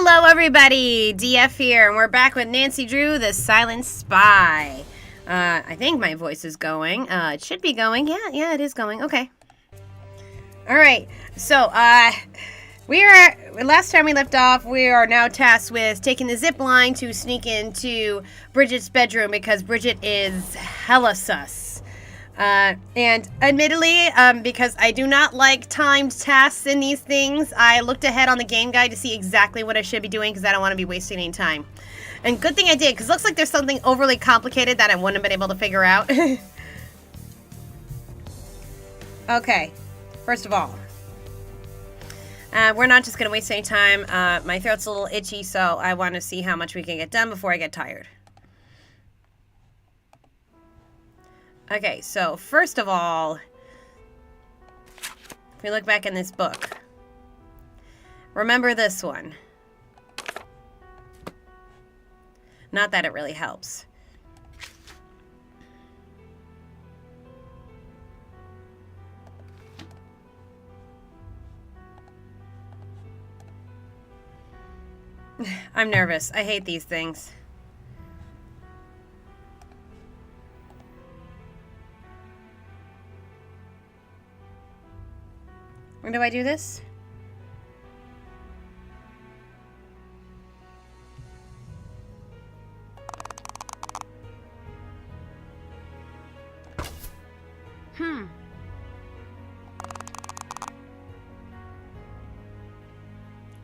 Hello everybody, DF here, and we're back with Nancy Drew, the Silent Spy. I think my voice is going. It should be going. Yeah, it is going. Okay. Alright, so, last time we left off, we are now tasked with taking the zip line to sneak into Bridget's bedroom because Bridget is hella sus. And admittedly, because I do not like timed tasks in these things, I looked ahead on the game guide to see exactly what I should be doing because I don't want to be wasting any time. And good thing I did, because it looks like there's something overly complicated that I wouldn't have been able to figure out. Okay, first of all, we're not just going to waste any time. My throat's a little itchy, so I want to see how much we can get done before I get tired. Okay, so first of all, if we look back in this book, remember this one. Not that it really helps. I'm nervous. I hate these things. When do I do this?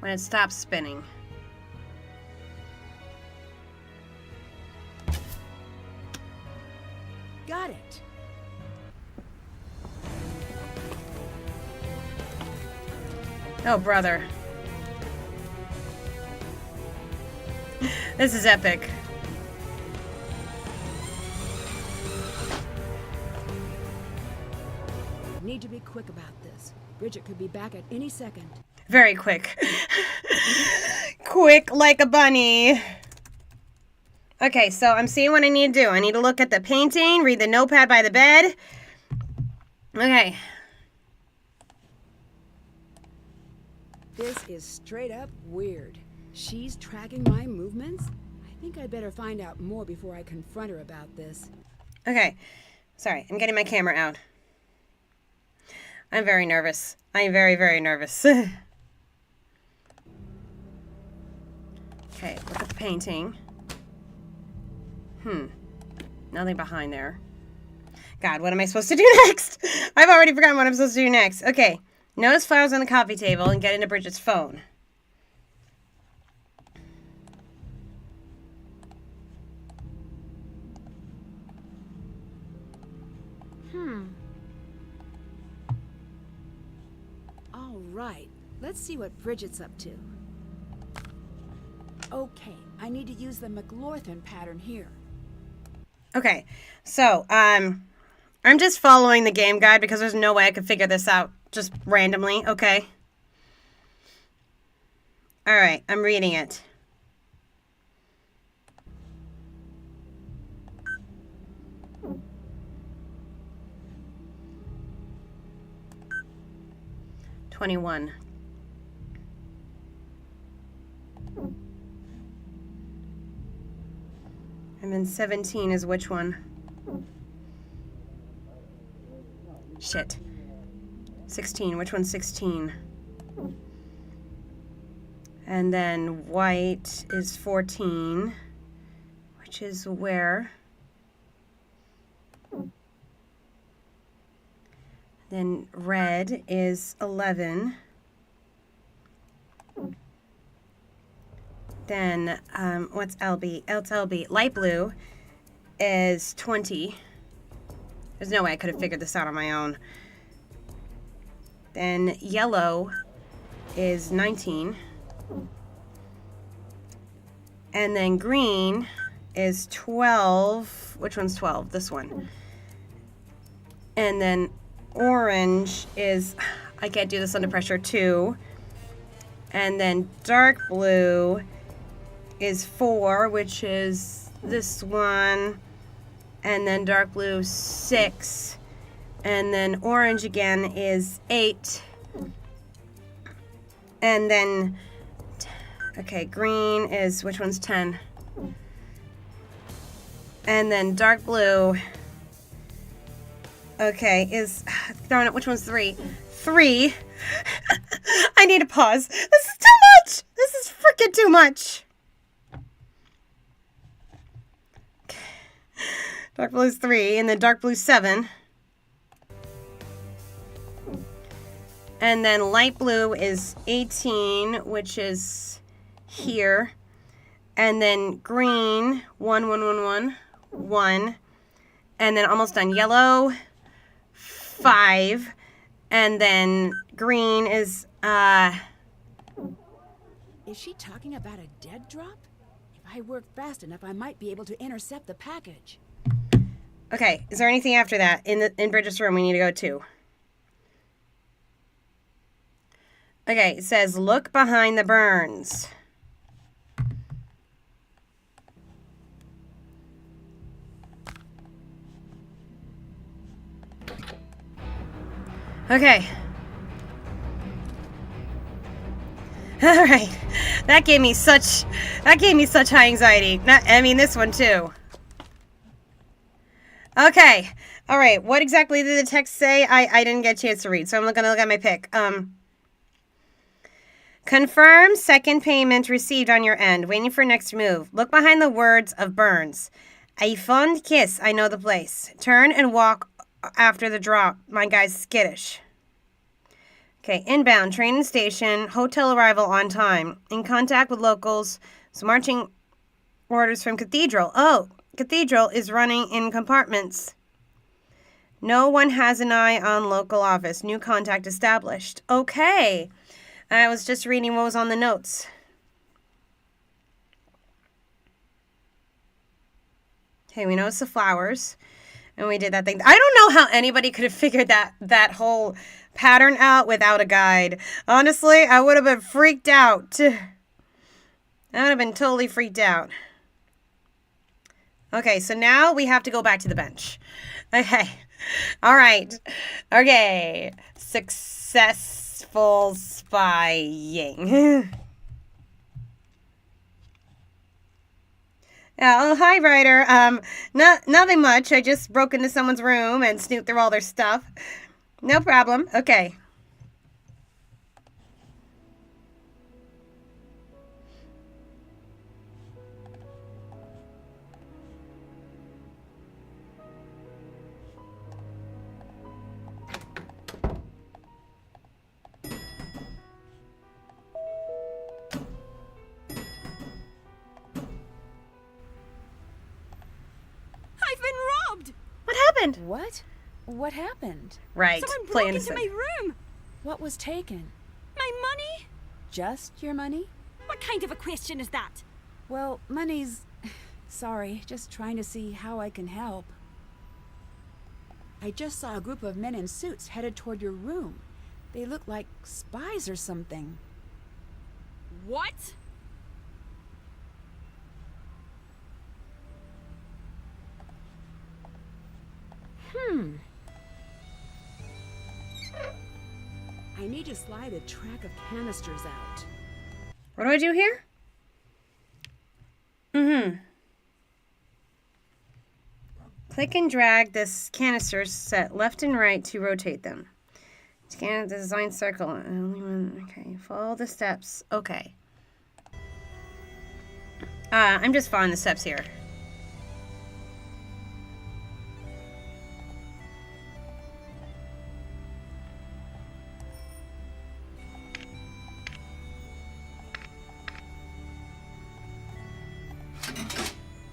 When it stops spinning. Got it. Oh, brother. This is epic. Need to be quick about this. Bridget could be back at any second. Very quick. Quick like a bunny. Okay, so I'm seeing what I need to do. I need to look at the painting, read the notepad by the bed. Okay. This is straight up weird. She's tracking my movements? I think I'd better find out more before I confront her about this. Okay. Sorry, I'm getting my camera out. I'm very nervous. I'm very, very nervous. Okay, look at the painting. Nothing behind there. God, what am I supposed to do next? I've already forgotten what I'm supposed to do next. Okay. Notice flowers on the coffee table and get into Bridget's phone. All right. Let's see what Bridget's up to. Okay, I need to use the McLaughlin pattern here. Okay, so, I'm just following the game guide because there's no way I could figure this out just randomly, okay? Alright, I'm reading it. $21. And then 17 is which one? Shit. 16. Which one's 16? And then white is 14, which is where? Then red is 11. Then, what's LB? It's LB. Light blue is 20. There's no way I could have figured this out on my own. Then yellow is 19. And then green is 12. Which one's 12? This one. And then orange is, I can't do this under pressure, 2. And then dark blue is 4, which is this one. And then dark blue 6. And then orange again is 8. And then Okay, green is, which one's 10? And then dark blue, okay, is, throwing it, which one's 3? 3. I need to pause. This is too much. This is freaking too much. Okay. Dark blue's 3, and then dark blue's 7. And then light blue is 18, which is here. And then green, 1, 1, 1, 1, 1. And then almost done, yellow, 5. And then green is, Is she talking about a dead drop? If I work fast enough, I might be able to intercept the package. okay, is there anything after that? In Bridget's room we need to go to. Okay, it says, look behind the burns. Okay. All right. That gave me such high anxiety. I mean, this one too. Okay. All right. What exactly did the text say? I didn't get a chance to read, so I'm gonna look at my pick. Confirm second payment received on your end. Waiting for next move. Look behind the words of Burns. A fond kiss. I know the place. Turn and walk after the drop. My guy's skittish. Okay, inbound, train station, hotel arrival on time. In contact with locals. So marching orders from Cathedral. Oh, Cathedral is running in compartments. No one has an eye on local office. New contact established. Okay. I was just reading what was on the notes. Okay, we know it's the flowers. And we did that thing. I don't know how anybody could have figured that whole pattern out without a guide. Honestly, I would have been freaked out. I would have been totally freaked out. Okay, so now we have to go back to the bench. Okay. All right. Okay. Successful spying. Oh, hi, Ryder. Nothing much. I just broke into someone's room and snooped through all their stuff. No problem. Okay. I've been robbed! What happened? What? What happened? Right. Someone Play broke into innocent. my room! What was taken? My money? Just your money? What kind of a question is that? Well, money's... Sorry, just trying to see how I can help. I just saw a group of men in suits headed toward your room. They look like spies or something. What? I need to slide a track of canisters out. What do I do here? Click and drag this canister set left and right to rotate them. Scan the design circle. Okay, follow the steps. Okay. I'm just following the steps here.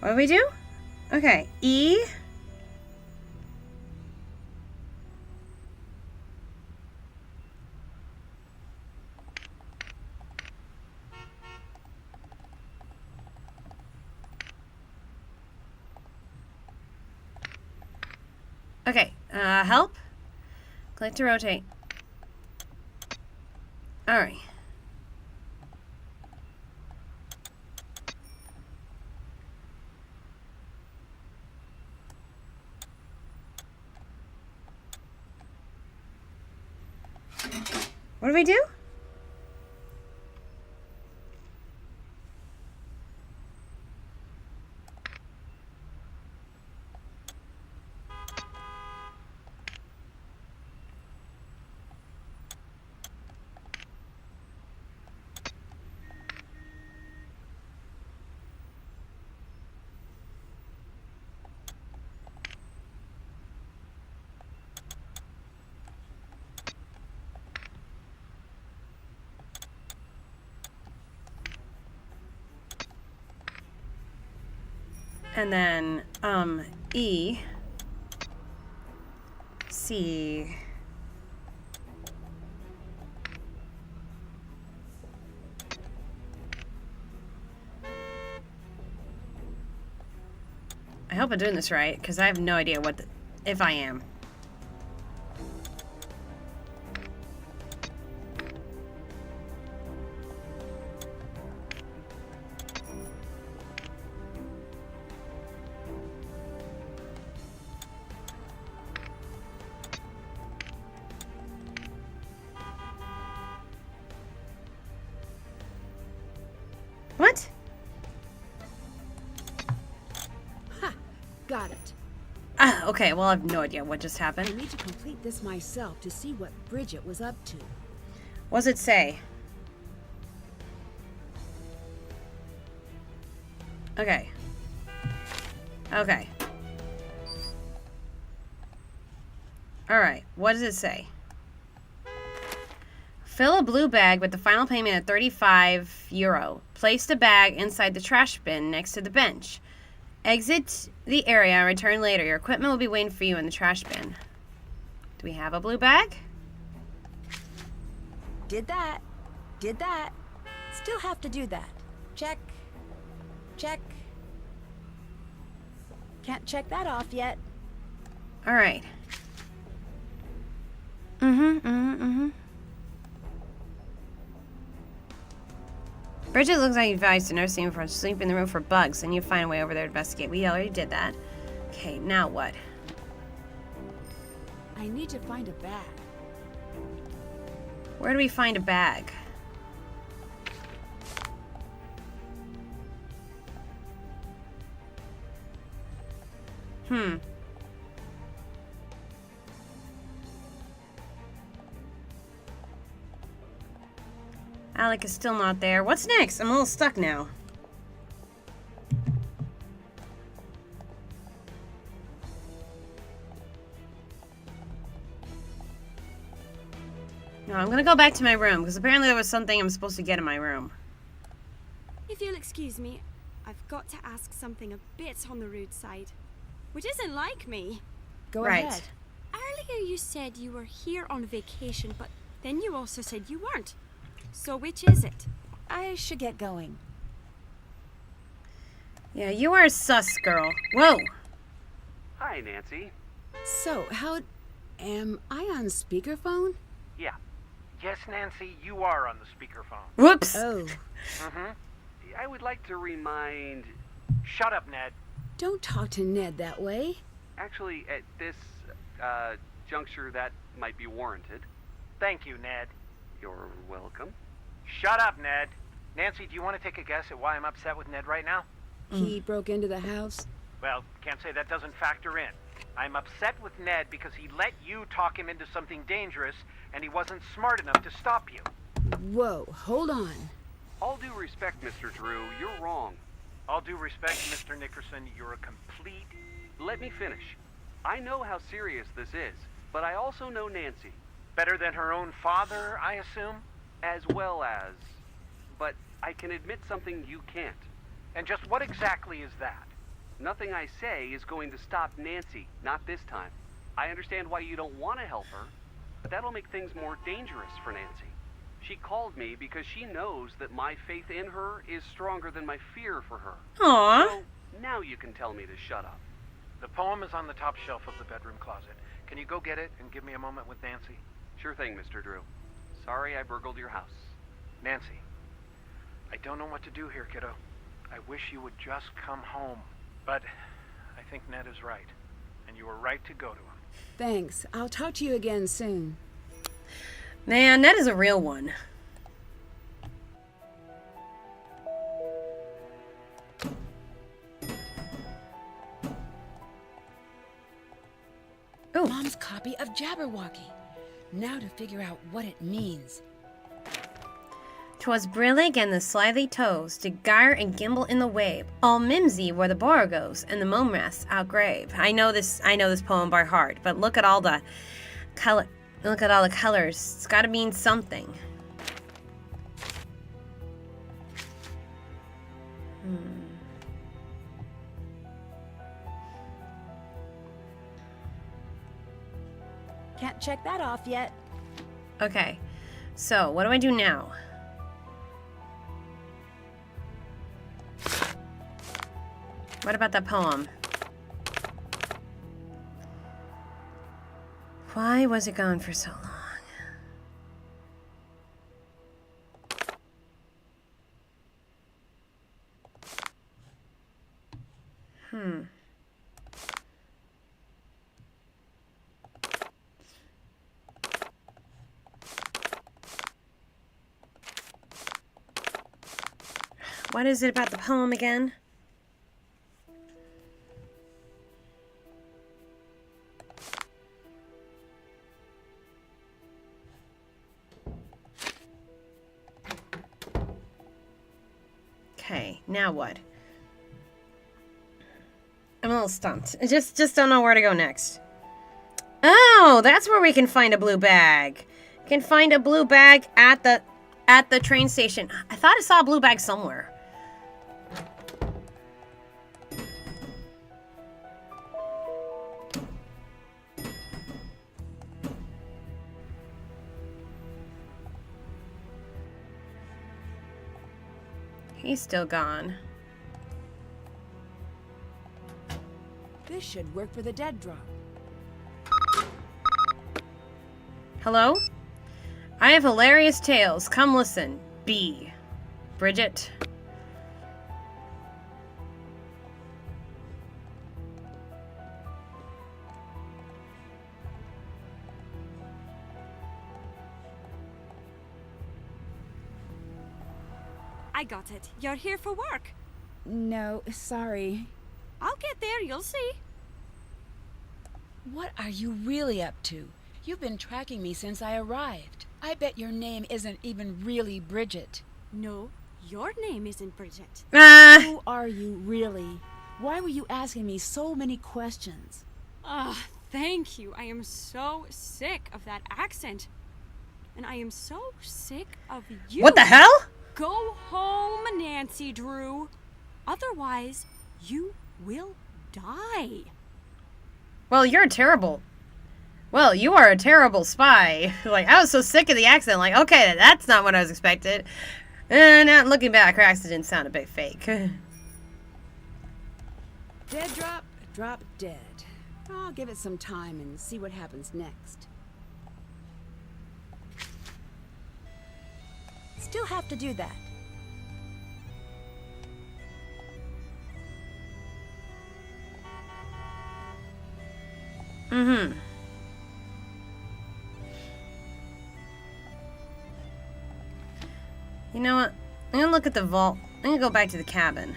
What do we do? Okay, E. Okay, help. Click to rotate. All right. What do we do? And then, E. C. I hope I'm doing this right, because I have no idea if I am. What? Ha! Got it. Okay, well, I have no idea what just I happened. need to complete this myself to see what Bridget was up to. What does it say? Okay. Okay. Alright, what does it say? Fill a blue bag with the final payment at €35. Place the bag inside the trash bin next to the bench. Exit the area and return later. Your equipment will be waiting for you in the trash bin. Do we have a blue bag? Did that. Did that. Still have to do that. Check. Check. Can't check that off yet. Alright. Bridget looks like you advised to nursing for sleep in the room for bugs, and you find a way over there to investigate. We already did that. Okay, now what? I need to find a bag. Where do we find a bag? Alec is still not there. What's next? I'm a little stuck now. No, I'm gonna go back to my room, because apparently there was something I'm supposed to get in my room. If you'll excuse me, I've got to ask something a bit on the rude side. Which isn't like me. Go Right. ahead. Earlier you said you were here on vacation, but then you also said you weren't. So which is it? I should get going. Yeah, you are a sus, girl. Whoa! Hi, Nancy. So, am I on speakerphone? Yeah. Yes, Nancy, you are on the speakerphone. Whoops! Oh, I would like to remind... Shut up, Ned. don't talk to Ned that way. Actually, at this juncture, that might be warranted. Thank you, Ned. You're welcome. Shut up, Ned. Nancy, do you want to take a guess at why I'm upset with Ned right now? He broke into the house. Well, can't say that doesn't factor in. I'm upset with Ned because he let you talk him into something dangerous, and he wasn't smart enough to stop you. Whoa, hold on. All due respect, Mr. Drew, you're wrong. All due respect, Mr. Nickerson, you're a complete... Let me finish. I know how serious this is, but I also know Nancy. Better than her own father, I assume? As well as... But I can admit something you can't. And just what exactly is that? Nothing I say is going to stop Nancy, not this time. I understand why you don't want to help her, but that'll make things more dangerous for Nancy. She called me because she knows that my faith in her is stronger than my fear for her. Aww. So now you can tell me to shut up. The poem is on the top shelf of the bedroom closet. Can you go get it and give me a moment with Nancy? Sure thing, Mr. Drew. Sorry I burgled your house. Nancy, I don't know what to do here, kiddo. I wish you would just come home. But I think Ned is right, and you were right to go to him. Thanks. I'll talk to you again soon. Man, that is a real one. Oh, Mom's copy of Jabberwocky. Now to figure out what it means. 'twas brillig and the slithy toes did gyre and gimble in the wave. All mimsy were the borogoves and the momraths outgrave. I know this poem by heart, but look at all the color. Look at all the colors. It's got to mean something. Can't check that off yet. Okay. So, what do I do now? What about that poem? Why was it gone for so long? What is it about the poem again? Okay, now what? I'm a little stumped. I just don't know where to go next. Oh, that's where we can find a blue bag. Can find a blue bag at the train station. I thought I saw a blue bag somewhere. He's still gone. This should work for the dead drop. Hello? I have hilarious tales. Come listen. B. Bridget. I got it. You're here for work. No, sorry. I'll get there, you'll see. What are you really up to? You've been tracking me since I arrived. I bet your name isn't even really Bridget. No, your name isn't Bridget. Who are you really? Why were you asking me so many questions? Thank you. I am so sick of that accent. And I am so sick of you. What the hell? Go home, Nancy Drew. Otherwise, you will die. Well, you are a terrible spy. Like, I was so sick of the accent. Like, okay, that's not what I was expected. And now looking back, her accent didn't sound a bit fake. Dead drop, drop dead. I'll give it some time and see what happens next. Still have to do that. Mm-hmm. You know what? I'm gonna look at the vault. I'm gonna go back to the cabin.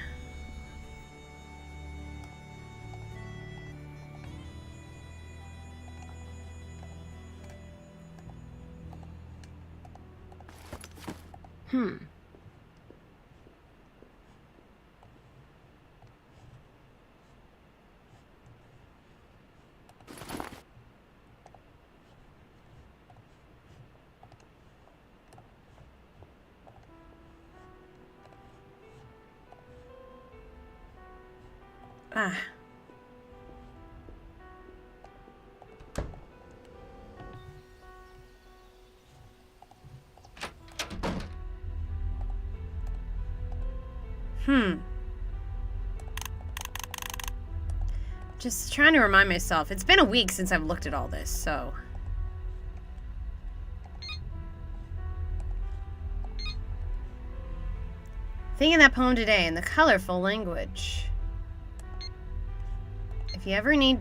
Ah. Just trying to remind myself. It's been a week since I've looked at all this, so... Thinking that poem today in the colorful language. If we ever need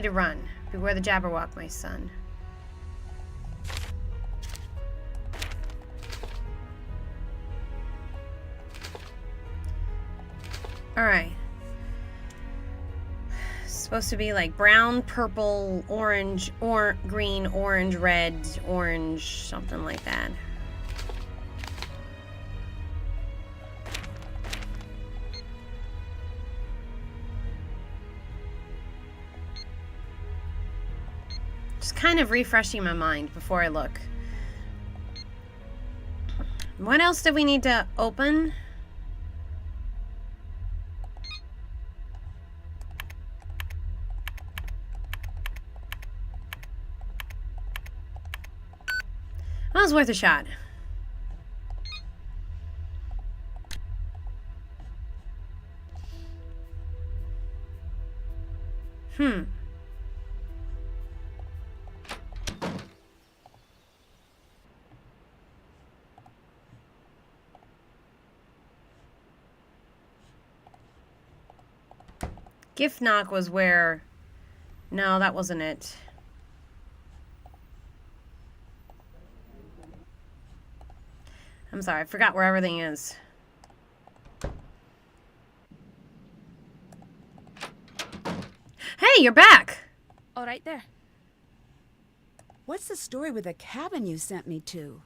to run, beware the Jabberwock, my son. Alright. Supposed to be like brown, purple, orange, green, orange, red, orange, something like that. Just kind of refreshing my mind before I look. What else do we need to open? Well, it was worth a shot. Gift knock was where... No, that wasn't it. I'm sorry, I forgot where everything is. Hey, you're back! All right there. What's the story with the cabin you sent me to?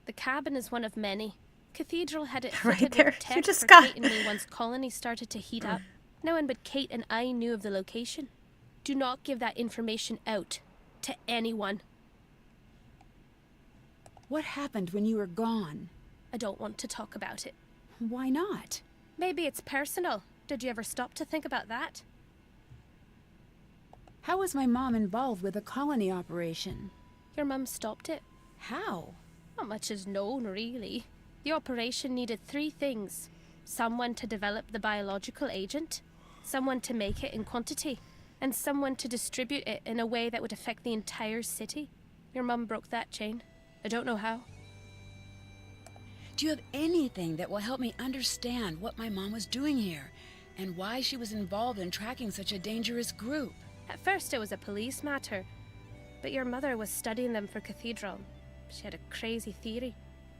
The cabin is one of many. Cathedral had it Right fitted there. with You tech just for got- Kate and me once colony started to heat up. No one but Kate and I knew of the location. Do not give that information out to anyone. What happened when you were gone? I don't want to talk about it. Why not? Maybe it's personal. Did you ever stop to think about that? How was my mom involved with the colony operation? Your mum stopped it. How? Not much is known, really. The operation needed 3 things. Someone to develop the biological agent, someone to make it in quantity, and someone to distribute it in a way that would affect the entire city. Your mum broke that chain. I don't know how. Do you have anything that will help me understand what my mom was doing here and why she was involved in tracking such a dangerous group? At first it was a police matter, but your mother was studying them for Cathedral. She had a crazy theory.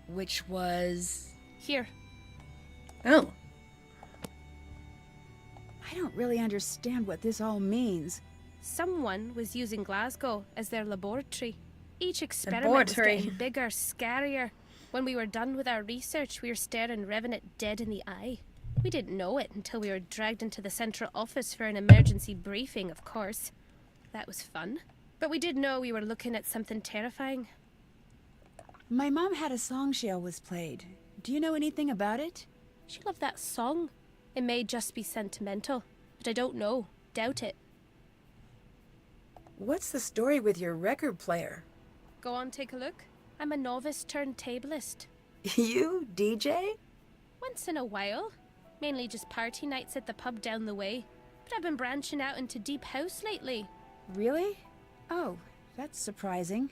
Which was... Here. Oh. I don't really understand what this all means. Someone was using Glasgow as their laboratory. Each experiment Laboratory. was getting bigger, scarier. When we were done with our research, we were staring Revenant dead in the eye. We didn't know it until we were dragged into the central office for an emergency briefing, of course. That was fun. But we did know we were looking at something terrifying. My mom had a song she always played. Do you know anything about it? She loved that song. It may just be sentimental, but I don't know. Doubt it. What's the story with your record player? Go on, take a look. I'm a novice turntablist. You, DJ? Once in a while. Mainly just party nights at the pub down the way. But I've been branching out into deep house lately. Really? Oh, that's surprising.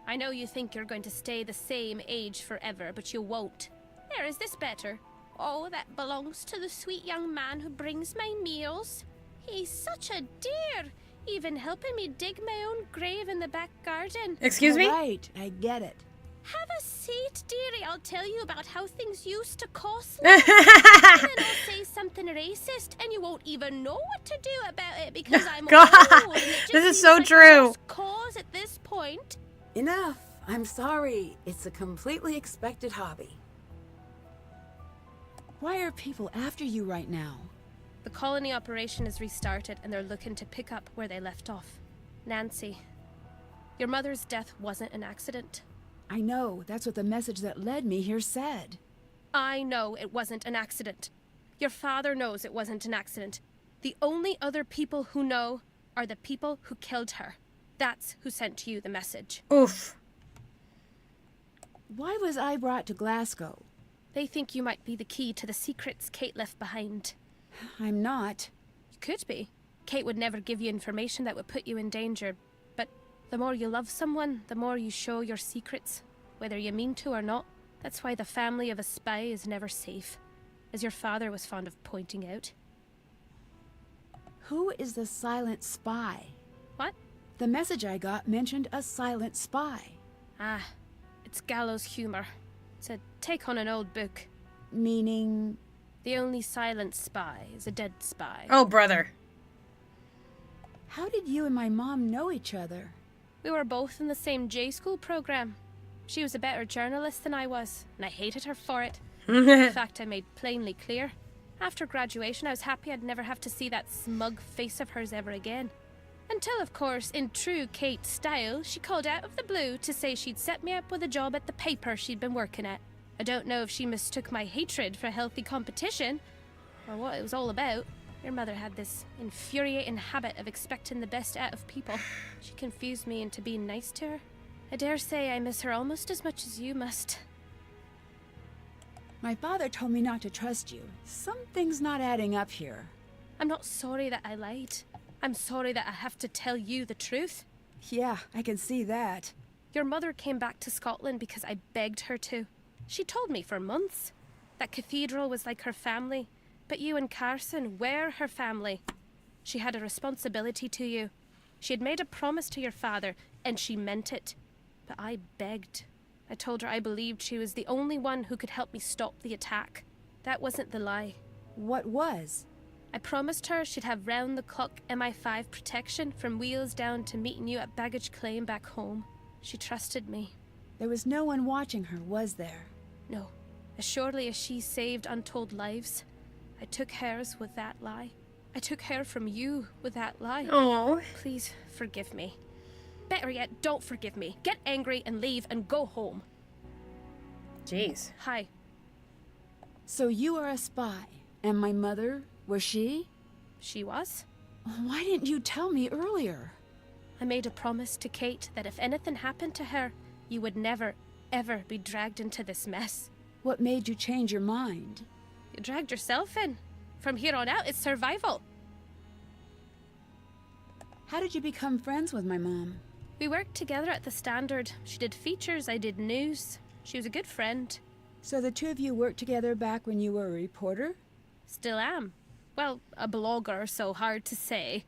I know you think you're going to stay the same age forever, but you won't. There, is this better? Oh, that belongs to the sweet young man who brings my meals. He's such a dear, even helping me dig my own grave in the back garden. Excuse me? Right, I get it. Have a seat, dearie. I'll tell you about how things used to cost now. And then I'll say something racist, and you won't even know what to do about it because I'm God, old. And it just this is seems so like a true. lost cause at this point. Enough. I'm sorry. It's a completely expected hobby. Why are people after you right now? The colony operation is restarted, and they're looking to pick up where they left off. Nancy, your mother's death wasn't an accident. I know. That's what the message that led me here said. I know it wasn't an accident. Your father knows it wasn't an accident. The only other people who know are the people who killed her. That's who sent you the message. Oof. Why was I brought to Glasgow? They think you might be the key to the secrets Kate left behind. I'm not. You could be. Kate would never give you information that would put you in danger. But the more you love someone, the more you show your secrets, whether you mean to or not. That's why the family of a spy is never safe, as your father was fond of pointing out. Who is the silent spy? What? The message I got mentioned a silent spy. Ah, it's gallows humor. It's a take on an old book. Meaning... The only silent spy is a dead spy. Oh, brother. How did you and my mom know each other? We were both in the same J school program. She was a better journalist than I was, and I hated her for it. In fact, I made plainly clear. After graduation, I was happy I'd never have to see that smug face of hers ever again. Until, of course, in true Kate style, she called out of the blue to say she'd set me up with a job at the paper she'd been working at. I don't know if she mistook my hatred for healthy competition, or what it was all about. Your mother had this infuriating habit of expecting the best out of people. She confused me into being nice to her. I dare say I miss her almost as much as you must. My father told me not to trust you. Something's not adding up here. I'm not sorry that I lied. I'm sorry that I have to tell you the truth. Yeah, I can see that. Your mother came back to Scotland because I begged her to. She told me for months that Cathedral was like her family, but you and Carson were her family. She had a responsibility to you. She had made a promise to your father, and she meant it. But I begged. I told her I believed she was the only one who could help me stop the attack. That wasn't the lie. What was? I promised her she'd have round-the-clock MI5 protection from Wheels down to meeting you at baggage claim back home. She trusted me. There was no one watching her, was there? No. As surely as she saved untold lives, I took hers with that lie. I took her from you with that lie. Oh. Please forgive me. Better yet, don't forgive me. Get angry and leave and go home. Jeez. Hi. So you are a spy, and my mother, was she? She was? Why didn't you tell me earlier? I made a promise to Kate that if anything happened to her, you would never, ever be dragged into this mess. What made you change your mind? You dragged yourself in. From here on out, it's survival. How did you become friends with my mom? We worked together at the Standard. She did features, I did news. She was a good friend. So the two of you worked together back when you were a reporter? Still am. Well, a blogger, so hard to say.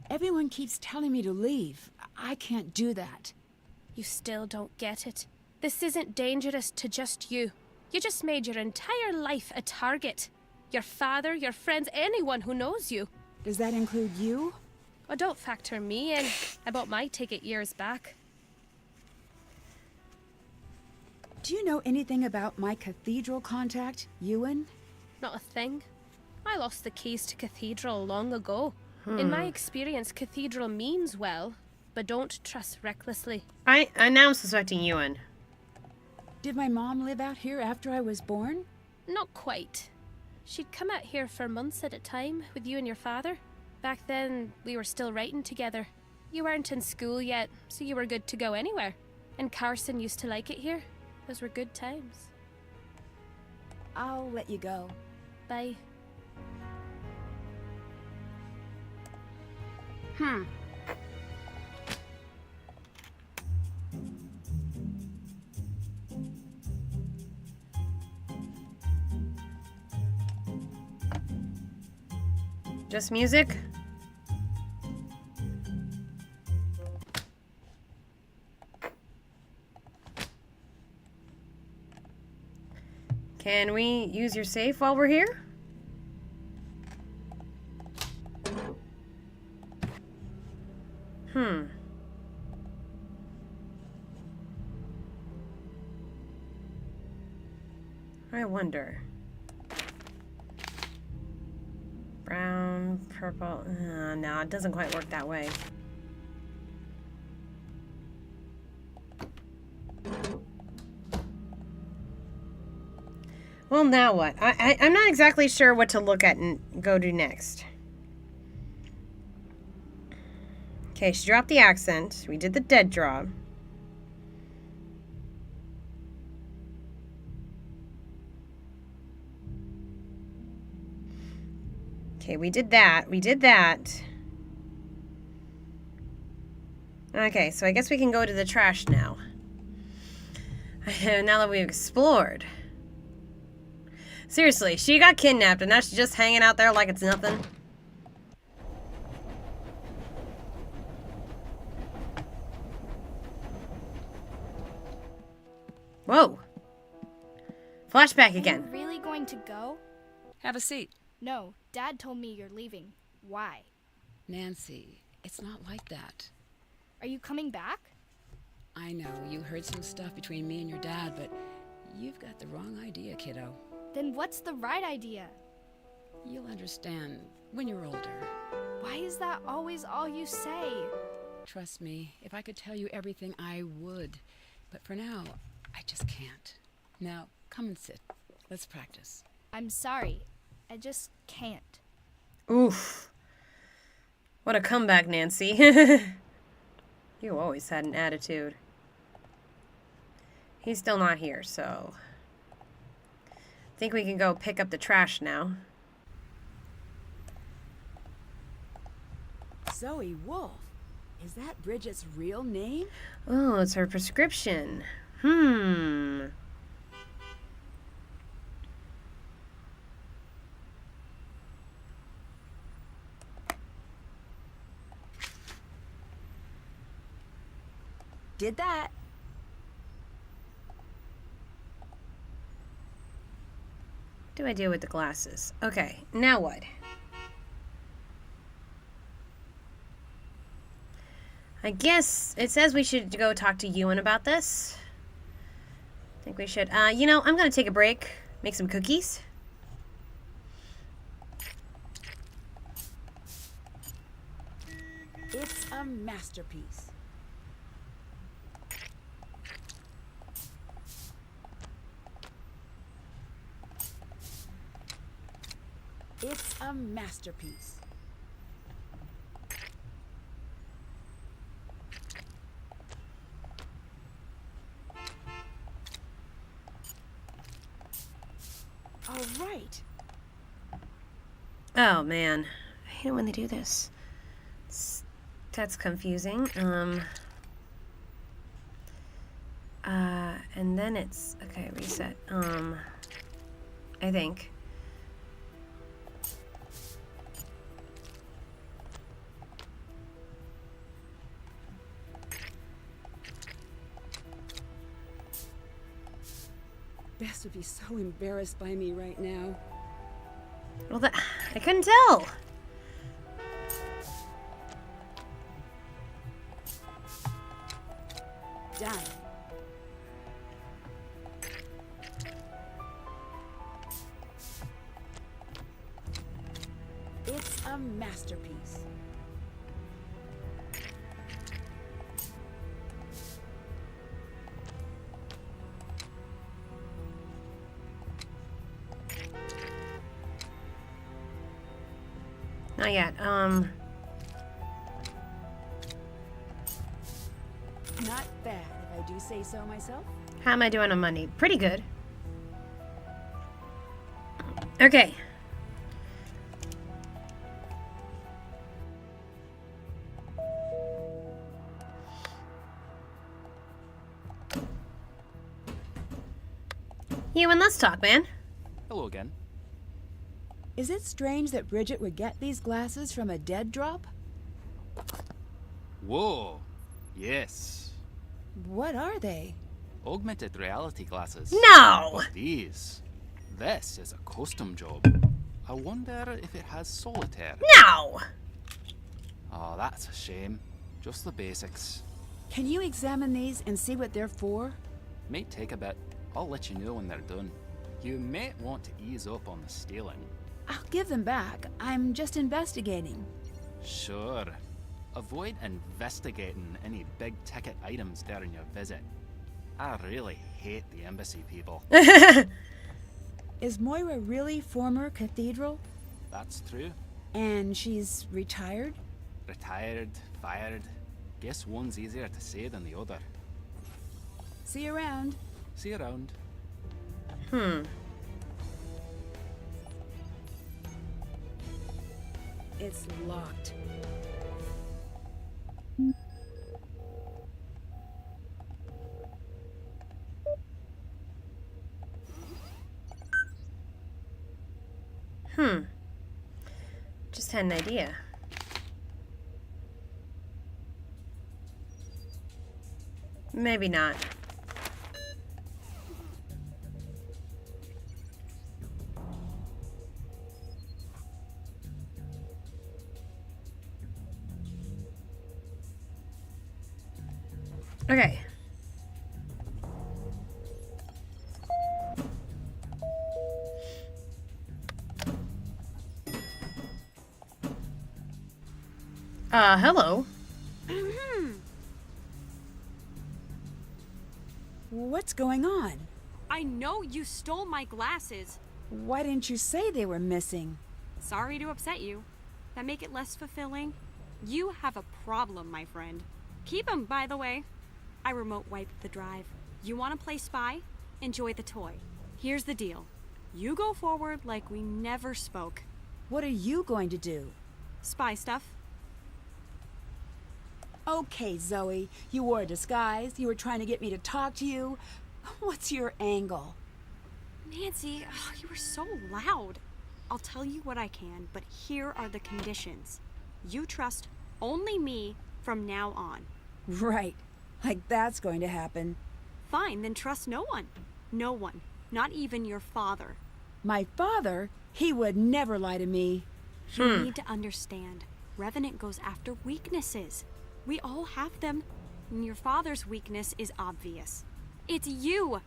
Everyone keeps telling me to leave. I can't do that. You still don't get it. This isn't dangerous to just you. You just made your entire life a target. Your father, your friends, anyone who knows you. Does that include you? Oh, don't factor me in. I bought my ticket years back. Do you know anything about my Cathedral contact, Ewan? Not a thing. I lost the keys to Cathedral long ago. In my experience, Cathedral means well, but don't trust recklessly. I now I'm suspecting Ewan. Did my mom live out here after I was born? Not quite. She'd come out here for months at a time with you and your father. Back then, we were still writing together. You weren't in school yet, so you were good to go anywhere. And Carson used to like it here. Those were good times. I'll let you go. Bye. Just music? Can we use your safe while we're here? I wonder. Brown, purple. No, it doesn't quite work that way. Well, now what? I'm not exactly sure what to look at and go do next. Okay, she dropped the accent. We did the dead draw. Okay, we did that. We did that. Okay, so I guess we can go to the trash now. Now that we've explored. Seriously, she got kidnapped and now she's just hanging out there like it's nothing. Whoa. Flashback again. Are you really going to go? Have a seat. No, Dad told me you're leaving. Why? Nancy, it's not like that. Are you coming back? I know, you heard some stuff between me and your dad, but you've got the wrong idea, kiddo. Then what's the right idea? You'll understand when you're older. Why is that always all you say? Trust me, if I could tell you everything, I would. But for now, I just can't. Now, come and sit. Let's practice. I'm sorry. I just can't. Oof. What a comeback, Nancy. You always had an attitude. He's still not here, so... I think we can go pick up the trash now. Zoe Wolf. Is that Bridget's real name? Oh, it's her prescription. Did that. What do I do with the glasses? Okay, now what? I guess it says we should go talk to Ewan about this. I think we should. You know, I'm gonna take a break, make some cookies. It's a masterpiece. It's a masterpiece. All right. Oh man, I hate it when they do this. That's confusing. And then it's okay. Reset. I think. Bess would be so embarrassed by me right now. Well, I couldn't tell. Done. It's a masterpiece. Not yet. Not bad, if I do say so myself. How am I doing on money? Pretty good. Okay. Ewan, let's talk, man. Hello again. Is it strange that Bridget would get these glasses from a dead drop? Whoa. Yes. What are they? Augmented reality glasses. No! But these. This is a custom job. I wonder if it has solitaire. No! Oh, that's a shame. Just the basics. Can you examine these and see what they're for? Might take a bit. I'll let you know when they're done. You might want to ease up on the stealing. I'll give them back. I'm just investigating. Sure. Avoid investigating any big-ticket items during your visit. I really hate the embassy people. Is Moira really former cathedral? That's true. And she's retired? Retired, fired. Guess one's easier to say than the other. See you around. See you around. It's locked. Just had an idea. Maybe not. Okay. Hello. What's going on? I know you stole my glasses. Why didn't you say they were missing? Sorry to upset you. That make it less fulfilling? You have a problem, my friend. Keep 'em, by the way. I remote wiped the drive. You want to play spy? Enjoy the toy. Here's the deal. You go forward like we never spoke. What are you going to do? Spy stuff. Okay, Zoe, you wore a disguise. You were trying to get me to talk to you. What's your angle? Nancy, you were so loud. I'll tell you what I can, but here are the conditions. You trust only me from now on. Right. Like that's going to happen. Fine, then trust no one. No one. Not even your father. My father? He would never lie to me. You need to understand. Revenant goes after weaknesses. We all have them. And your father's weakness is obvious. It's you.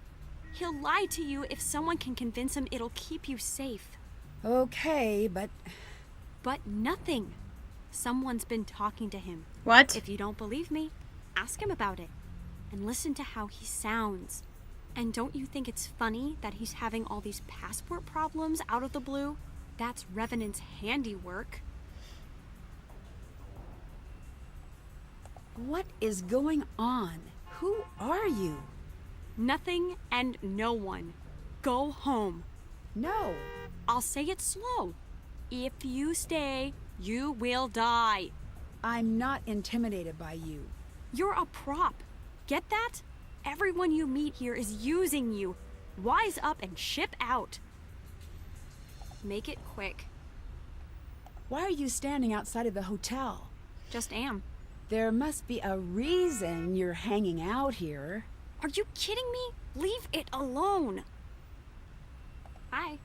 He'll lie to you if someone can convince him it'll keep you safe. Okay, but... But nothing. Someone's been talking to him. What? If you don't believe me, ask him about it. And listen to how he sounds. And don't you think it's funny that he's having all these passport problems out of the blue? That's Revenant's handiwork. What is going on? Who are you? Nothing and no one. Go home. No. I'll say it slow. If you stay, you will die. I'm not intimidated by you. You're a prop. Get that? Everyone you meet here is using you. Wise up and ship out. Make it quick. Why are you standing outside of the hotel? Just am. There must be a reason you're hanging out here. Are you kidding me? Leave it alone. Hi.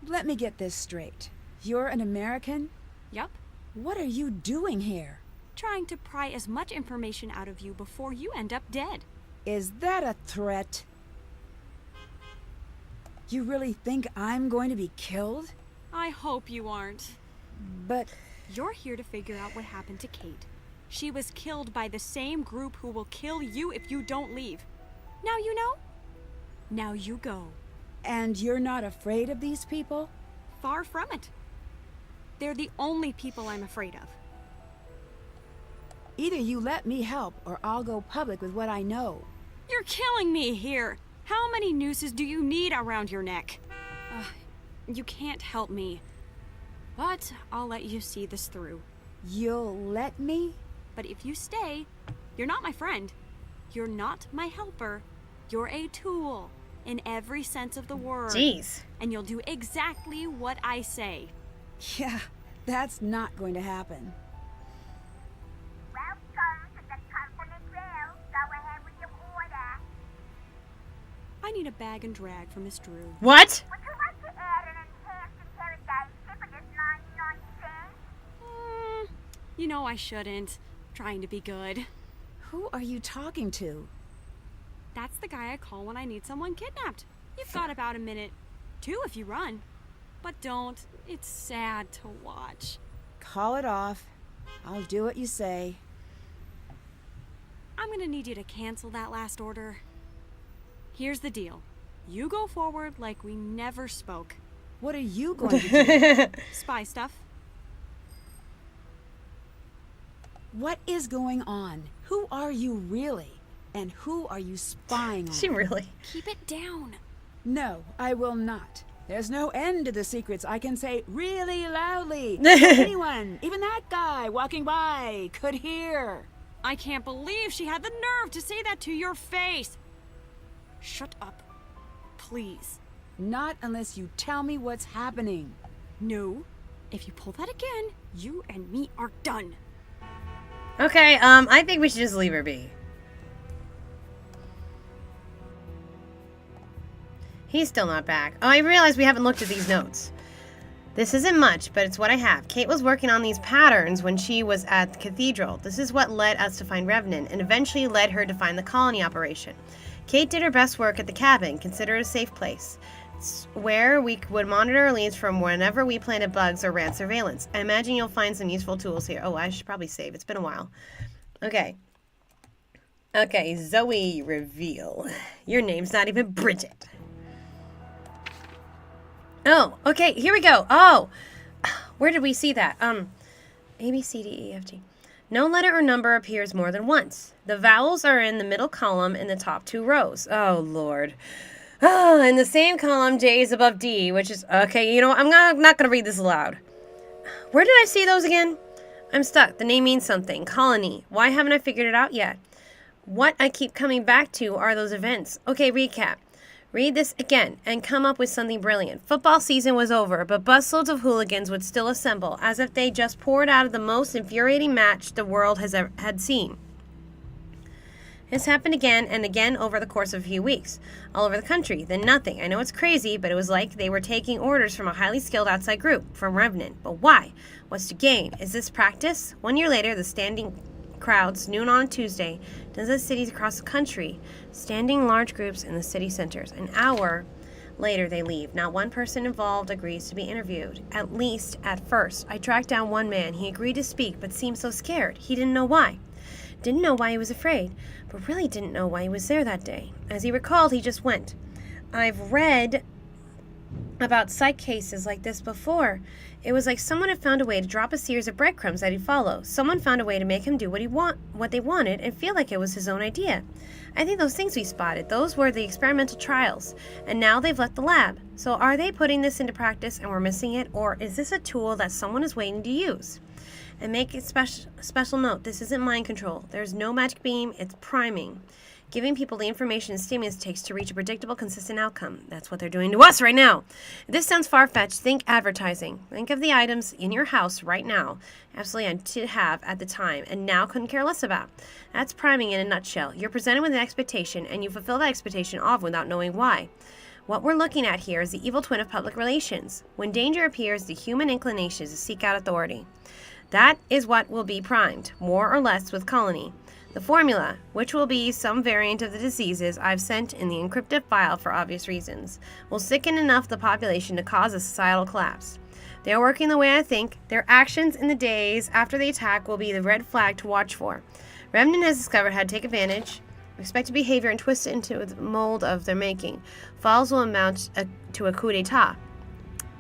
Let me get this straight. You're an American? Yup. What are you doing here? Trying to pry as much information out of you before you end up dead. Is that a threat? You really think I'm going to be killed? I hope you aren't. But... You're here to figure out what happened to Kate. She was killed by the same group who will kill you if you don't leave. Now you know? Now you go. And you're not afraid of these people? Far from it. They're the only people I'm afraid of. Either you let me help, or I'll go public with what I know. You're killing me here. How many nooses do you need around your neck? You can't help me. But I'll let you see this through. You'll let me? But if you stay, you're not my friend. You're not my helper. You're a tool, in every sense of the word. Jeez. And you'll do exactly what I say. Yeah, that's not going to happen. Welcome to the company grill. Go ahead with your order. I need a bag and drag for Miss Drew. What? Would you like to add an enhanced interrogation for just 99 cents? You know I shouldn't. Trying to be good. Who are you talking to? That's the guy I call when I need someone kidnapped. You've got about a minute. 2 if you run. But don't. It's sad to watch. Call it off. I'll do what you say. I'm gonna need you to cancel that last order. Here's the deal. You go forward like we never spoke. What are you going to do? Spy stuff. What is going on? Who are you really? And who are you spying on? She really? Keep it down. No, I will not. There's no end to the secrets I can say really loudly. So anyone, even that guy walking by, could hear. I can't believe she had the nerve to say that to your face. Shut up. Please. Not unless you tell me what's happening. No. If you pull that again, you and me are done. Okay, I think we should just leave her be. He's still not back. Oh, I realized we haven't looked at these notes. This isn't much, but it's what I have. Kate was working on these patterns when she was at the cathedral. This is what led us to find Revenant, and eventually led her to find the colony operation. Kate did her best work at the cabin, considered a safe place. It's where we would monitor our leads from whenever we planted bugs or ran surveillance. I imagine you'll find some useful tools here. Oh, I should probably save. It's been a while. Okay. Okay, Zoe reveal. Your name's not even Bridget. Oh, okay, here we go. Oh, where did we see that? A, B, C, D, E, F, G. No letter or number appears more than once. The vowels are in the middle column in the top 2 rows. Oh, Lord. In the same column, J is above D, which is... Okay, you know what? I'm not going to read this aloud. Where did I see those again? I'm stuck. The name means something. Colony. Why haven't I figured it out yet? What I keep coming back to are those events. Okay, recap. Read this again and come up with something brilliant. Football season was over, but busloads of hooligans would still assemble, as if they just poured out of the most infuriating match the world had seen. This happened again and again over the course of a few weeks, all over the country. Then nothing. I know it's crazy, but it was like they were taking orders from a highly skilled outside group, from Revenant. But why? What's to gain? Is this practice? 1 year later, the standing crowds, noon on a Tuesday, dozens of cities across the country, standing large groups in the city centers. An hour later, they leave. Not one person involved agrees to be interviewed, at least at first. I tracked down one man. He agreed to speak, but seemed so scared. He didn't know why. Didn't know why he was afraid, but really didn't know why he was there that day. As he recalled, he just went. I've read about psych cases like this before. It was like someone had found a way to drop a series of breadcrumbs that he'd follow. Someone found a way to make him do what they wanted and feel like it was his own idea. I think those things we spotted, those were the experimental trials, and now they've left the lab. So are they putting this into practice and we're missing it, or is this a tool that someone is waiting to use? And make a special note, this isn't mind control. There's no magic beam, it's priming. Giving people the information and stimulus it takes to reach a predictable, consistent outcome. That's what they're doing to us right now. If this sounds far-fetched, think advertising. Think of the items in your house right now. Absolutely had to have at the time, and now couldn't care less about. That's priming in a nutshell. You're presented with an expectation, and you fulfill that expectation often without knowing why. What we're looking at here is the evil twin of public relations. When danger appears, the human inclination is to seek out authority. That is what will be primed, more or less, with Colony. The formula, which will be some variant of the diseases I've sent in the encrypted file for obvious reasons, will sicken enough the population to cause a societal collapse. They are working the way I think. Their actions in the days after the attack will be the red flag to watch for. Remnant has discovered how to take advantage, expected behavior, and twist it into the mold of their making. Falls will amount to a coup d'etat.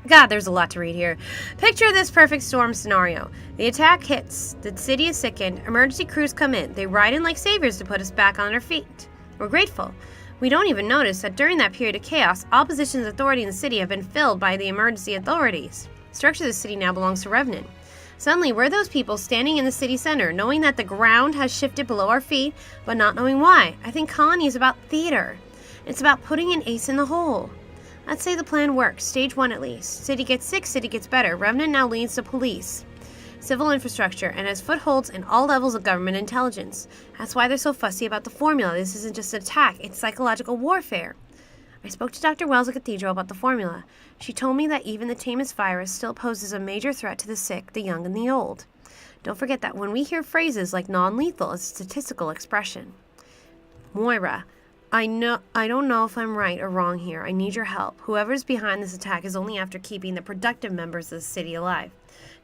God, there's a lot to read here. Picture this perfect storm scenario. The attack hits, the city is sickened, emergency crews come in. They ride in like saviors to put us back on our feet. We're grateful. We don't even notice that during that period of chaos, all positions of authority in the city have been filled by the emergency authorities. The structure of the city now belongs to Revenant. Suddenly, we're those people standing in the city center, knowing that the ground has shifted below our feet, but not knowing why. I think Colony is about theater. It's about putting an ace in the hole. Let's say the plan works, stage 1 at least. City gets sick, city gets better. Revenant now leads the police, civil infrastructure, and has footholds in all levels of government intelligence. That's why they're so fussy about the formula. This isn't just an attack, it's psychological warfare. I spoke to Dr. Wells at Cathedral about the formula. She told me that even the tamest virus still poses a major threat to the sick, the young, and the old. Don't forget that when we hear phrases like non-lethal, it's a statistical expression. Moira, I don't know if I'm right or wrong here. I need your help. Whoever's behind this attack is only after keeping the productive members of the city alive.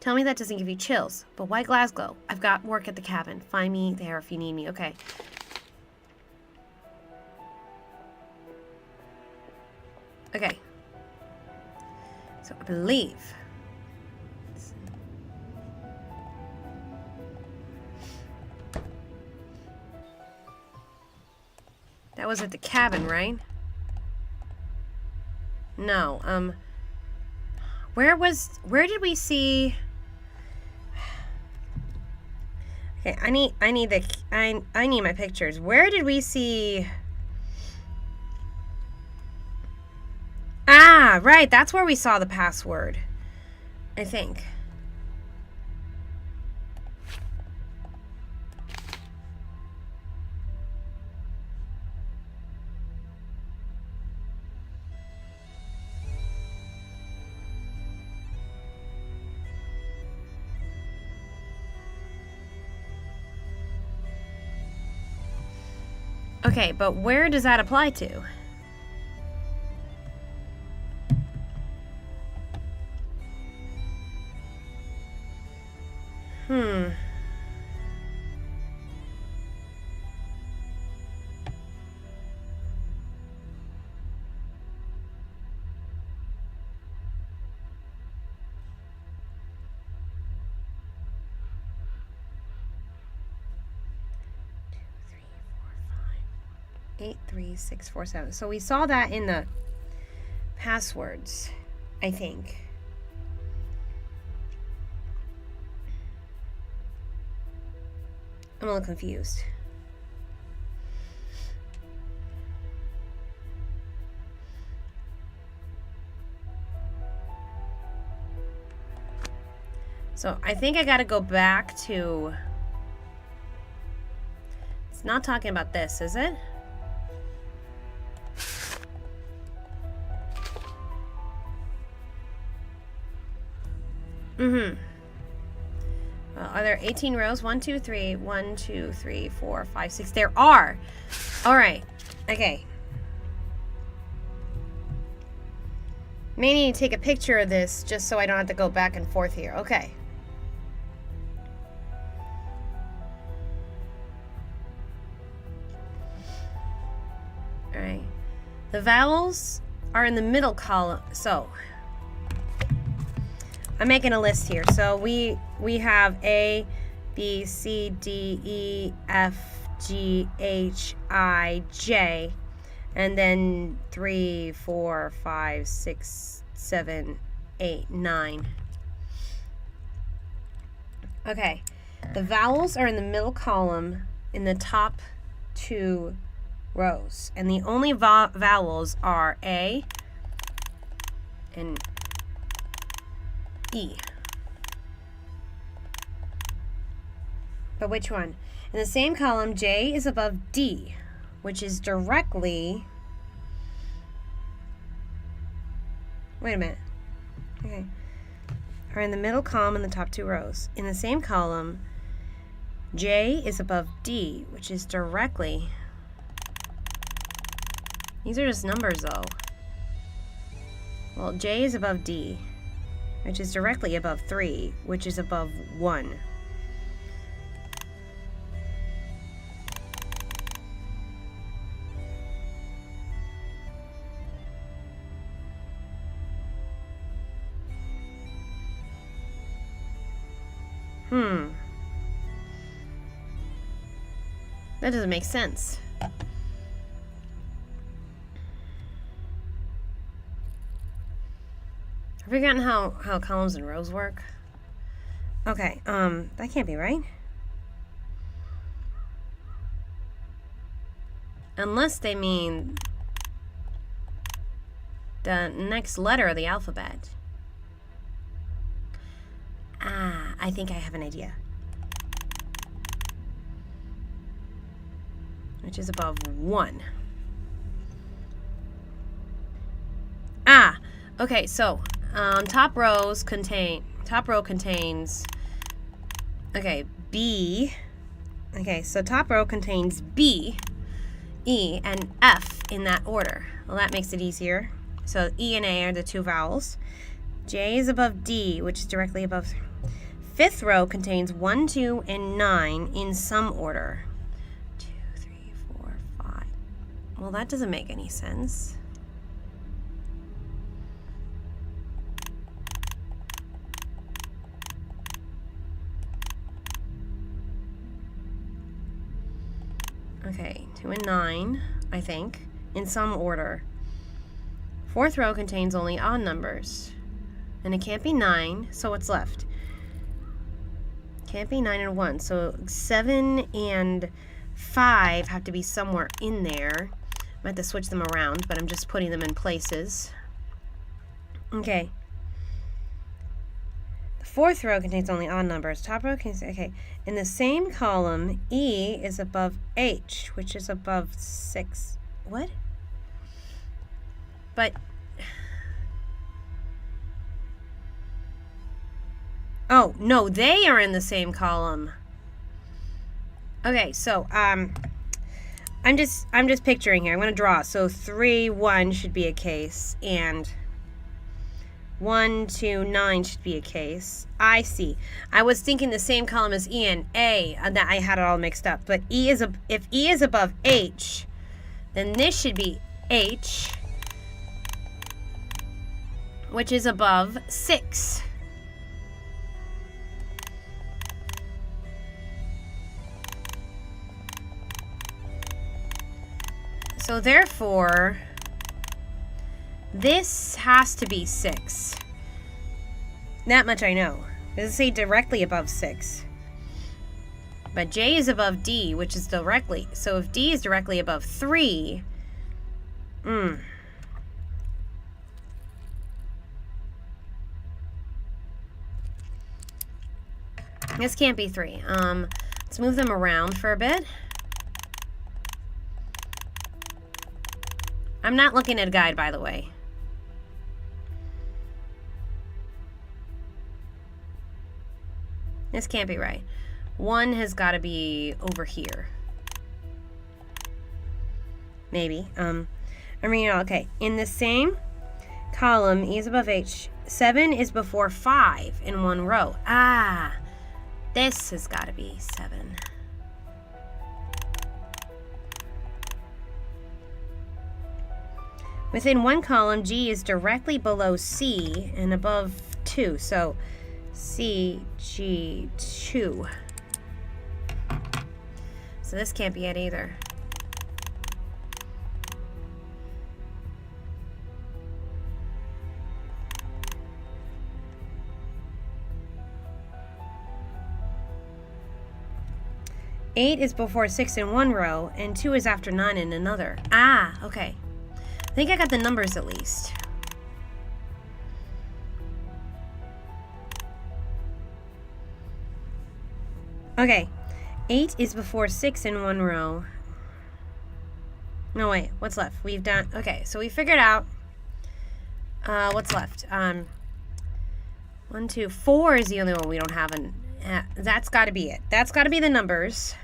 Tell me that doesn't give you chills. But why Glasgow? I've got work at the cabin. Find me there if you need me. Okay. Okay. So I believe... That was at the cabin, right? No, where did we see... Okay, I need my pictures. Where did we see... Ah, right, that's where we saw the password. I think. Okay, but where does that apply to? 83647. So we saw that in the passwords, I think. I'm a little confused. So I think I gotta go back to... It's not talking about this, is it? Mm-hmm. Well, are there 18 rows? 1, 2, 3. 1, 2, 3, 4, 5, 6. There are. All right. Okay. May need to take a picture of this just so I don't have to go back and forth here. Okay. All right. The vowels are in the middle column. So I'm making a list here. So we have A, B, C, D, E, F, G, H, I, J, and then 3, 4, 5, 6, 7, 8, 9. Okay. The vowels are in the middle column in the top 2 rows. And the only vowels are A and E. But which one? In the same column, J is above D, which is directly... Wait a minute. Okay. Are in the middle column in the top 2 rows. In the same column, J is above D, which is directly... These are just numbers, though. Well, J is above D, which is directly above 3, which is above 1. That doesn't make sense. I've forgotten how columns and rows work. Okay, that can't be right. Unless they mean the next letter of the alphabet. Ah, I think I have an idea. Which is above 1. Ah, okay, so top row contains, okay, B. Okay, so top row contains B, E, and F in that order. Well, that makes it easier. So E and A are the 2 vowels. J is above D, which is directly above. 5th row contains 1, 2, and 9 in some order. 2, 3, 4, 5. Well, that doesn't make any sense. Okay, 2 and 9, I think, in some order. 4th row contains only odd numbers. And it can't be 9, so what's left? Can't be 9 and 1. So 7 and 5 have to be somewhere in there. I might have to switch them around, but I'm just putting them in places. Okay. The 4th row contains only odd numbers. Top row contains, okay. In the same column, E is above H, which is above 6. What? But... Oh, no, they are in the same column. Okay, so, I'm just picturing here. I'm going to draw. So 3, 1 should be a case, and 1, 2, 9 should be a case. I see. I was thinking the same column as E and A, that I had it all mixed up. But if E is above H, then this should be H, which is above 6. So therefore, this has to be 6. That much I know. Does it say directly above 6? But J is above D, which is directly. So if D is directly above 3, this can't be 3. Let's move them around for a bit. I'm not looking at a guide, by the way. This can't be right. 1 has got to be over here. Maybe. Okay. In the same column, E is above H. 7 is before 5 in one row. Ah, this has got to be 7. Within one column, G is directly below C and above 2. So C, G, 2. So this can't be it either. Eight is before 6 in one row, and 2 is after 9 in another. Ah, okay. I think I got the numbers at least. Okay. 8 is before 6 in one row. No, wait. What's left? We've done... Okay, so we figured out... what's left? 1, 2, 4 is the only one we don't have. That's got to be it. That's got to be the numbers.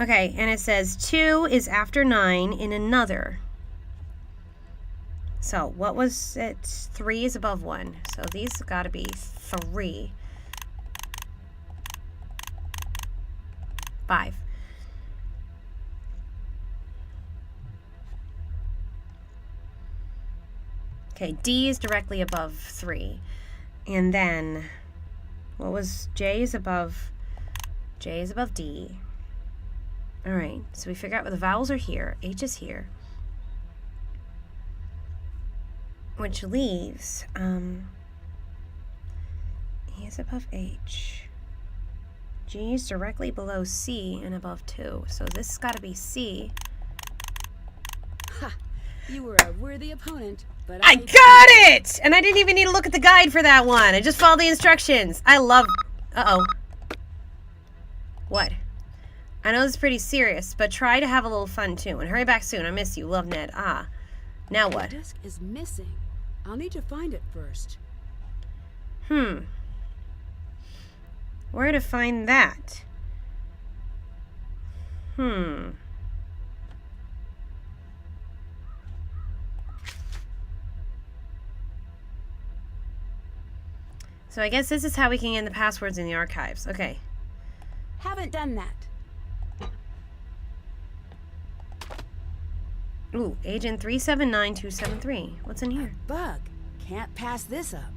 Okay, and it says 2 is after 9 in another. So, what was it? 3 is above 1. So, these got to be 3. 5. Okay, D is directly above 3. And then, what was J is above D. Alright, so we figure out where the vowels are here. H is here. Which leaves, E is above H. G is directly below C and above 2. So this has got to be C. Ha! You were a worthy opponent, but I got it! And I didn't even need to look at the guide for that one. I just followed the instructions. I love... Uh-oh. What? I know this is pretty serious, but try to have a little fun too. And hurry back soon. I miss you. Love, Ned. Ah. Now what? The disc is missing. I'll need to find it first. Where to find that? So I guess this is how we can get the passwords in the archives. Okay. Haven't done that. Ooh, Agent 379273. What's in here? Bug. Can't pass this up.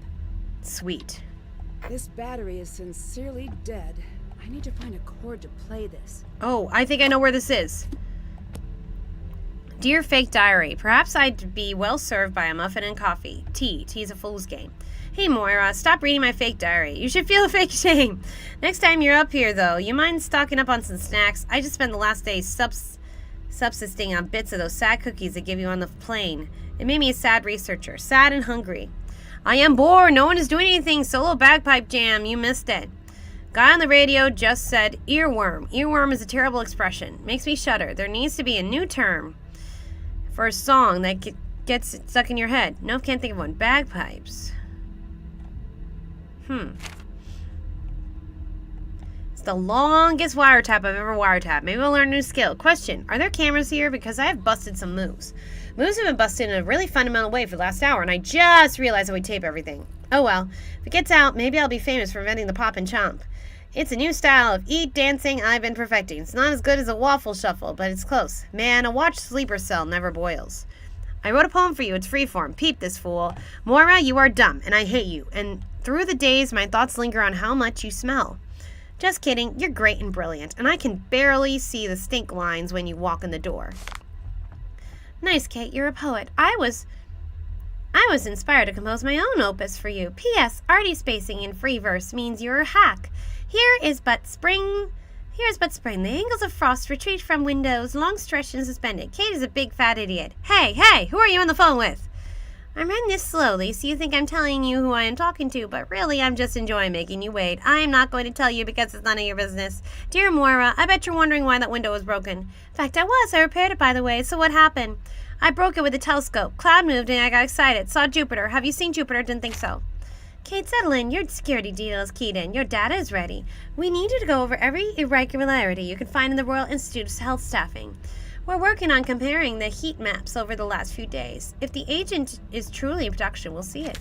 Sweet. This battery is sincerely dead. I need to find a cord to play this. Oh, I think I know where this is. Dear Fake Diary, perhaps I'd be well served by a muffin and coffee. Tea's a fool's game. Hey Moira, stop reading my fake diary. You should feel a fake shame. Next time you're up here, though, you mind stocking up on some snacks? I just spent the last day subsisting on bits of those sad cookies they give you on the plane. It made me a sad researcher. Sad and hungry. I am bored. No one is doing anything. Solo bagpipe jam. You missed it. Guy on the radio just said earworm. Earworm is a terrible expression. Makes me shudder. There needs to be a new term for a song that gets stuck in your head. No, can't think of one. Bagpipes. It's the longest wiretap I've ever wiretapped. Maybe we'll learn a new skill. Question, are there cameras here? Because I have busted some moves. Moves have been busted in a really fundamental way for the last hour, and I just realized that we tape everything. Oh well. If it gets out, maybe I'll be famous for inventing the pop and chomp. It's a new style of eat dancing I've been perfecting. It's not as good as a waffle shuffle, but it's close. Man, a watched sleeper cell never boils. I wrote a poem for you. It's freeform. Peep this fool. Moira, you are dumb, and I hate you. And through the days, my thoughts linger on how much you smell. Just kidding. You're great and brilliant, and I can barely see the stink lines when you walk in the door. Nice, Kate. You're a poet. I was inspired to compose my own opus for you. P.S. Arty spacing in free verse means you're a hack. Here's but spring. The angels of frost retreat from windows, long stretched and suspended. Kate is a big fat idiot. Hey, who are you on the phone with? I'm writing this slowly, so you think I'm telling you who I am talking to, but really I'm just enjoying making you wait. I am not going to tell you because it's none of your business. Dear Moira, I bet you're wondering why that window was broken. In fact, I repaired it, by the way, so what happened? I broke it with a telescope. Cloud moved and I got excited. Saw Jupiter. Have you seen Jupiter? Didn't think so. Kate, settle in. Your security detail is keyed in. Your data is ready. We need you to go over every irregularity you can find in the Royal Institute of Health Staffing. We're working on comparing the heat maps over the last few days. If the agent is truly in production, we'll see it.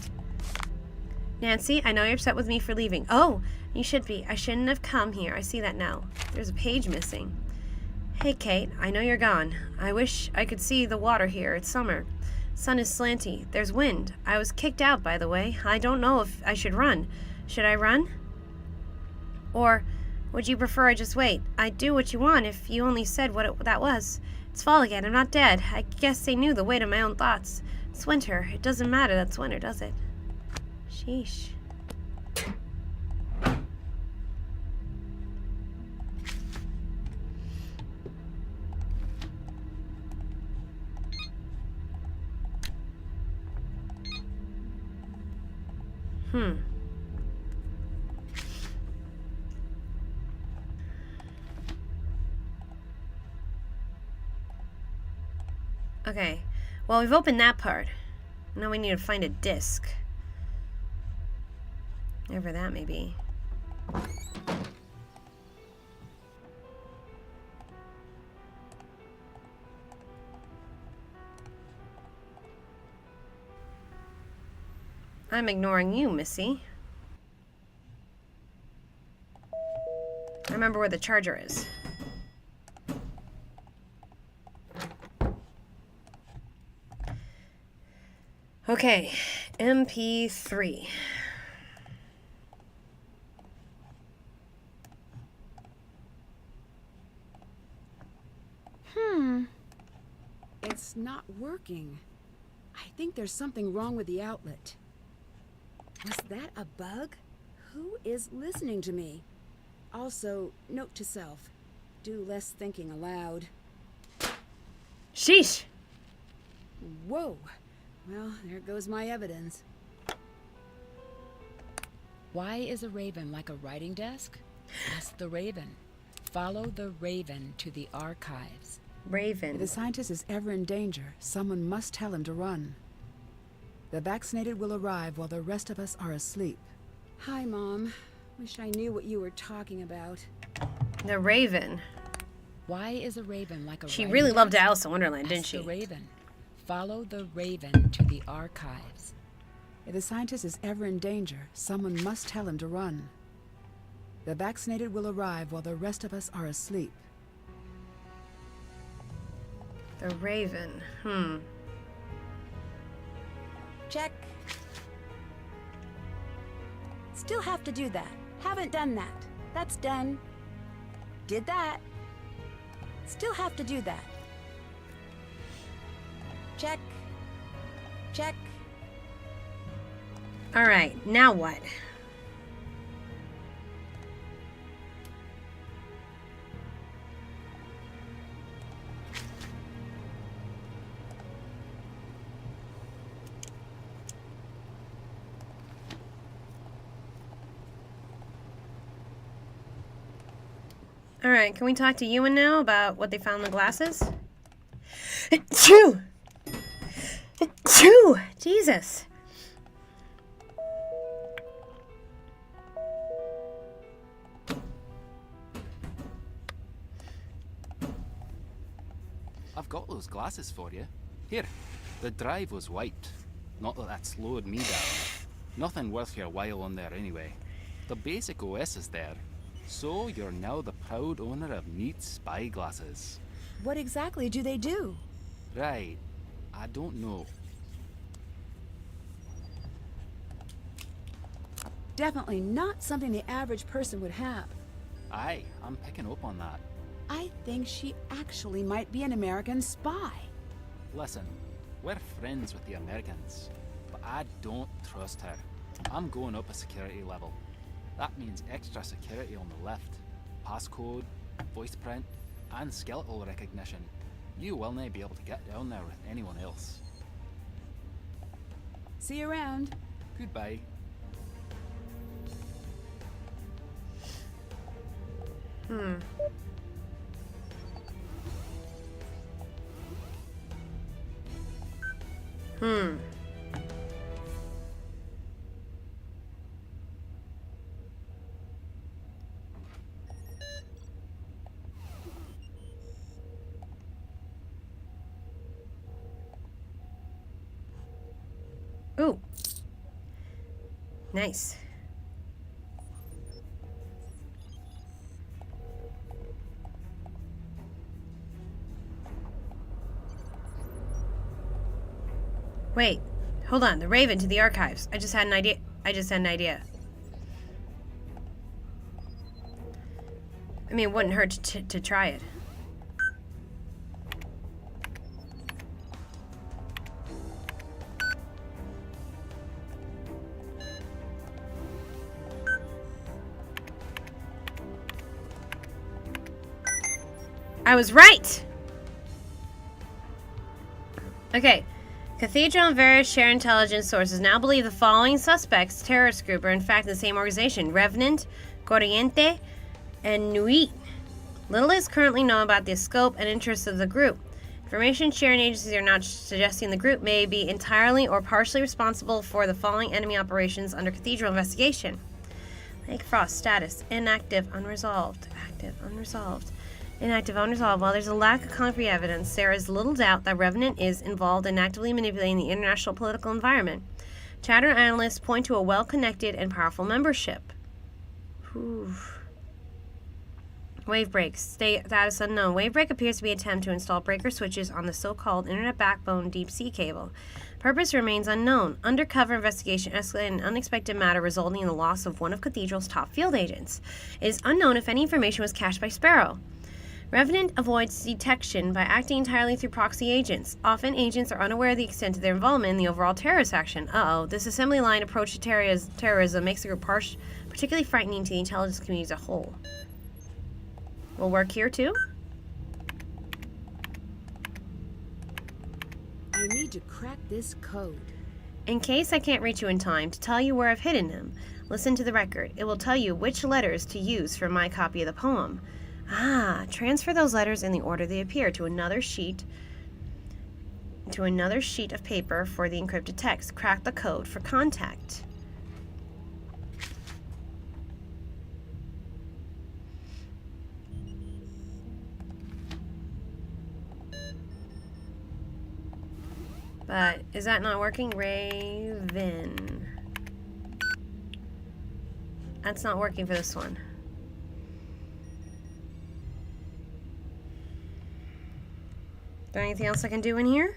Nancy, I know you're upset with me for leaving. Oh, you should be. I shouldn't have come here. I see that now. There's a page missing. Hey, Kate, I know you're gone. I wish I could see the water here. It's summer. Sun is slanty. There's wind. I was kicked out, by the way. I don't know if I should run. Should I run? Or would you prefer I just wait? I'd do what you want if you only said what that was. It's fall again. I'm not dead. I guess they knew the weight of my own thoughts. It's winter. It doesn't matter that's winter, does it? Sheesh. Okay, well, we've opened that part. Now we need to find a disc. Whatever that may be. I'm ignoring you, Missy. I remember where the charger is. Okay, MP3. It's not working. I think there's something wrong with the outlet. Was that a bug? Who is listening to me? Also, note to self, do less thinking aloud. Sheesh! Whoa! Well, there goes my evidence. Why is a raven like a writing desk? Ask the raven. Follow the raven to the archives. Raven. If the scientist is ever in danger, someone must tell him to run. The vaccinated will arrive while the rest of us are asleep. Hi, Mom. Wish I knew what you were talking about. The Raven. Why is a raven like a She writing really desk? loved Alice in Wonderland, didn't Ask she? the raven. Follow the raven to the archives. If the scientist is ever in danger, someone must tell him to run. The vaccinated will arrive while the rest of us are asleep. The Raven. Check. Still have to do that. Haven't done that. That's done. Did that. Still have to do that. Check. Check. All right, now what? All right, can we talk to Ewan now about what they found in the glasses? Achoo! Achoo! Jesus. I've got those glasses for you. Here, the drive was wiped. Not that that slowed me down. Nothing worth your while on there anyway. The basic OS is there. So you're now the proud owner of neat spy glasses. What exactly do they do? Right. I don't know. Definitely not something the average person would have. Aye, I'm picking up on that. I think she actually might be an American spy. Listen, we're friends with the Americans, but I don't trust her. I'm going up a security level. That means extra security on the lift. Passcode, voice print, and skeletal recognition. You will not be able to get down there with anyone else. See you around. Goodbye. Ooh. Nice. Wait, hold on. The Raven to the archives. I just had an idea. I mean, it wouldn't hurt to try it. I was right! Okay. Cathedral and various shared intelligence sources now believe the following suspects, terrorist group, are in fact the same organization: Revenant, Corriente, and Nuit. Little is currently known about the scope and interests of the group. Information sharing agencies are now suggesting the group may be entirely or partially responsible for the following enemy operations under Cathedral investigation. Lake Frost status: inactive, unresolved. Active, unresolved. Inactive, unresolved. While there's a lack of concrete evidence, there is little doubt that Revenant is involved in actively manipulating the international political environment. Chatter analysts point to a well-connected and powerful membership. Wave break. Status unknown. Wave break appears to be an attempt to install breaker switches on the so-called internet backbone deep sea cable. Purpose remains unknown. Undercover investigation escalated in an unexpected matter, resulting in the loss of one of Cathedral's top field agents. It is unknown if any information was cached by Sparrow. Revenant avoids detection by acting entirely through proxy agents. Often, agents are unaware of the extent of their involvement in the overall terrorist action. This assembly line approach to terrorism makes the group particularly frightening to the intelligence community as a whole. Will work here too? I need to crack this code. In case I can't reach you in time to tell you where I've hidden them, listen to the record. It will tell you which letters to use for my copy of the poem. Transfer those letters in the order they appear to another sheet of paper for the encrypted text. Crack the code for contact. But is that not working? Raven. That's not working for this one. Is there anything else I can do in here?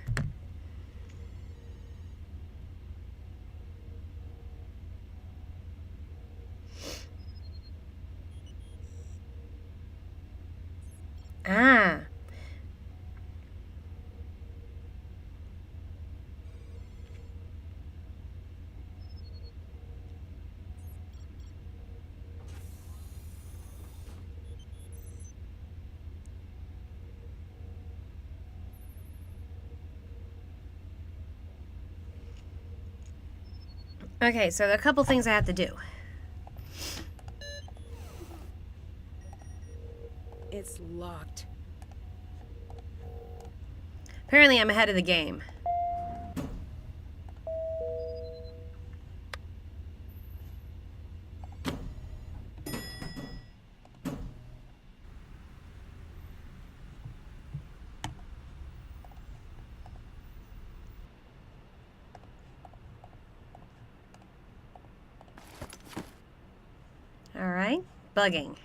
Okay, so there are a couple things I have to do. It's locked. Apparently I'm ahead of the game. All right, bugging.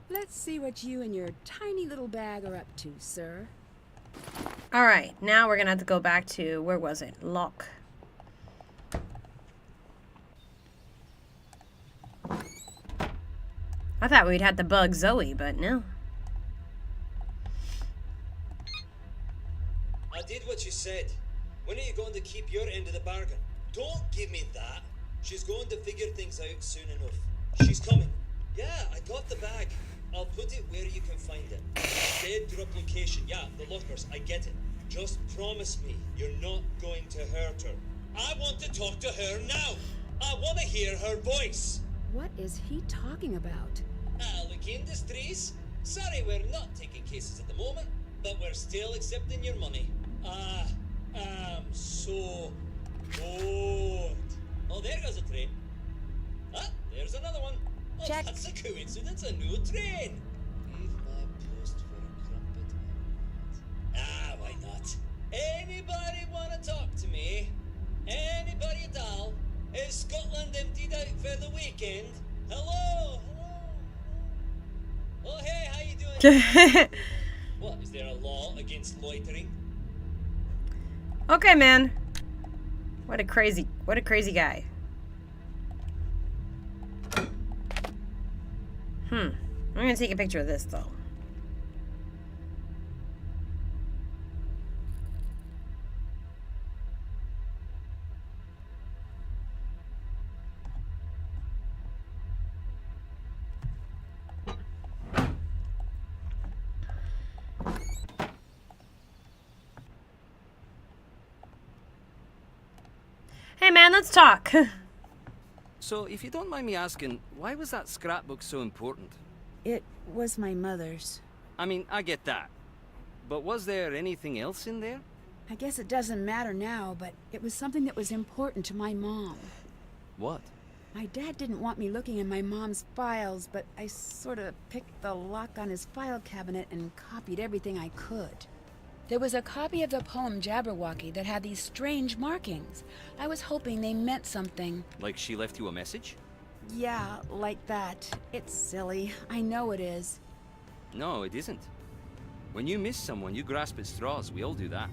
Let's see what you and your tiny little bag are up to, sir. All right, now we're gonna have to go back to, where was it? Lock. I thought we'd had to bug Zoe, but no. I did what you said. When are you going to keep your end of the bargain? Don't give me that. She's going to figure things out soon enough. She's coming. Yeah, I got the bag. I'll put it where you can find it. Dead drop location. Yeah, the lockers. I get it. Just promise me you're not going to hurt her. I want to talk to her now. I want to hear her voice. What is he talking about? Look, Industries. Sorry, we're not taking cases at the moment, but we're still accepting your money. I'm so bored. Oh, there goes a train. Ah, there's another one. Oh, Check. That's a coincidence, a new train. Leave my post for a crumpet. Why not? Anybody want to talk to me? Anybody at all? Is Scotland emptied out for the weekend? Hello? Oh, hey, how you doing? What, is there a law against loitering? Okay, man. What a crazy guy. I'm gonna take a picture of this, though. Hey, man, let's talk. So, if you don't mind me asking, why was that scrapbook so important? It was my mother's. I mean, I get that. But was there anything else in there? I guess it doesn't matter now, but it was something that was important to my mom. What? My dad didn't want me looking in my mom's files, but I sort of picked the lock on his file cabinet and copied everything I could. There was a copy of the poem Jabberwocky that had these strange markings. I was hoping they meant something. Like she left you a message? Yeah, like that. It's silly. I know it is. No, it isn't. When you miss someone, you grasp at straws. We all do that.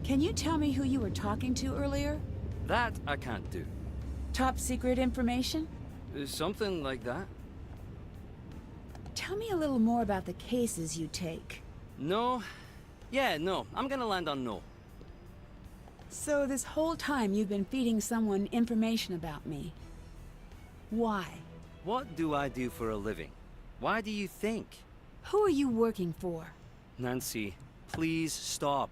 Can you tell me who you were talking to earlier? That I can't do. Top secret information? Something like that. Tell me a little more about the cases you take. No. Yeah, no. I'm gonna land on no. So this whole time you've been feeding someone information about me. Why? What do I do for a living? Why do you think? Who are you working for? Nancy, please stop.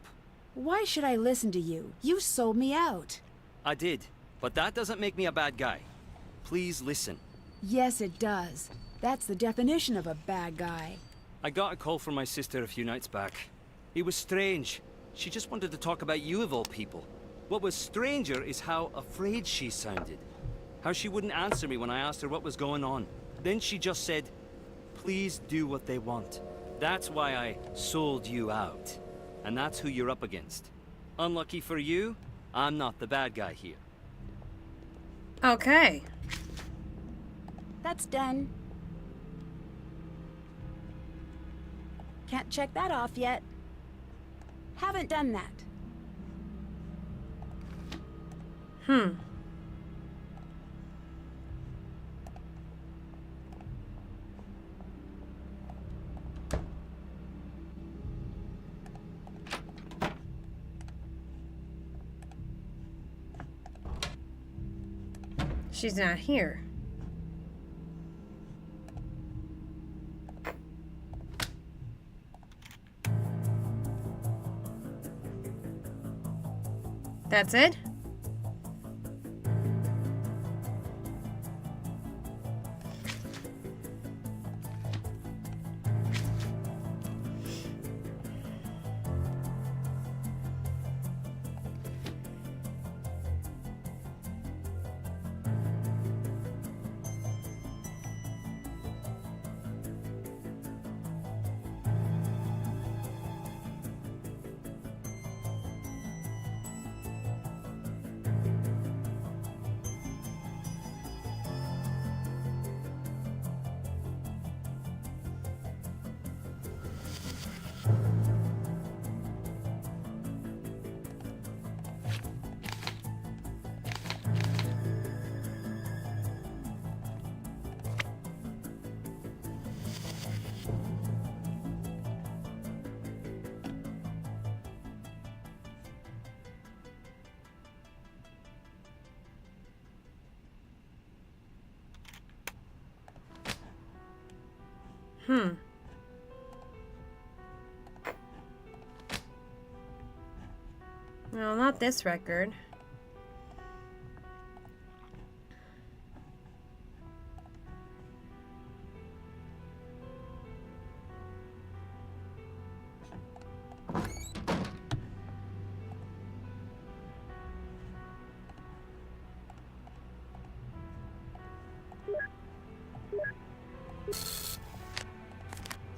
Why should I listen to you? You sold me out. I did, but that doesn't make me a bad guy. Please listen. Yes, it does. That's the definition of a bad guy. I got a call from my sister a few nights back. It was strange. She just wanted to talk about you of all people. What was stranger is how afraid she sounded. How she wouldn't answer me when I asked her what was going on. Then she just said, please do what they want. That's why I sold you out. And that's who you're up against. Unlucky for you, I'm not the bad guy here. Okay. That's done. Can't check that off yet. Haven't done that. She's not here. That's it? No, not this record.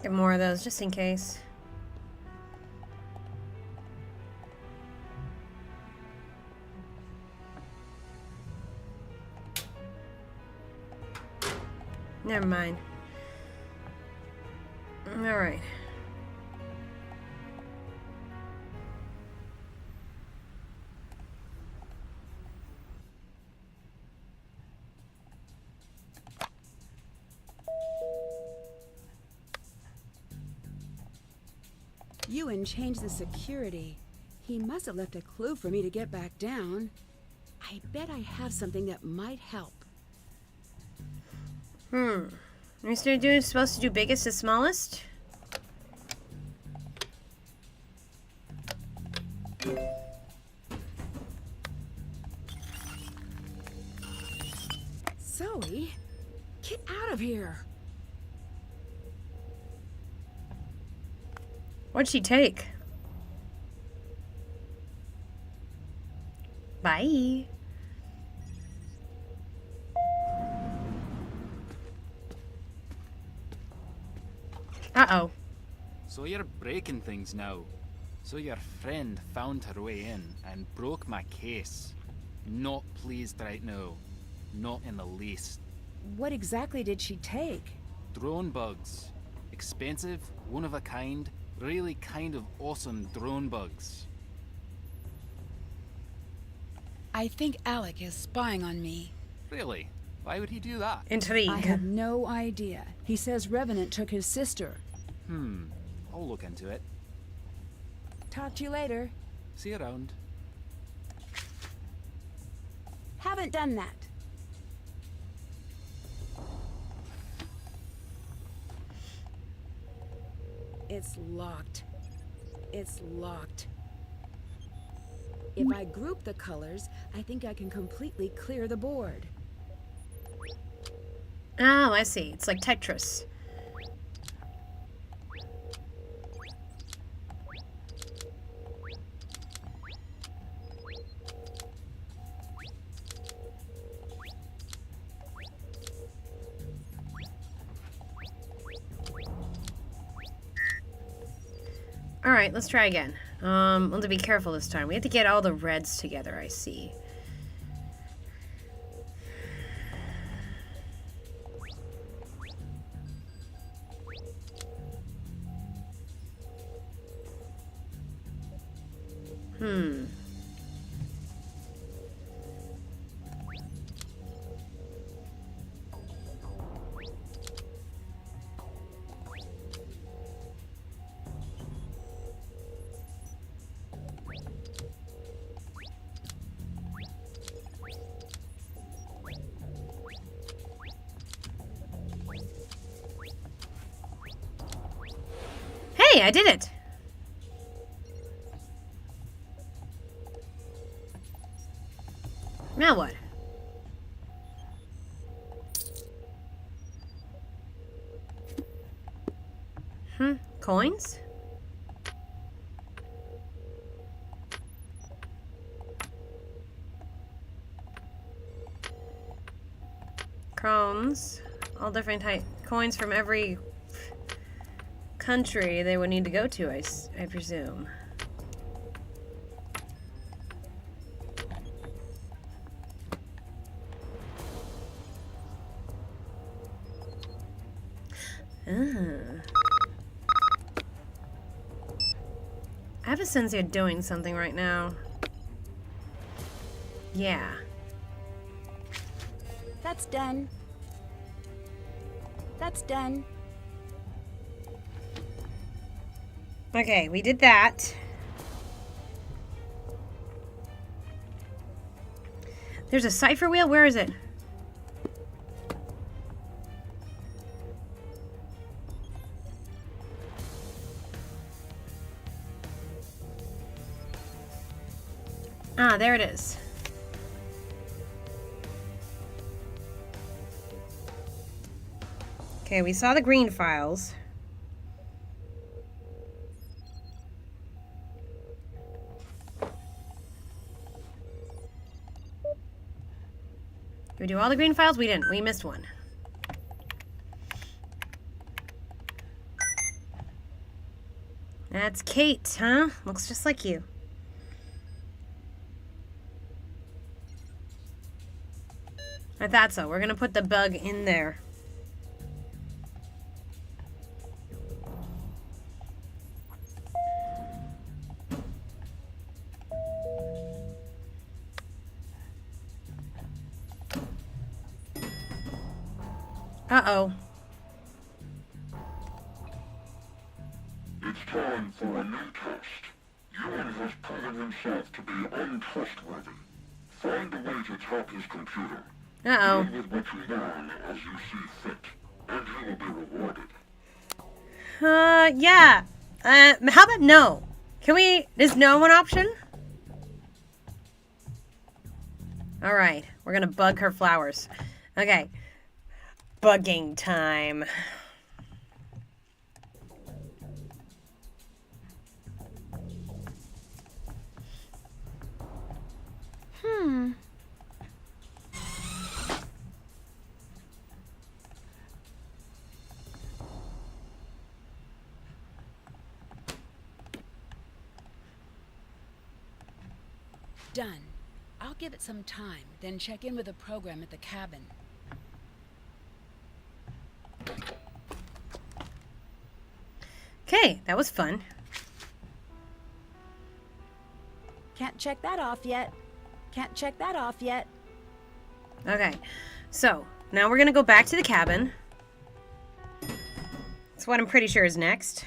Get more of those just in case. Never mind. All right. Ewan changed the security. He must have left a clue for me to get back down. I bet I have something that might help. Mr. Dude is supposed to do biggest to smallest? Zoe, get out of here. What'd she take? Bye. Uh-oh. So you're breaking things now. So your friend found her way in and broke my case. Not pleased right now. Not in the least. What exactly did she take? Drone bugs. Expensive, one of a kind, really kind of awesome drone bugs. I think Alec is spying on me. Really? Why would he do that? Intrigue. I have no idea. He says Revenant took his sister. I'll look into it. Talk to you later. See you around. Haven't done that. It's locked. It's locked. If I group the colors, I think I can completely clear the board. Oh, I see. It's like Tetris. Alright, let's try again. We'll have to be careful this time. We have to get all the reds together, I see. Hey, I did it! Now what? Coins? Crowns. All different type coins from every country they would need to go to, I presume. I have a sense you're doing something right now. Yeah. That's done. That's done. Okay, we did that. There's a cipher wheel? Where is it? Ah, there it is. Okay, we saw the green files. Did we do all the green files? We didn't. We missed one. That's Kate, huh? Looks just like you. I thought so. We're gonna put the bug in there. Uh-oh. It's time for a new test. Ewan has proven himself to be untrustworthy. Find a way to tap his computer. Uh-oh. Deal with what you learn as you see fit, and you will be rewarded. Yeah. How about no? Can we... Is no an option? Alright. We're gonna bug her flowers. Okay. Bugging time. Done. I'll give it some time, then check in with the program at the cabin. Okay, that was fun. Can't check that off yet. Can't check that off yet. Okay, so now we're gonna go back to the cabin. That's what I'm pretty sure is next.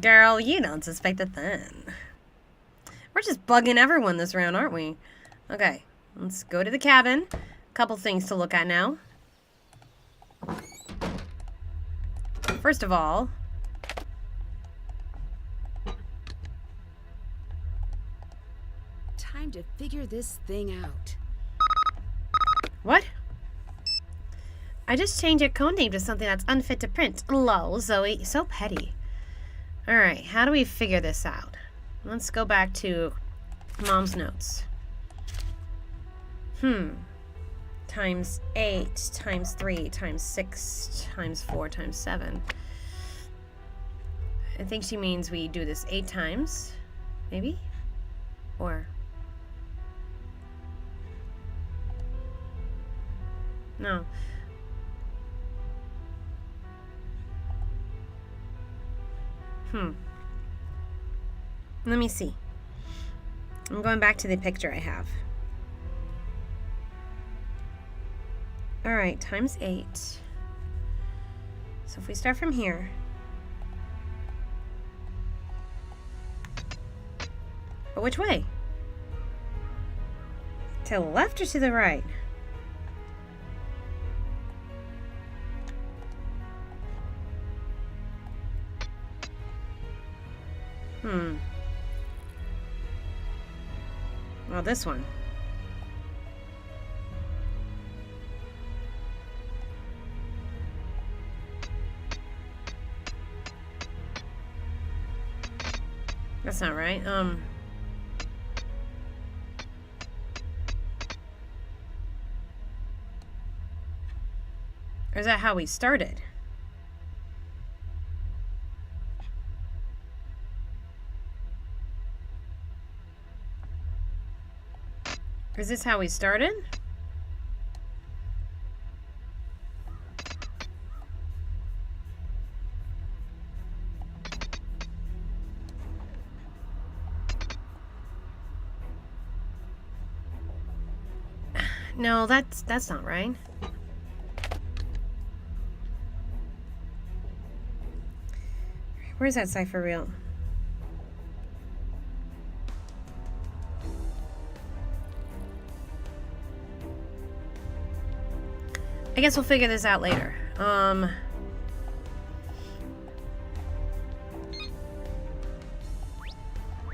Girl, you don't suspect a thing. We're just bugging everyone this round, aren't we? Okay, let's go to the cabin. Couple things to look at now. First of all, Time to figure this thing out. what? I just changed your code name to something that's unfit to print. Lol, Zoe, so petty. Alright, how do we figure this out? Let's go back to Mom's notes. Times 8, times 3, times 6, times 4, times 7. I think she means we do this 8 times, maybe? Or... no. Let me see. I'm going back to the picture I have. Alright, times 8. So if we start from here. But which way? To the left or to the right? Well, this one. That's not right. Or is that how we started? Is this how we started? No, that's not right. Where's that cipher reel? I guess we'll figure this out later.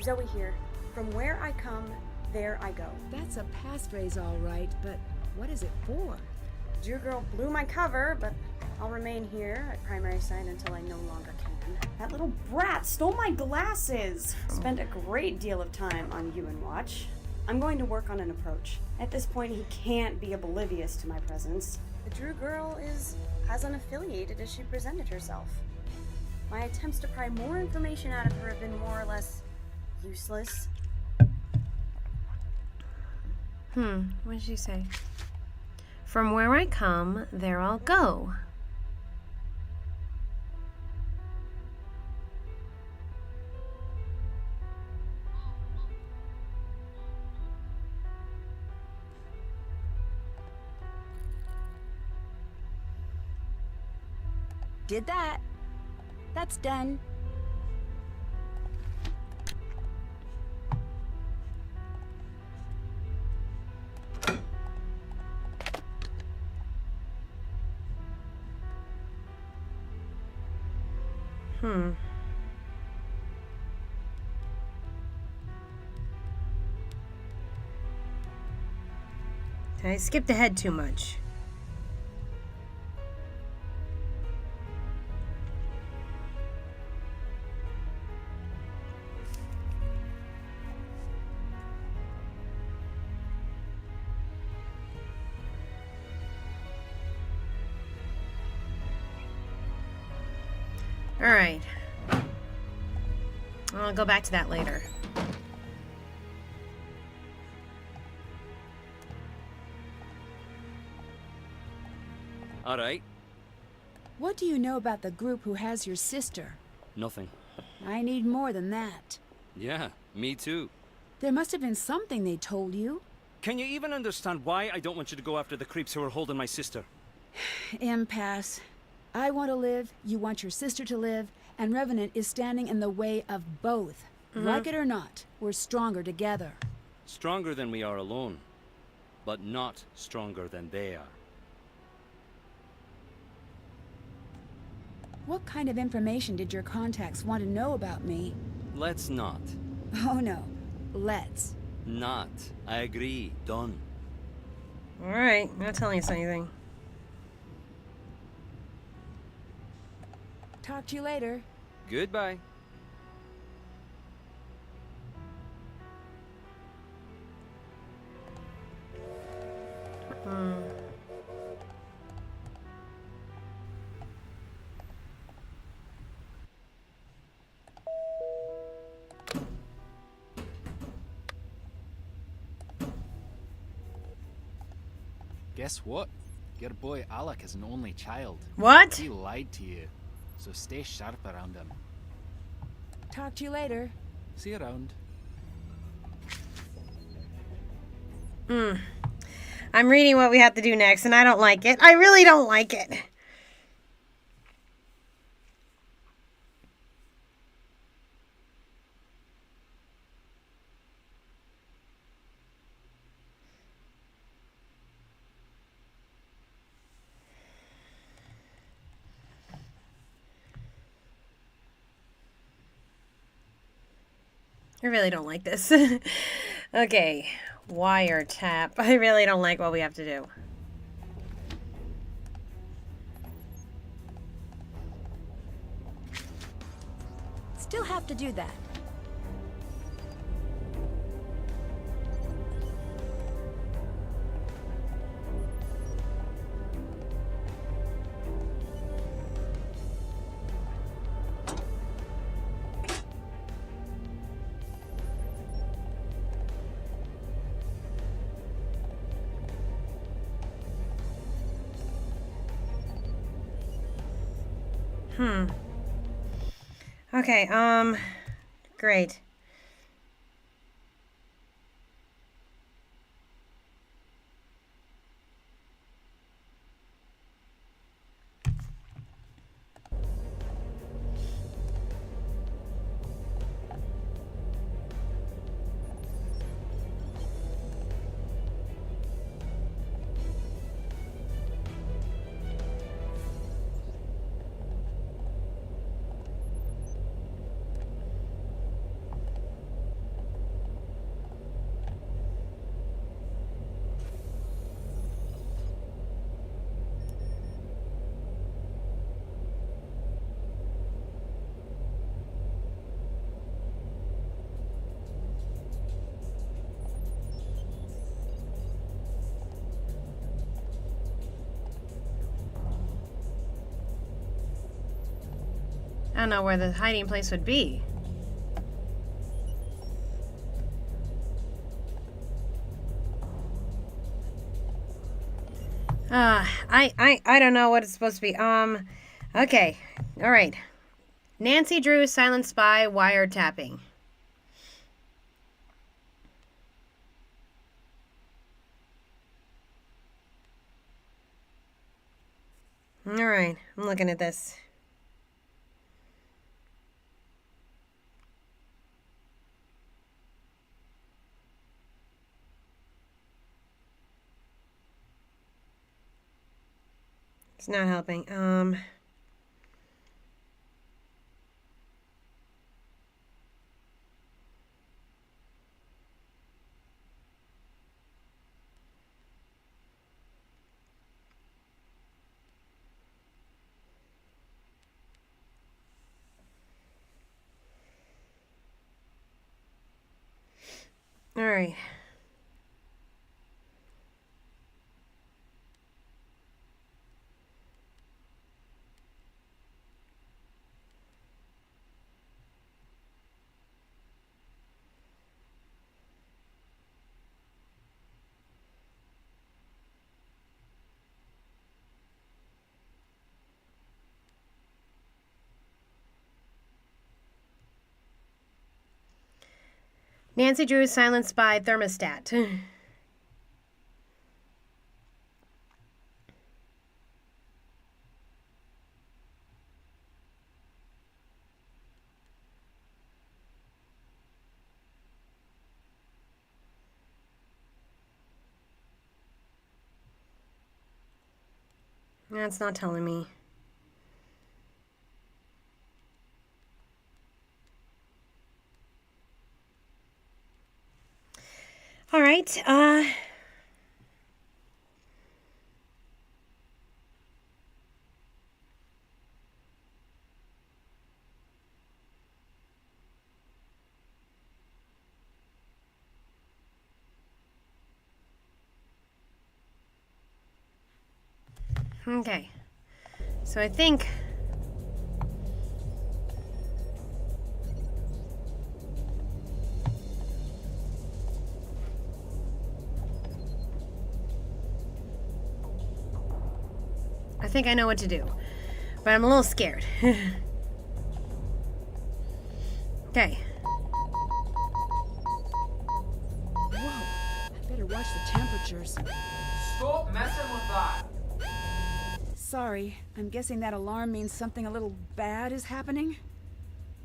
Zoe here. From where I come, there I go. That's a passphrase, all right, but what is it for? Drew girl blew my cover, but I'll remain here at primary site until I no longer can. That little brat stole my glasses! Spent a great deal of time on UN Watch. I'm going to work on an approach. At this point, he can't be oblivious to my presence. The Drew girl is as unaffiliated as she presented herself. My attempts to pry more information out of her have been more or less useless. What did she say? From where I come, there I'll go. Did that. That's done. I skipped ahead too much. All right. I'll go back to that later. All right. What do you know about the group who has your sister? Nothing. I need more than that. Yeah, me too. There must have been something they told you. Can you even understand why I don't want you to go after the creeps who are holding my sister? Impasse. I want to live, you want your sister to live, and Revenant is standing in the way of both. Like it or not, we're stronger together. Stronger than we are alone, but not stronger than they are. What kind of information did your contacts want to know about me? Let's not. Oh no, let's. Not. I agree. Done. All right, not telling us anything. Talk to you later. Goodbye. Guess what? Your boy Alec is an only child. What? He lied to you, so stay sharp around him. Talk to you later. See you around. I'm reading what we have to do next, and I don't like it. I really don't like it. I really don't like this. Okay, wiretap. I really don't like what we have to do. Still have to do that. Okay, great. I don't know where the hiding place would be. I don't know what it's supposed to be. Okay. All right. Nancy Drew, silent spy, wiretapping. All right. I'm looking at this. It's not helping. All right. Nancy Drew, silent spy, thermostat. That's not telling me. All right. Okay. So I think I know what to do, but I'm a little scared. Okay. Whoa, I better watch the temperatures. Stop messing with that! Sorry, I'm guessing that alarm means something a little bad is happening?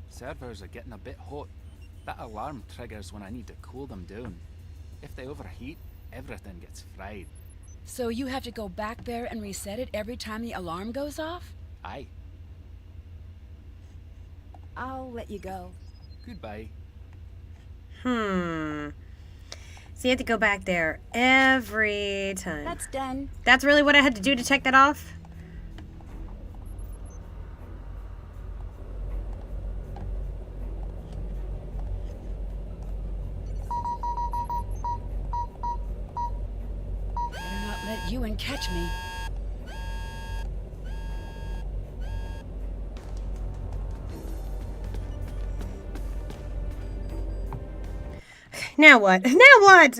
Servers are getting a bit hot. That alarm triggers when I need to cool them down. If they overheat, everything gets fried. So you have to go back there and reset it every time the alarm goes off? Aye. I'll let you go. Goodbye. So you have to go back there every time. That's done. That's really what I had to do to check that off? Better not let you in catch me. Now what? Now what?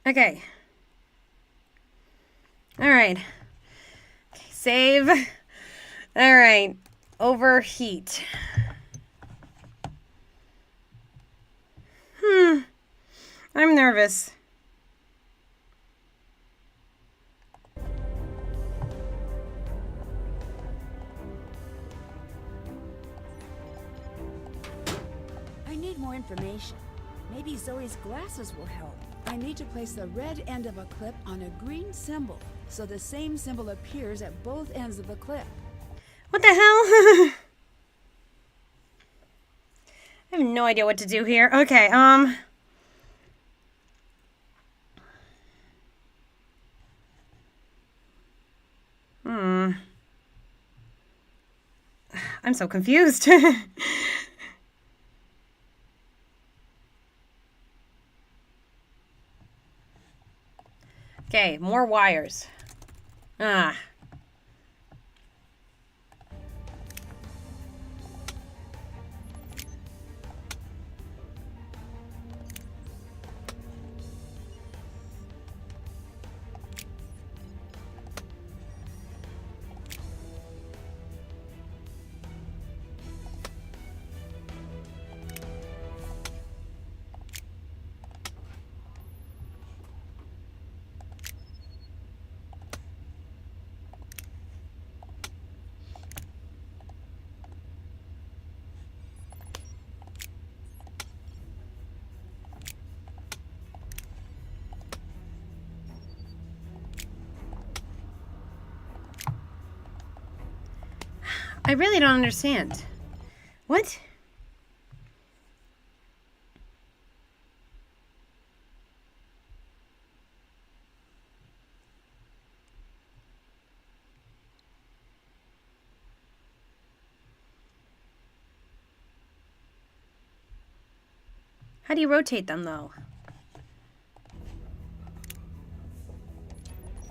Okay. All right. Okay, save. All right. Overheat. I'm nervous. I need more information. Maybe Zoe's glasses will help. I need to place the red end of a clip on a green symbol, so the same symbol appears at both ends of the clip. What the hell? I have no idea what to do here. Okay, I'm so confused. Okay, more wires. I really don't understand. What? How do you rotate them, though?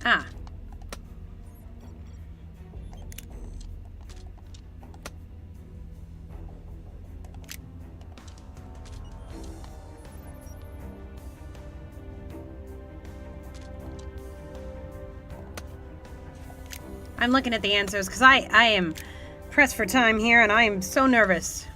Ah. I'm looking at the answers because I am pressed for time here and I am so nervous.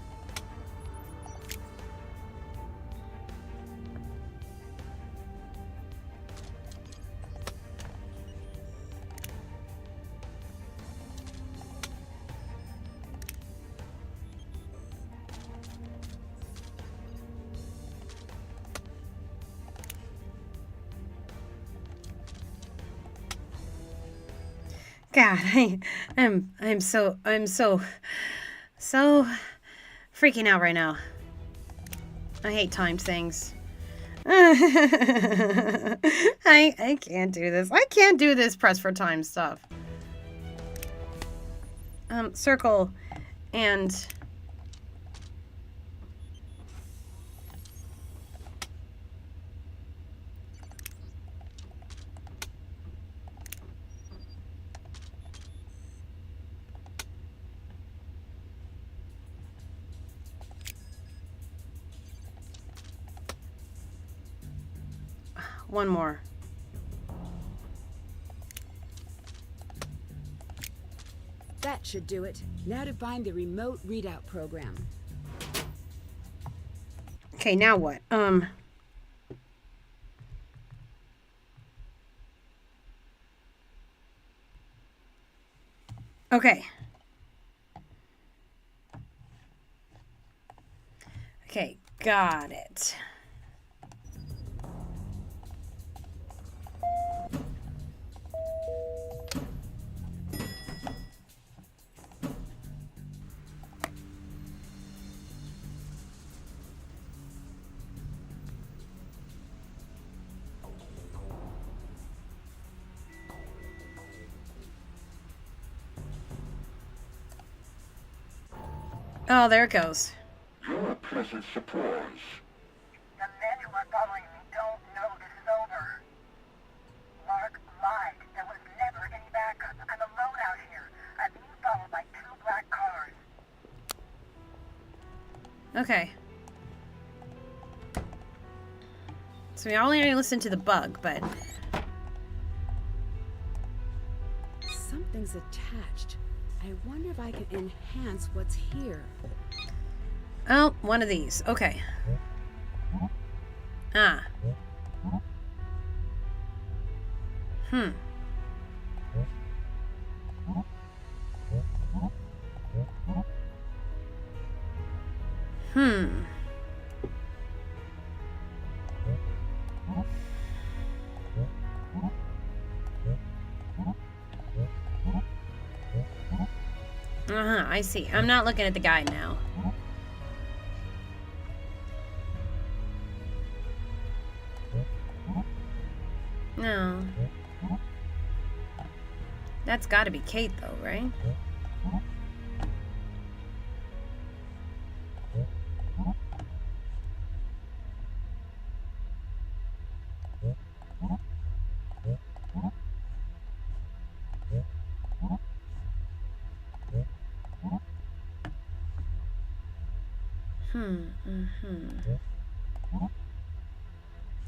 God, I'm so freaking out right now. I hate timed things. I can't do this. I can't do this press for time stuff. Circle and one more. That should do it. Now to find the remote readout program. Okay, now what? Okay. Okay, got it. Oh, there it goes. You're a pleasant surprise. The men who are following me don't know this is over. Mark lied. There was never any backup. I'm alone out here. I'm being followed by 2 black cars. Okay. So we only listened to the bug, but Something's attached. I wonder if I can enhance what's here. oh, one of these. Okay. Ah. Hmm. I see. I'm not looking at the guide now. No. That's gotta be Kate, though, right?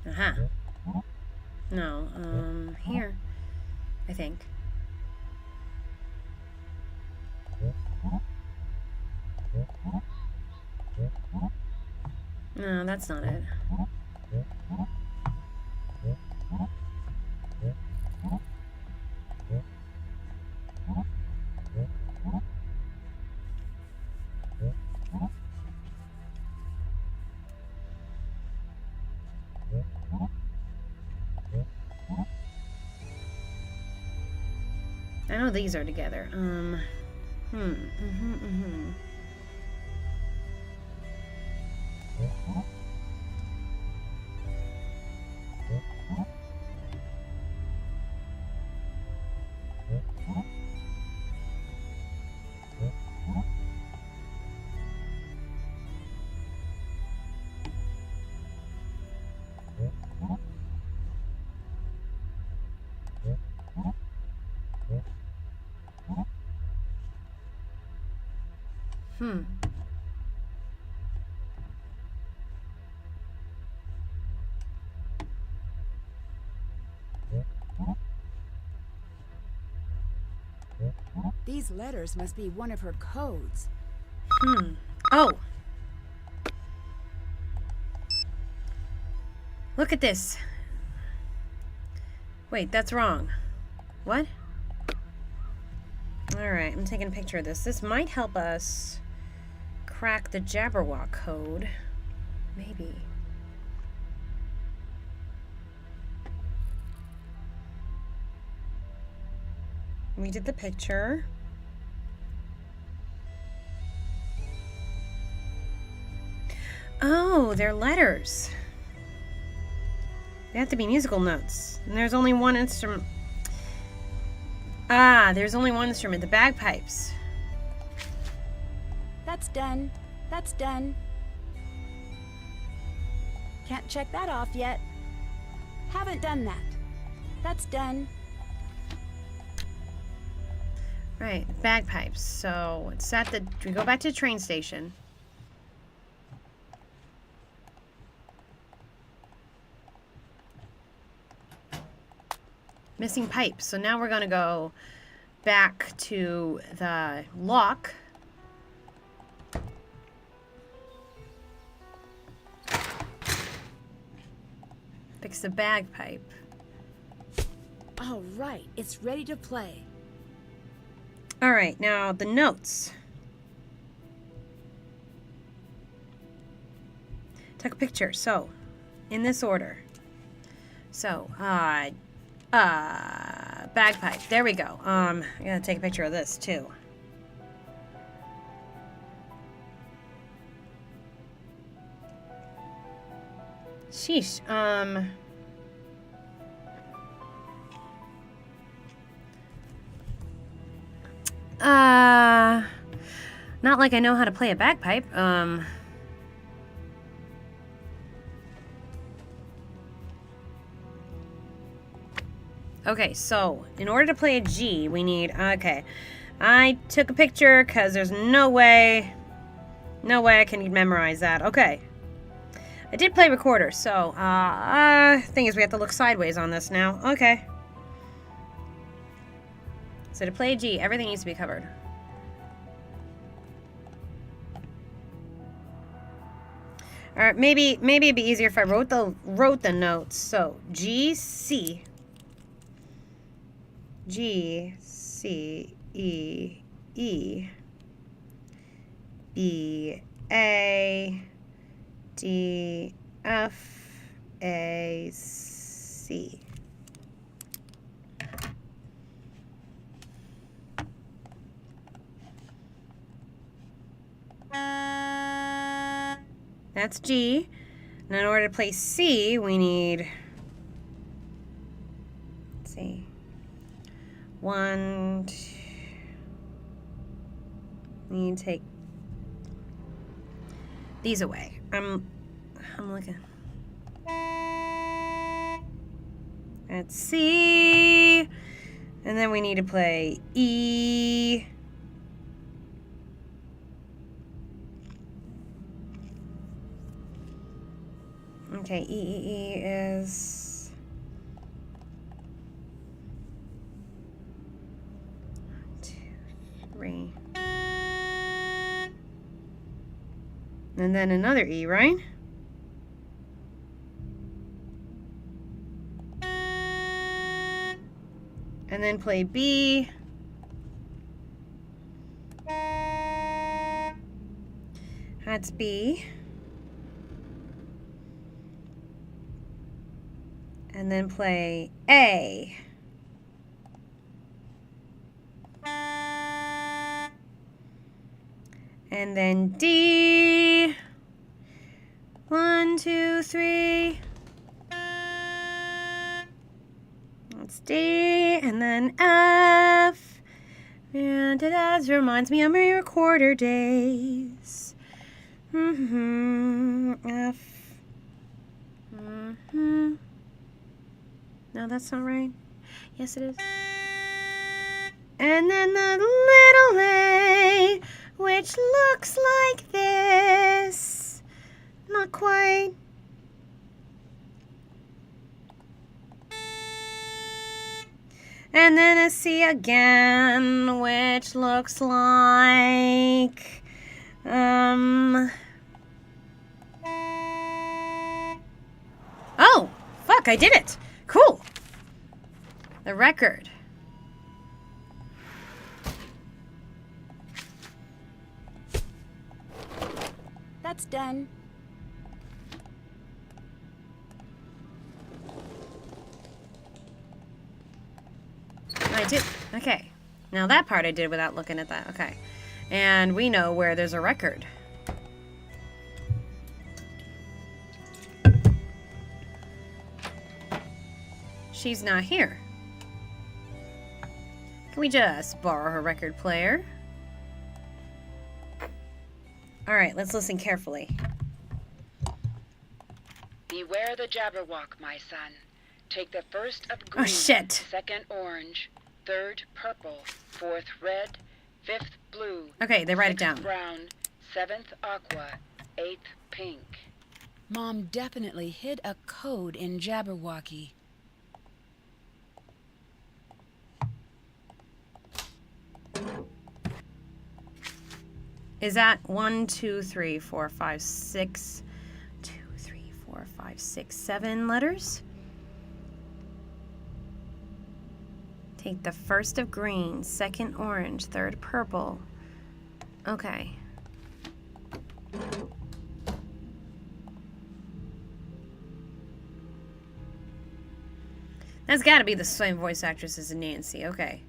Aha. No, here. I think. No, that's not it. I know these are together. These letters must be one of her codes. Oh. Look at this. Wait, that's wrong. What? Alright, I'm taking a picture of this. This might help us crack the Jabberwock code. Maybe. We did the picture. Oh, they're letters. They have to be musical notes. And there's only one instrument. Ah, there's only one instrument, the bagpipes. That's done. That's done. Can't check that off yet. Haven't done that. That's done. Right, bagpipes. So it's at the. We go back to the train station. Missing pipes. So now we're gonna go back to the lock. Fix the bagpipe. All right, it's ready to play. All right, now the notes. Took a picture. So, in this order. So, bagpipe. There we go. I gotta take a picture of this too. Sheesh. Not like I know how to play a bagpipe. Okay, so in order to play a G, we need, okay. I took a picture because there's no way I can memorize that. Okay. I did play recorder, so, thing is we have to look sideways on this now. Okay. So to play a G, everything needs to be covered. Alright, maybe it'd be easier if I wrote the notes. So G, C. G, C, E, E, B, A, D, F, A, C. That's G. And in order to play C, we need, let's see, 1, 2, we need to take these away. I'm looking. That's C. And then we need to play E. Okay, E is 1, 2, 3. And then another E, right? And then play B. That's B. And then play A. And then D. 1, 2, 3. That's D. And then F. And it reminds me of my recorder days. F. No, that's not right. Yes, it is. And then the little A, which looks like this. Not quite. And then a C again, which looks like, oh, fuck, I did it. Cool. The record. That's done. I did. Okay. Now that part I did without looking at that. Okay. And we know where there's a record. She's not here. Can we just borrow her record player? Alright, let's listen carefully. Beware the Jabberwock, my son. Take the first of green, Oh, shit. second orange, third purple, fourth red, fifth blue. Okay, they write it sixth down. brown, seventh aqua, eighth pink. Mom definitely hid a code in Jabberwocky. Is that 1, 2, 3, 4, 5, 6, 2, 3, 4, 5, 6, 7 letters? Take the first of green, second orange, third purple. Okay. That's gotta be the same voice actress as Nancy. Okay.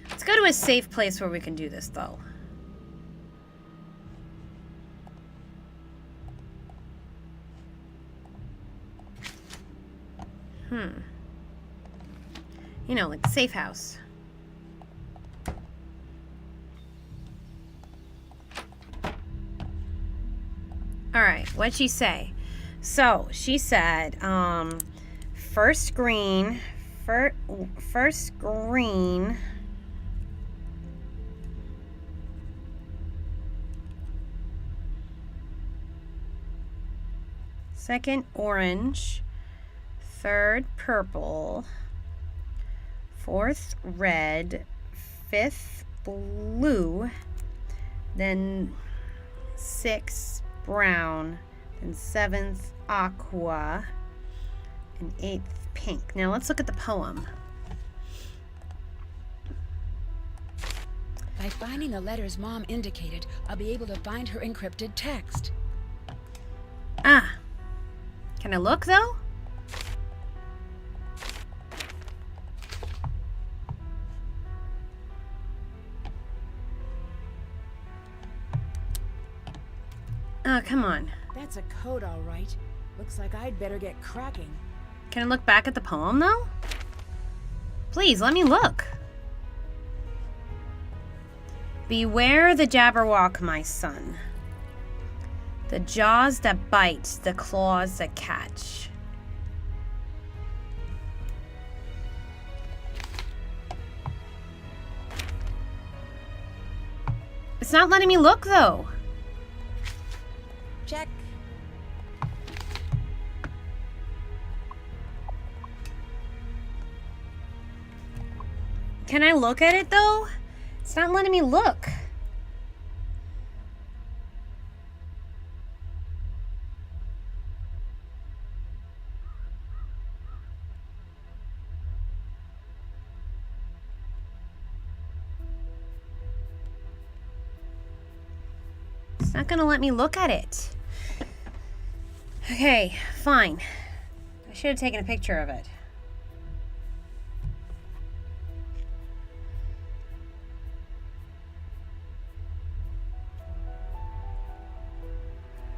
Let's go to a safe place where we can do this, though. You know, like safe house. Alright, what'd she say? So, she said, first green, first green, second orange, third purple, fourth red, fifth blue, then sixth brown, then seventh aqua, and eighth pink. Now let's look at the poem. By finding the letters Mom indicated, I'll be able to find her encrypted text. Ah. Can I look, though? Oh, come on. That's a code, all right. Looks like I'd better get cracking. Can I look back at the poem, though? Please, let me look. Beware the Jabberwock, my son. The jaws that bite, the claws that catch. It's not letting me look, though. Check. Can I look at it, though? It's not letting me look. It's not gonna let me look at it. Okay, fine. I should have taken a picture of it.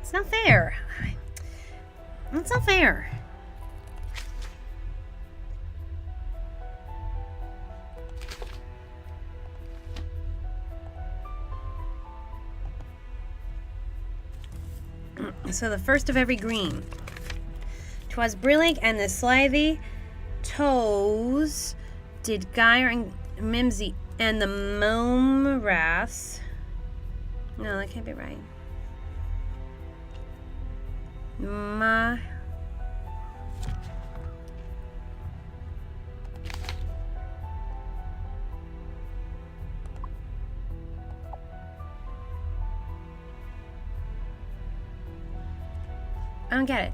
It's not fair. It's not fair. So the first of every green. 'Twas brillig and the slithy toes did gyre and mimsy and the mome wraths. No, that can't be right. My I don't get it.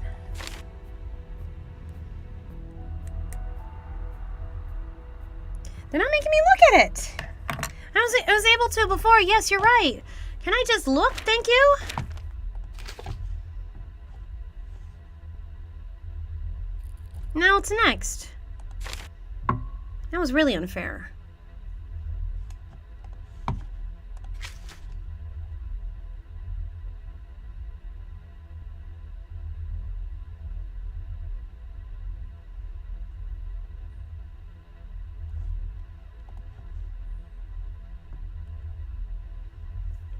They're not making me look at it. I was able to before. Yes, you're right. Can I just look? Thank you. Now it's next. That was really unfair.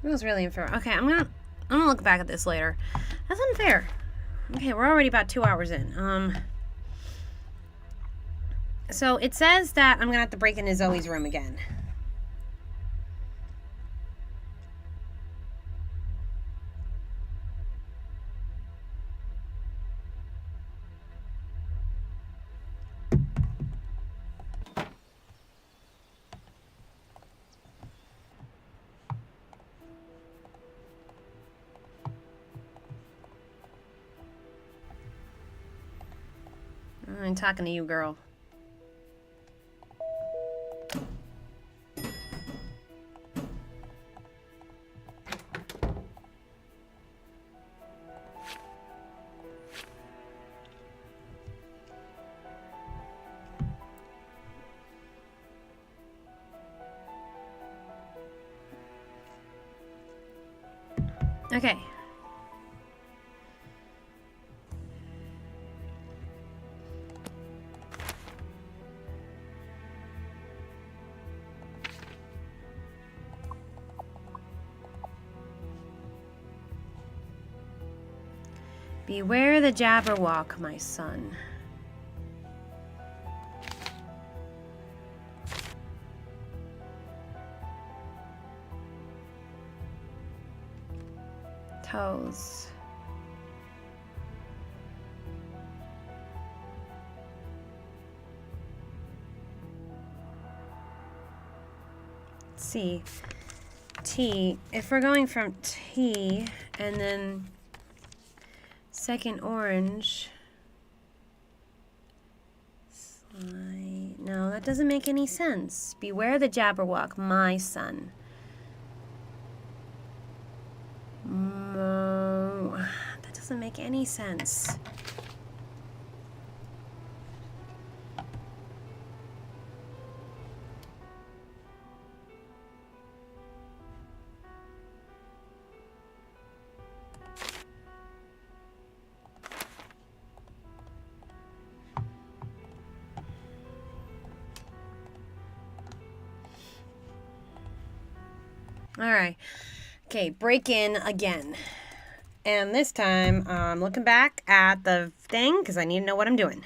That was really unfair. Okay, I'm gonna look back at this later. That's unfair. Okay, we're already about 2 hours in. So it says that I'm gonna have to break into Zoe's room again. I'm talking to you, girl. Okay. Beware the Jabberwock, my son. Toes. Let's see. T. If we're going from T and then second orange. No, that doesn't make any sense. Beware the Jabberwock, my son. That doesn't make any sense. All right. Okay, break in again. And this time, I'm looking back at the thing because I need to know what I'm doing.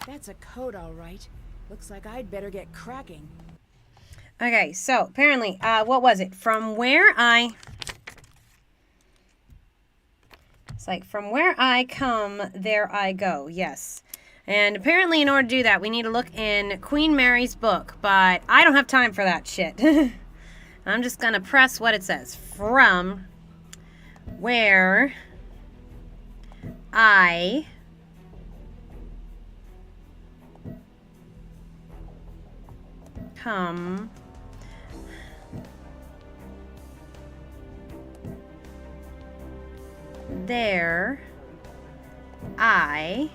That's a code, all right. Looks like I'd better get cracking. Okay, so apparently, what was it? From where I... It's like, from where I come, there I go. Yes. And apparently, in order to do that, we need to look in Queen Mary's book. But I don't have time for that shit. I'm just going to press what it says. From where I come there, I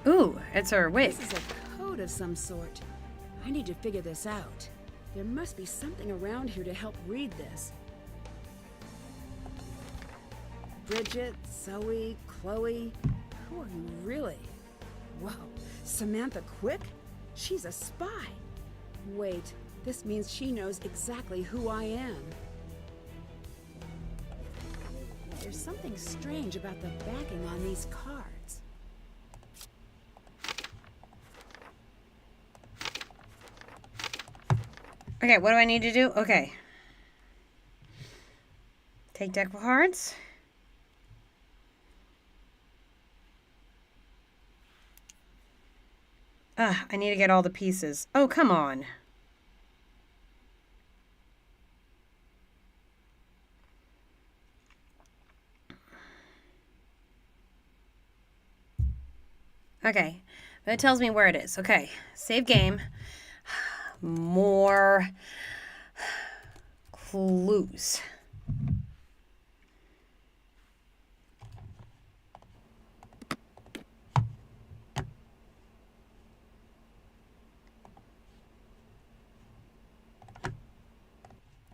ooh, it's her wig. This is a code of some sort. I need to figure this out. There must be something around here to help read this. Bridget, Zoe, Chloe. Who are you really? Whoa, Samantha Quick? She's a spy. Wait, this means she knows exactly who I am. There's something strange about the backing on these cards. Okay, what do I need to do? Okay. Take deck of cards. I need to get all the pieces. Oh, come on. Okay, that tells me where it is. Okay, save game. More clues.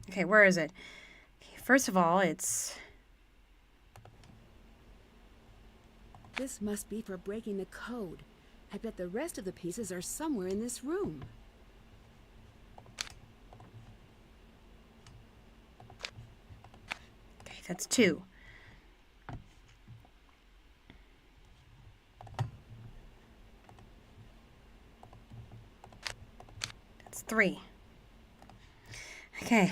Okay, where is it? Okay, first of all, it's... This must be for breaking the code. I bet the rest of the pieces are somewhere in this room. Okay, that's 2. That's 3. Okay,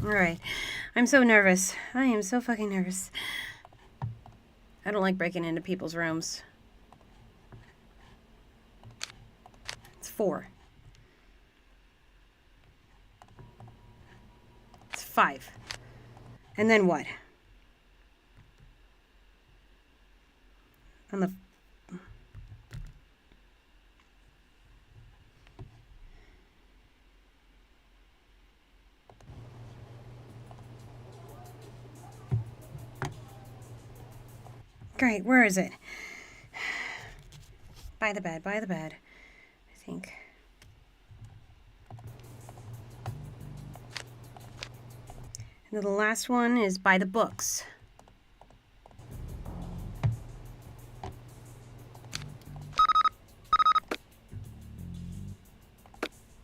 Alright. I'm so nervous. I am so fucking nervous. I don't like breaking into people's rooms. It's 4. It's 5. And then what? On the... Great, where is it? By the bed, I think. And then the last one is by the books.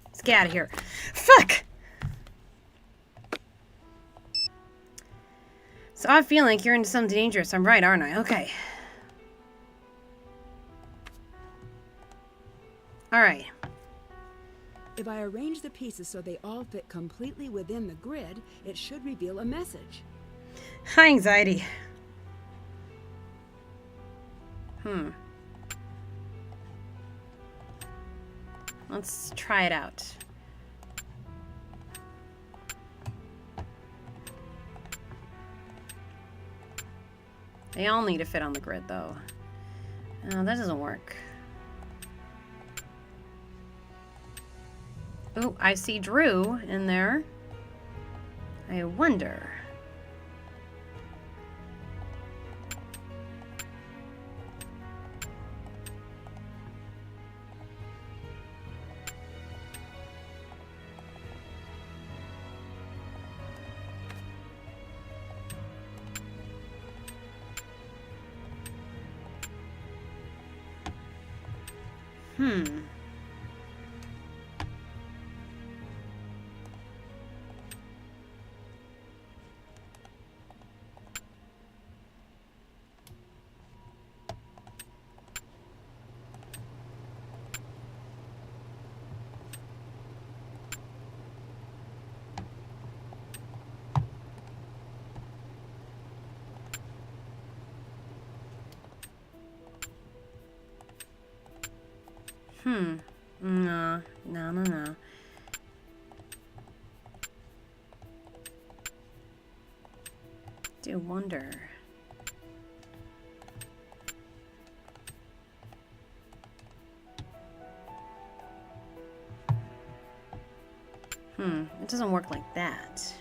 Let's get out of here. Fuck! So I feel like you're into something dangerous. I'm right, aren't I? Okay. Alright. If I arrange the pieces so they all fit completely within the grid, it should reveal a message. High anxiety. Let's try it out. They all need to fit on the grid, though. That doesn't work. Oh, I see Drew in there. I wonder. No. Do wonder. It doesn't work like that.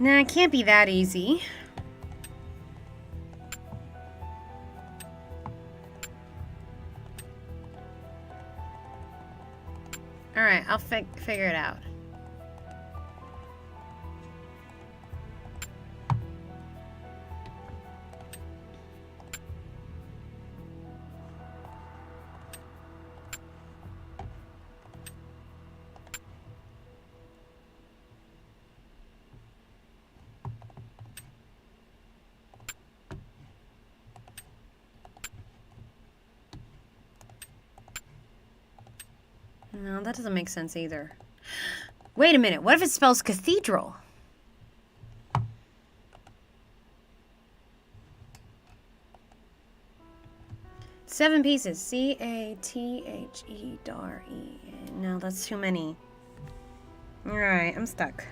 Nah, it can't be that easy. Alright, I'll figure it out. No, that doesn't make sense either. Wait a minute, what if it spells cathedral? Seven pieces. C-A-T-H-E-R-E. No, that's too many. Alright, I'm stuck.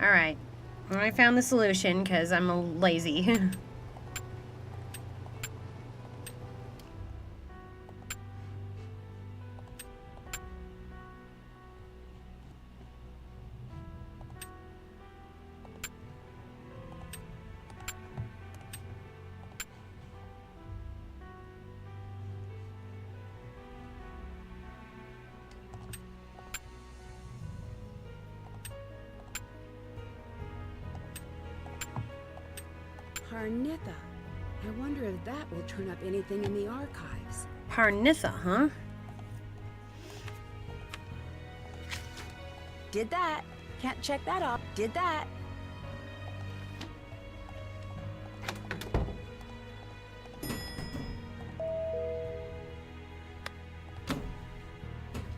Alright. I found the solution because I'm lazy. Parnitha. I wonder if that will turn up anything in the archives. Parnitha, huh? Did that. Can't check that off. Did that.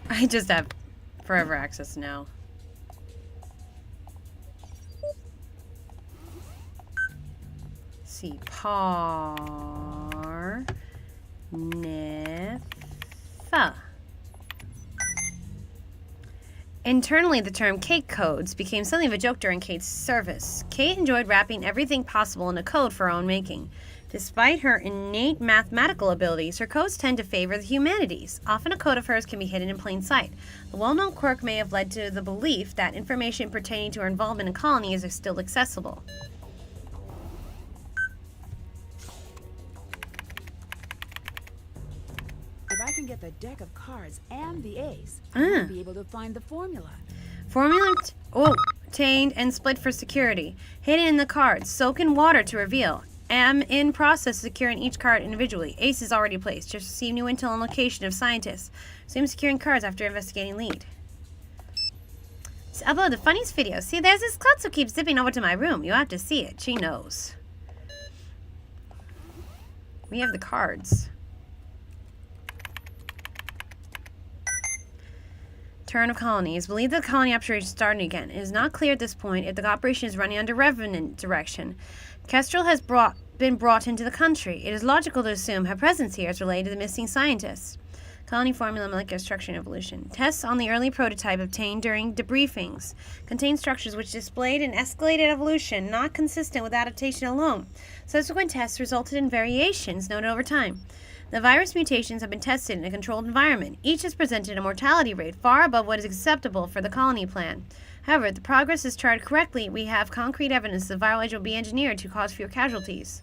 I just have forever access now. See, Parnitha. Internally, the term cake codes became something of a joke during Kate's service. Kate enjoyed wrapping everything possible in a code for her own making. Despite her innate mathematical abilities, her codes tend to favor the humanities. Often a code of hers can be hidden in plain sight. The well-known quirk may have led to the belief that information pertaining to her involvement in colony is still accessible. If I can get the deck of cards and the ace, I'll be able to find the formula. Formula obtained and split for security. Hidden in the cards. Soak in water to reveal. Am in process of securing each card individually. Ace is already placed. Just receive new intel on location of scientists. Resume securing cards after investigating lead. So upload the funniest video. See, there's this klutz who keeps zipping over to my room. You have to see it. She knows. We have the cards. Turn of colony. It is believed that the colony operation is starting again. It is not clear at this point if the operation is running under Revenant direction. Kestrel has been brought into the country. It is logical to assume her presence here is related to the missing scientists. Colony formula, molecular structure, and evolution. Tests on the early prototype obtained during debriefings contain structures which displayed an escalated evolution not consistent with adaptation alone. Subsequent tests resulted in variations noted over time. The virus mutations have been tested in a controlled environment. Each has presented a mortality rate far above what is acceptable for the colony plan. However, if the progress is charted correctly, we have concrete evidence the viral age will be engineered to cause fewer casualties.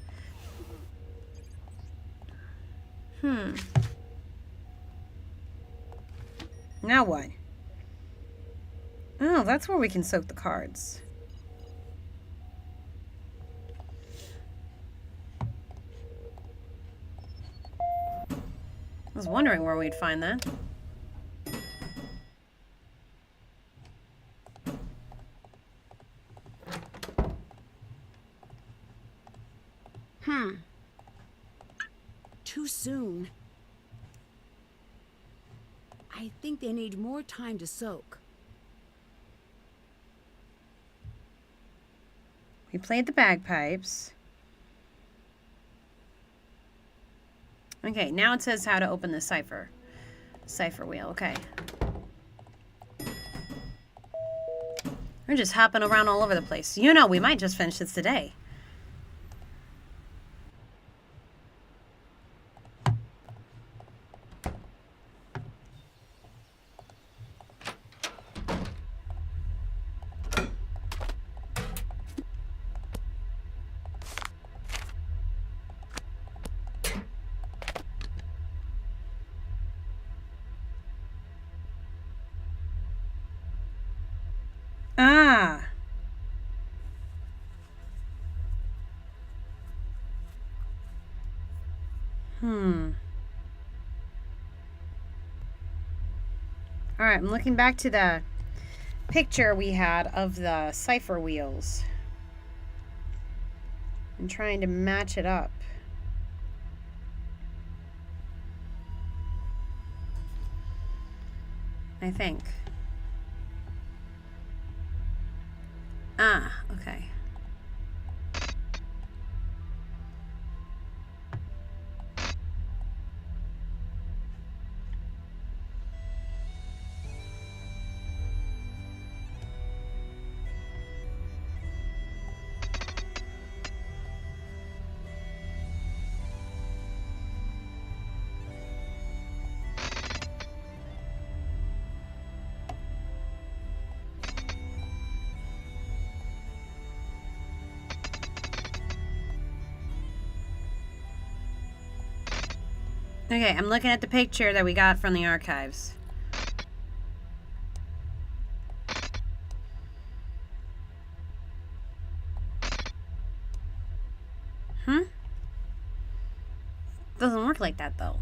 Now what? Oh, that's where we can soak the cards. I was wondering where we'd find that. Too soon. I think they need more time to soak. We played the bagpipes. Okay, now it says how to open the cipher. Cipher wheel, okay. We're just hopping around all over the place. You know, we might just finish this today. Ah. Alright, I'm looking back to the picture we had of the cipher wheels. I'm trying to match it up. I think. Ah, okay. Okay, I'm looking at the picture that we got from the archives. Doesn't work like that, though.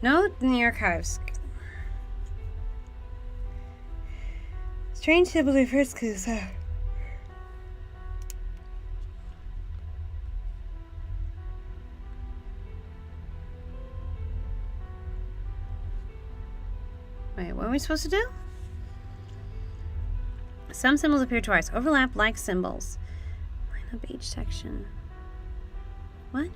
No, in the archives. Strange to believe first, because wait, what are we supposed to do? Some symbols appear twice. Overlap like symbols. Line up each section. What?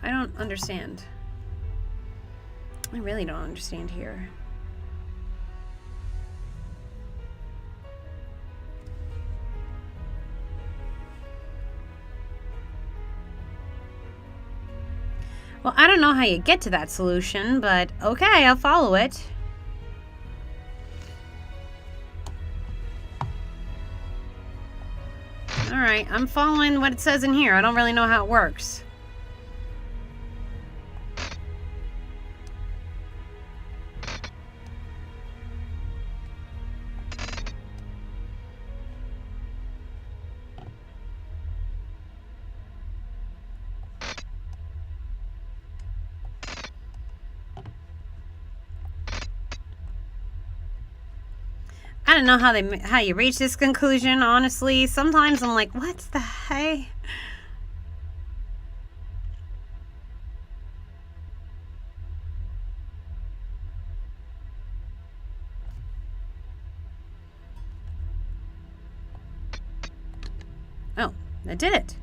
I don't understand. I really don't understand here. Well, I don't know how you get to that solution, but okay, I'll follow it. Alright, I'm following what it says in here. I don't really know how it works. I don't know how you reach this conclusion, honestly. Sometimes I'm like, what the hey? Oh, I did it.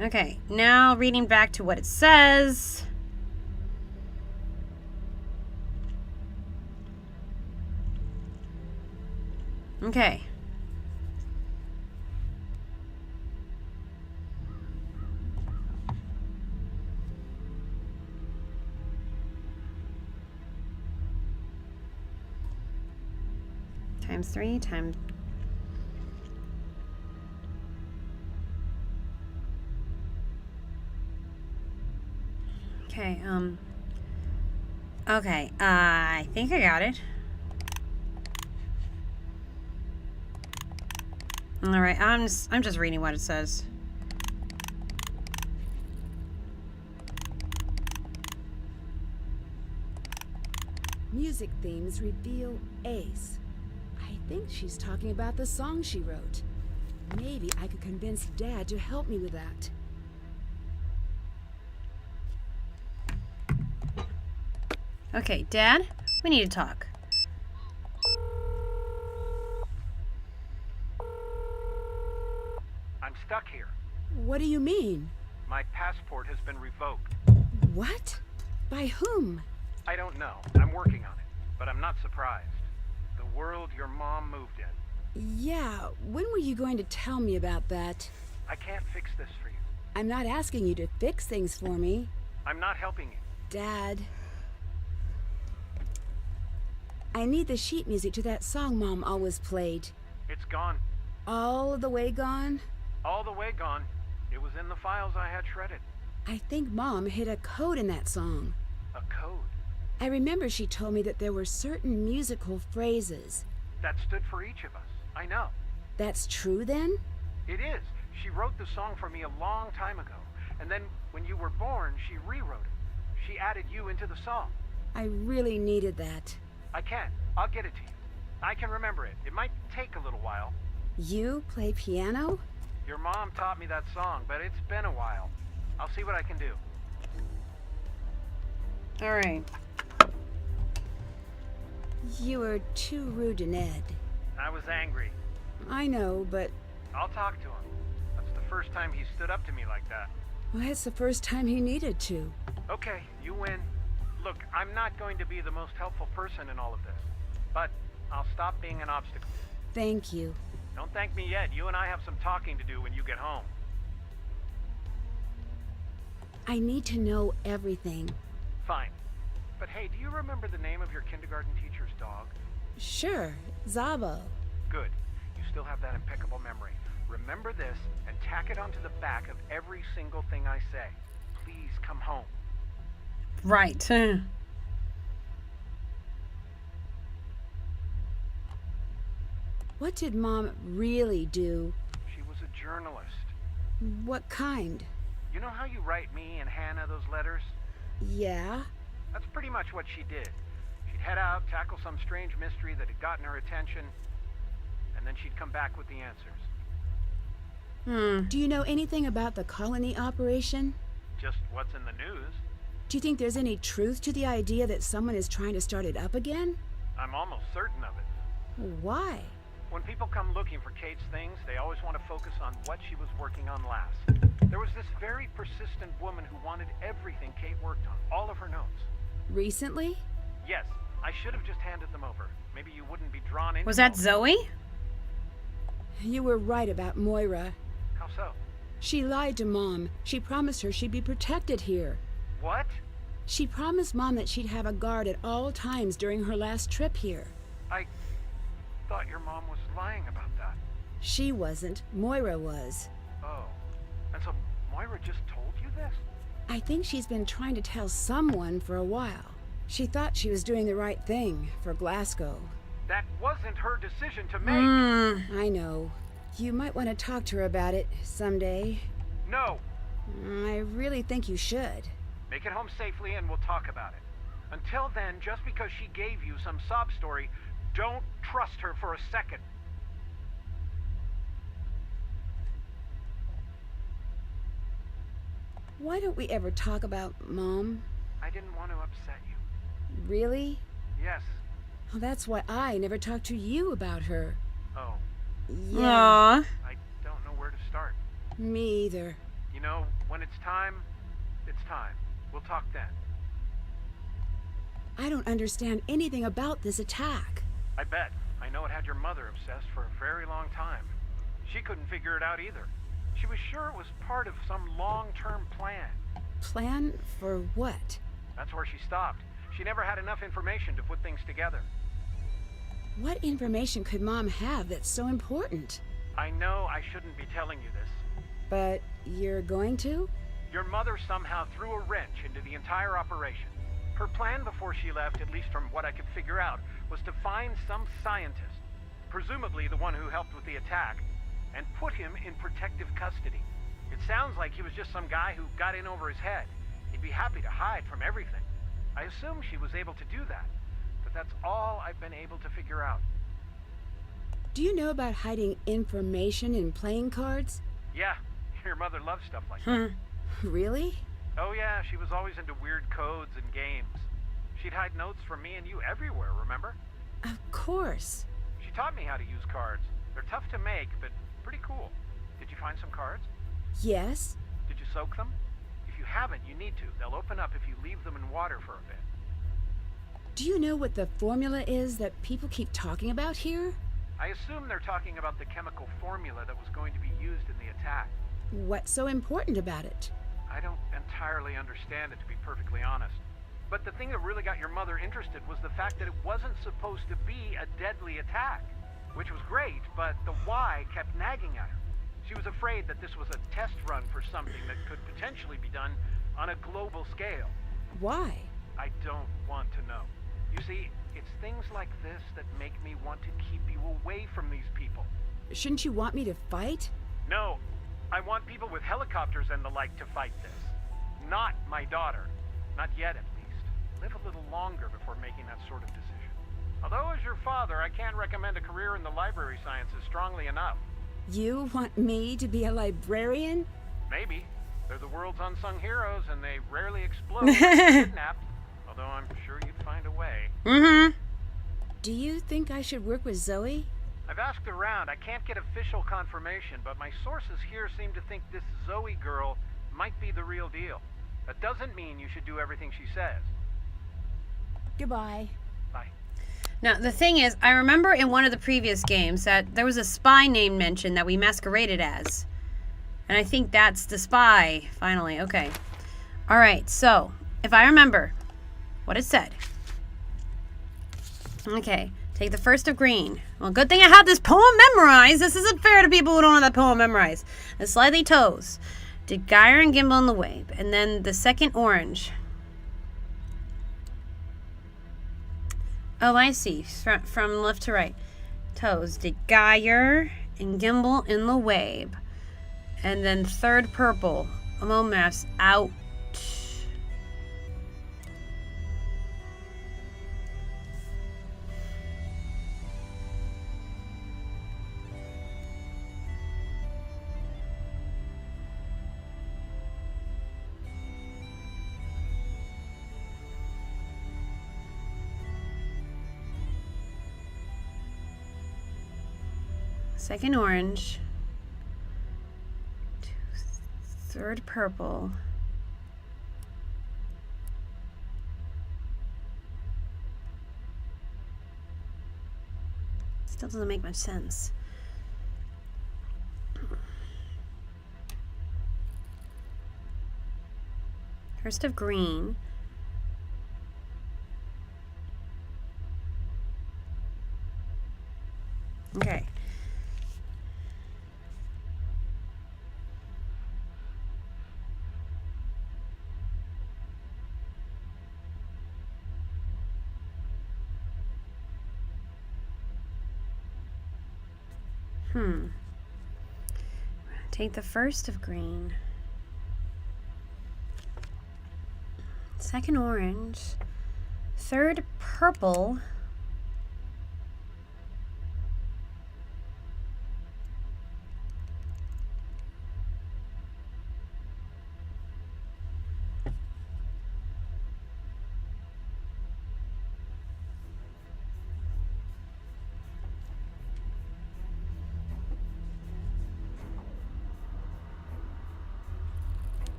Okay, now reading back to what it says. Okay. Times 3 times... Okay, okay, I think I got it. All right, I'm just reading what it says. Music themes reveal Ace. I think she's talking about the song she wrote. Maybe I could convince Dad to help me with that. Okay, Dad, we need to talk. I'm stuck here. What do you mean? My passport has been revoked. What? By whom? I don't know. I'm working on it, but I'm not surprised. The world your mom moved in. Yeah, when were you going to tell me about that? I can't fix this for you. I'm not asking you to fix things for me. I'm not helping you. Dad. I need the sheet music to that song Mom always played. It's gone. All the way gone? All the way gone. It was in the files I had shredded. I think Mom hid a code in that song. A code? I remember she told me that there were certain musical phrases. That stood for each of us. I know. That's true then? It is. She wrote the song for me a long time ago. And then when you were born, she rewrote it. She added you into the song. I really needed that. I can. I'll get it to you. I can remember it. It might take a little while. You play piano? Your mom taught me that song, but it's been a while. I'll see what I can do. All right. You were too rude to Ned. I was angry. I know, but... I'll talk to him. That's the first time he stood up to me like that. Well, it's the first time he needed to. Okay, you win. Look, I'm not going to be the most helpful person in all of this, but I'll stop being an obstacle. Thank you. Don't thank me yet. You and I have some talking to do when you get home. I need to know everything. Fine. But hey, do you remember the name of your kindergarten teacher's dog? Sure, Zabo. Good. You still have that impeccable memory. Remember this and tack it onto the back of every single thing I say. Please come home. Right. What did Mom really do? She was a journalist. What kind? You know how you write me and Hannah those letters? Yeah? That's pretty much what she did. She'd head out, tackle some strange mystery that had gotten her attention, and then she'd come back with the answers. Do you know anything about the colony operation? Just what's in the news. Do you think there's any truth to the idea that someone is trying to start it up again? I'm almost certain of it. Why? When people come looking for Kate's things, they always want to focus on what she was working on last. There was this very persistent woman who wanted everything Kate worked on, all of her notes. Recently? Yes, I should have just handed them over. Maybe you wouldn't be drawn into. Was that them. Zoe? You were right about Moira. How so? She lied to Mom. She promised her she'd be protected here. What? She promised Mom that she'd have a guard at all times during her last trip here. I thought your mom was lying about that. She wasn't. Moira was. Oh. And so Moira just told you this? I think she's been trying to tell someone for a while. She thought she was doing the right thing for Glasgow. That wasn't her decision to make. I know. You might want to talk to her about it someday. No. I really think you should. Make it home safely and we'll talk about it. Until then, just because she gave you some sob story, don't trust her for a second. Why don't we ever talk about Mom? I didn't want to upset you. Really? Yes. Well, that's why I never talked to you about her. Oh. Yeah. Aww. I don't know where to start. Me either. You know, when it's time, it's time. We'll talk then. I don't understand anything about this attack. I bet. I know it had your mother obsessed for a very long time. She couldn't figure it out either. She was sure it was part of some long-term plan. Plan for what? That's where she stopped. She never had enough information to put things together. What information could Mom have that's so important? I know I shouldn't be telling you this. But you're going to? Your mother somehow threw a wrench into the entire operation. Her plan before she left, at least from what I could figure out, was to find some scientist, presumably the one who helped with the attack, and put him in protective custody. It sounds like he was just some guy who got in over his head. He'd be happy to hide from everything. I assume she was able to do that, but that's all I've been able to figure out. Do you know about hiding information in playing cards? Yeah, your mother loves stuff like that. Really? Oh yeah, she was always into weird codes and games. She'd hide notes from me and you everywhere, remember? Of course. She taught me how to use cards. They're tough to make, but pretty cool. Did you find some cards? Yes? Did you soak them? If you haven't, you need to. They'll open up if you leave them in water for a bit. Do you know what the formula is that people keep talking about here? I assume they're talking about the chemical formula that was going to be used in the attack. What's so important about it? I don't entirely understand it, to be perfectly honest. But the thing that really got your mother interested was the fact that it wasn't supposed to be a deadly attack, which was great, but the why kept nagging at her. She was afraid that this was a test run for something that could potentially be done on a global scale. Why? I don't want to know. You see, it's things like this that make me want to keep you away from these people. Shouldn't you want me to fight? No, I want people with helicopters and the like to fight this. Not my daughter. Not yet, at least. Live a little longer before making that sort of decision. Although as your father, I can't recommend a career in the library sciences strongly enough. You want me to be a librarian? Maybe. They're the world's unsung heroes, and they rarely explode when kidnapped. Although I'm sure you'd find a way. Mm-hmm. Do you think I should work with Zoe? I've asked around. I can't get official confirmation, but my sources here seem to think this Zoe girl might be the real deal. That doesn't mean you should do everything she says. Goodbye. Bye. Now, the thing is, I remember in one of the previous games that there was a spy name mentioned that we masqueraded as. And I think that's the spy, finally. Okay. All right, so, if I remember what it said. Okay, take the first of green. Well, good thing I have this poem memorized. This isn't fair to people who don't have that poem memorized. The slightly toes. Did gyre and gimbal in the wave. And then the second orange. Oh, I see. From left to right. Toes. Did gyre and gimbal in the wave. And then third purple. Amomass out. Second orange. Third purple. Still doesn't make much sense. First of green. Okay. Take the first of green. Second orange. Third purple.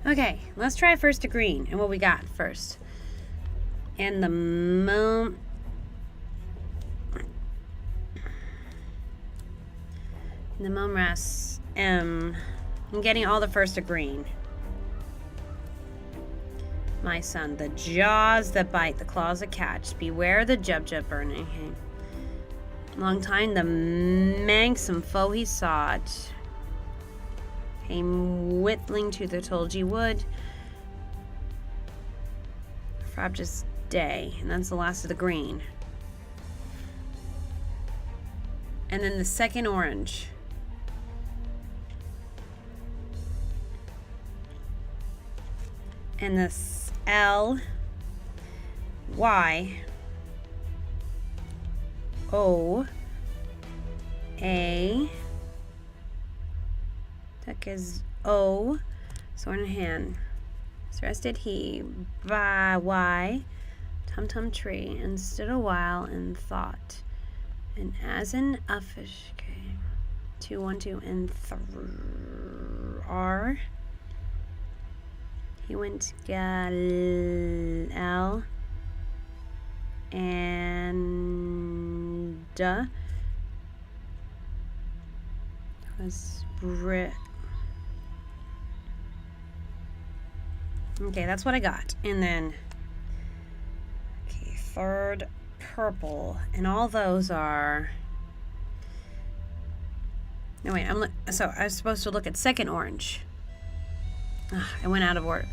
Okay, let's try first to green and what we got first. And the moon. The Momras M. I'm getting all the first to green. My son, the jaws that bite, the claws that catch. Beware the jub burning. Long time the manxome foe he sought. Came whittling to the Tolgi wood. Frabjous day. And that's the last of the green. And then the second orange. And this L Y O A. That is O. Sword in hand. So rested he by why Tum Tum Tree and stood a while in thought. And as in Uffish, okay, 2, 1, 2, and R. He went gal L and was Brit. Okay, that's what I got. And then, okay, third purple, and all those are. No wait, so I was supposed to look at second orange. Ugh, I went out of order.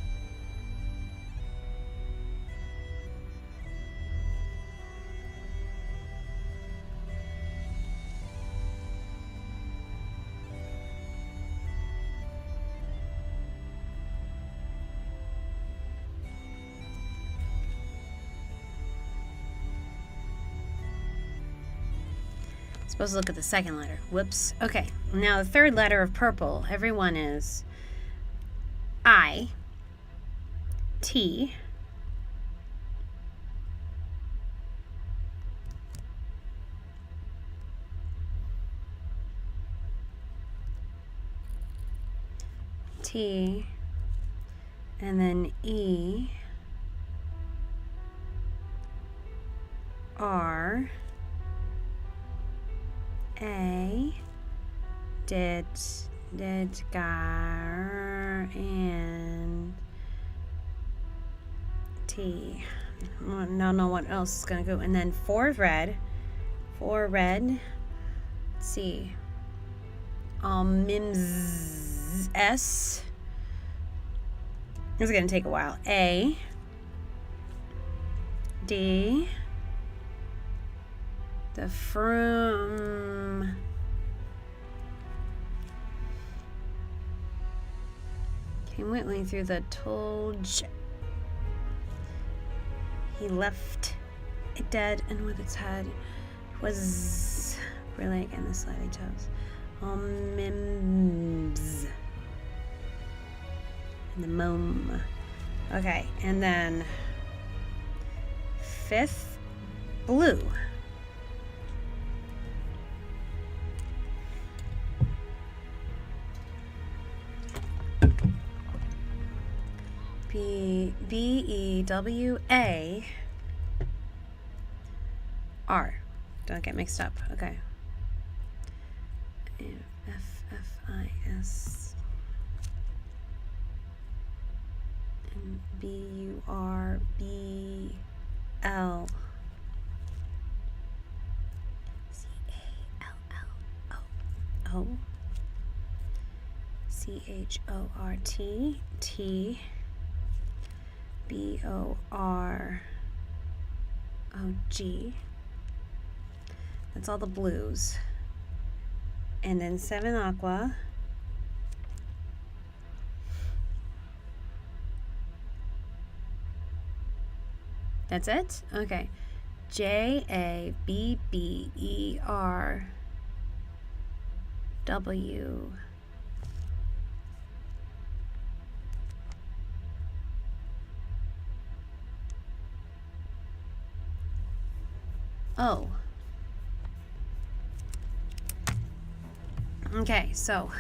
Supposed to look at the second letter. Whoops. Okay. Now the third letter of purple. Everyone is I, T, T, and then E, R, A, did, gar, and T. I don't know what else is gonna go. And then four red. Let's see. Mims S. This is gonna take a while. A, D. The from. Came whittling through the tulge. He left it dead, and with its head was brilliant and the slightly toes. Mims. And the mom. Okay, and then fifth, blue. B-E-W-A R. Don't get mixed up. Okay. F-F-I-S and B-U-R-B-L C-A-L-L-O C-H-O-R-T T B-O-R-O-G. That's all the blues. And then 7 aqua. That's it? Okay. J-A-B-B-E-R-W. Oh. Okay, so.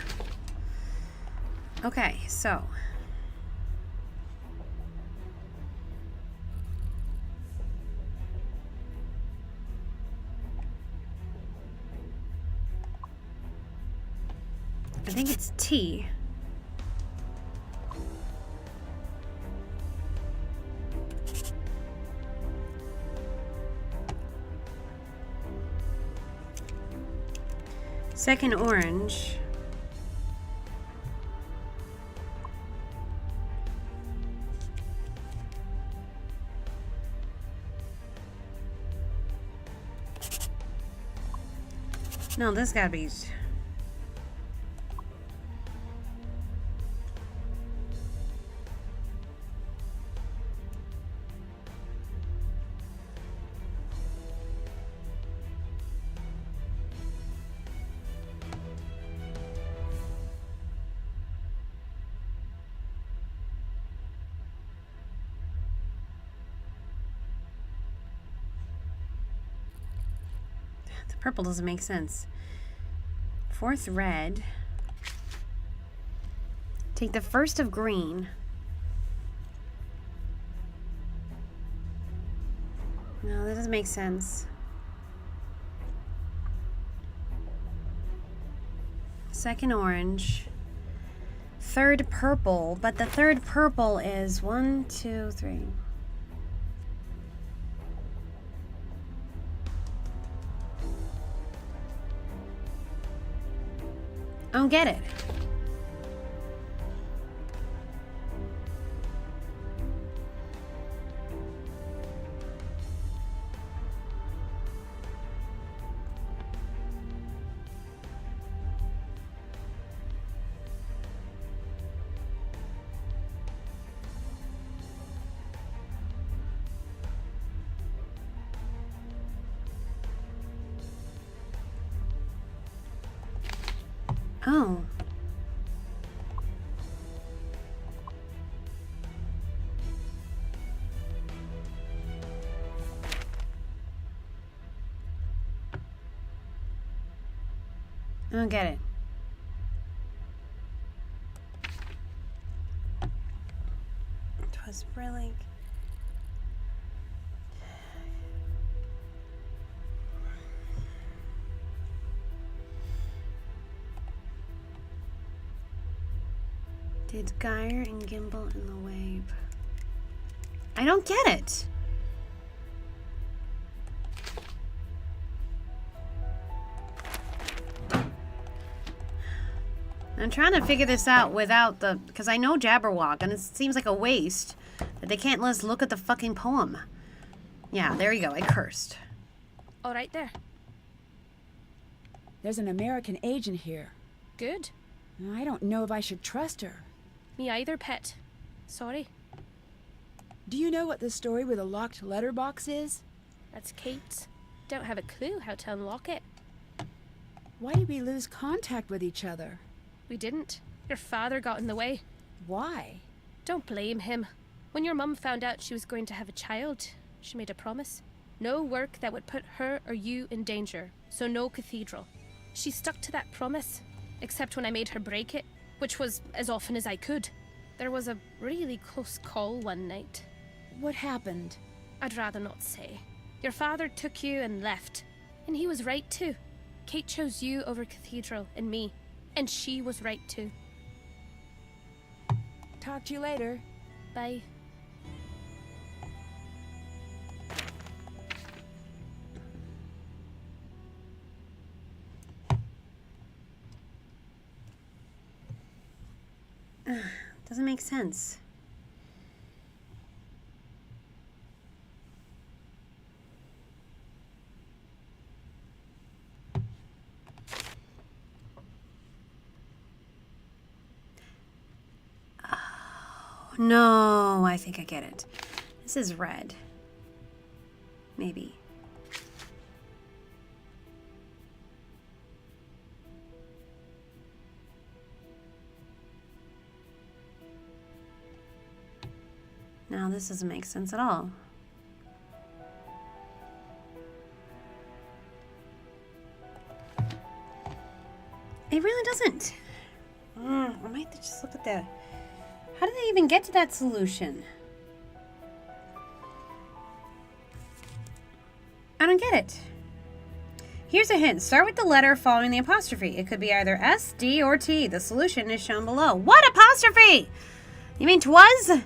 I think it's T. Second orange. No, this gotta be. The purple doesn't make sense. Fourth red. Take the first of green. No, that doesn't make sense. Second orange. Third purple, but the third purple is 1, 2, 3. I don't get it. Oh. I don't get it. Twas brilliant. Did gyre and gimbal in the wave. I don't get it. I'm trying to figure this out without the... Because I know Jabberwock, and it seems like a waste that they can't let us look at the fucking poem. Yeah, there you go. I cursed. All right there. There's an American agent here. Good. I don't know if I should trust her. Me either, pet. Sorry. Do you know what the story with a locked letterbox is? That's Kate's. Don't have a clue how to unlock it. Why did we lose contact with each other? We didn't. Your father got in the way. Why? Don't blame him. When your mum found out she was going to have a child, she made a promise. No work that would put her or you in danger, so no cathedral. She stuck to that promise, except when I made her break it, which was as often as I could. There was a really close call one night. What happened? I'd rather not say. Your father took you and left, and he was right too. Kate chose you over cathedral and me, and she was right too. Talk to you later. Bye. Doesn't make sense. Oh, no, I think I get it. This is red. Maybe. Now this doesn't make sense at all. It really doesn't. I might just look at the... How did they even get to that solution? I don't get it. Here's a hint. Start with the letter following the apostrophe. It could be either S, D, or T. The solution is shown below. What apostrophe? You mean 'twas?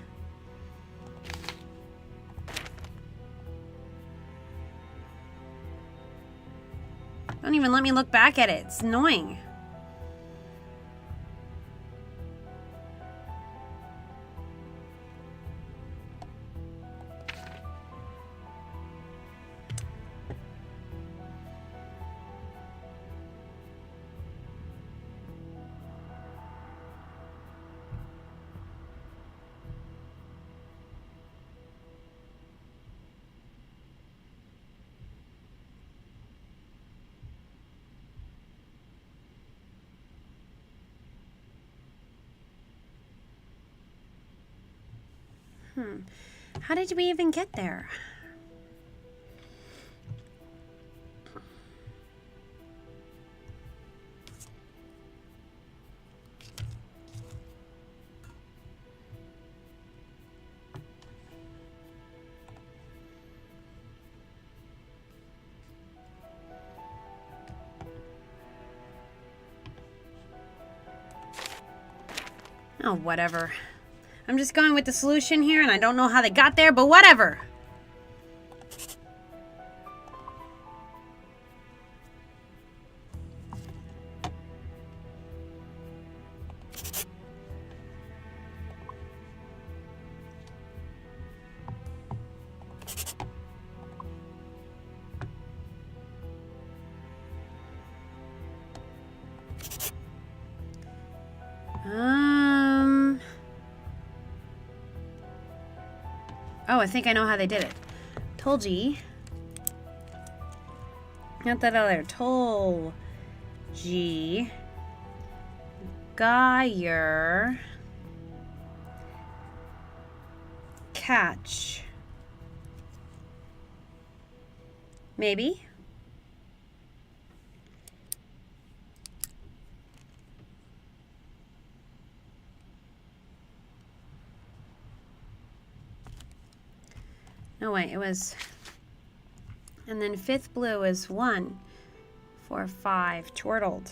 Don't even let me look back at it. It's annoying. How did we even get there? Oh, whatever. I'm just going with the solution here, and I don't know how they got there, but whatever. Oh, I think I know how they did it. Tolji. Not that other. Tolji. Geyer. Catch. Maybe. No, wait, it was... And then fifth blue is 1, 4, 5, chortled.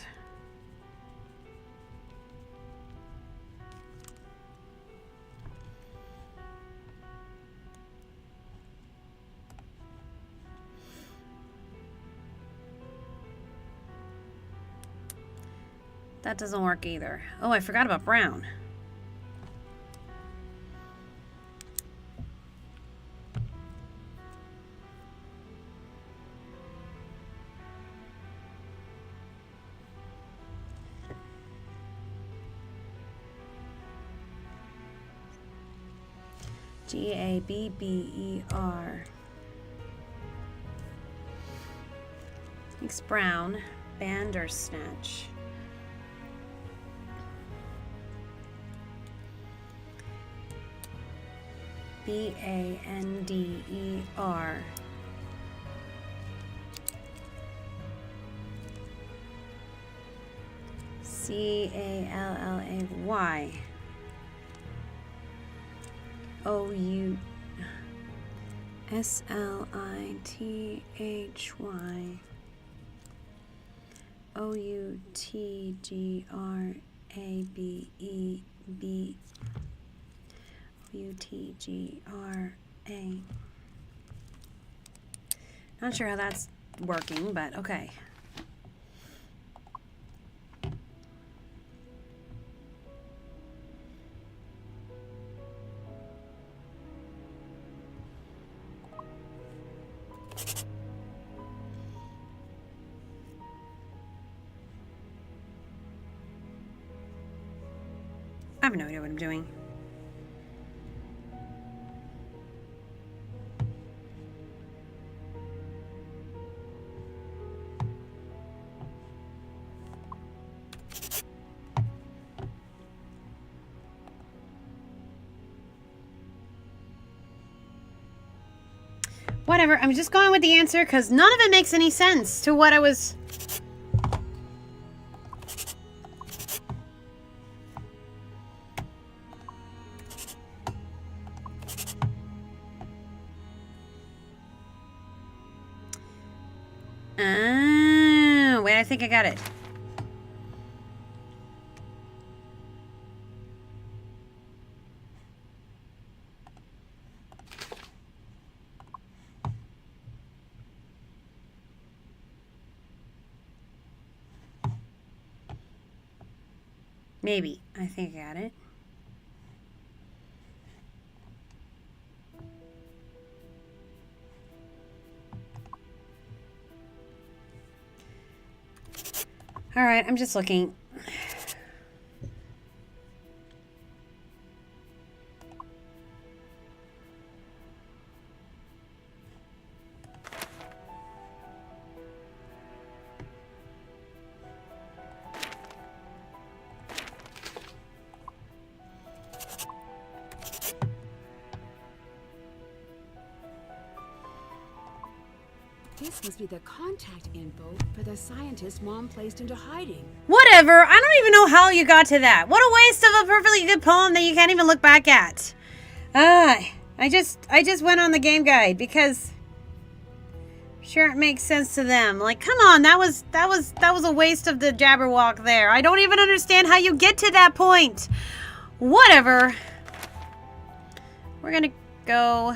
That doesn't work either. Oh, I forgot about brown. Gabber. Makes brown. Bandersnatch. Bander. Callay. OU SLITHY OUTGRABE UTGRA. Not sure how that's working, but okay. I have no idea what I'm doing. Whatever, I'm just going with the answer because none of it makes any sense to what I was... Wait, I think I got it. Maybe. I think I got it. All right, I'm just looking. This must be the contact info for the scientist Mom placed into hiding. Whatever. I don't even know how you got to that. What a waste of a perfectly good poem that you can't even look back at. I just went on the game guide because sure it makes sense to them. Like, come on, that was a waste of the Jabberwock there. I don't even understand how you get to that point. Whatever. We're gonna go.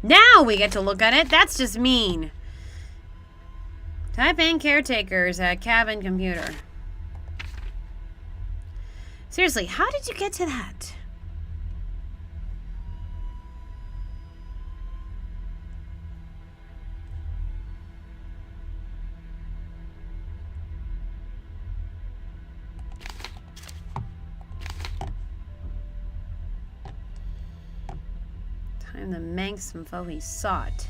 Now we get to look at it. That's just mean. Type in caretakers at cabin computer. Seriously, how did you get to that? Time to mank some foe he sought.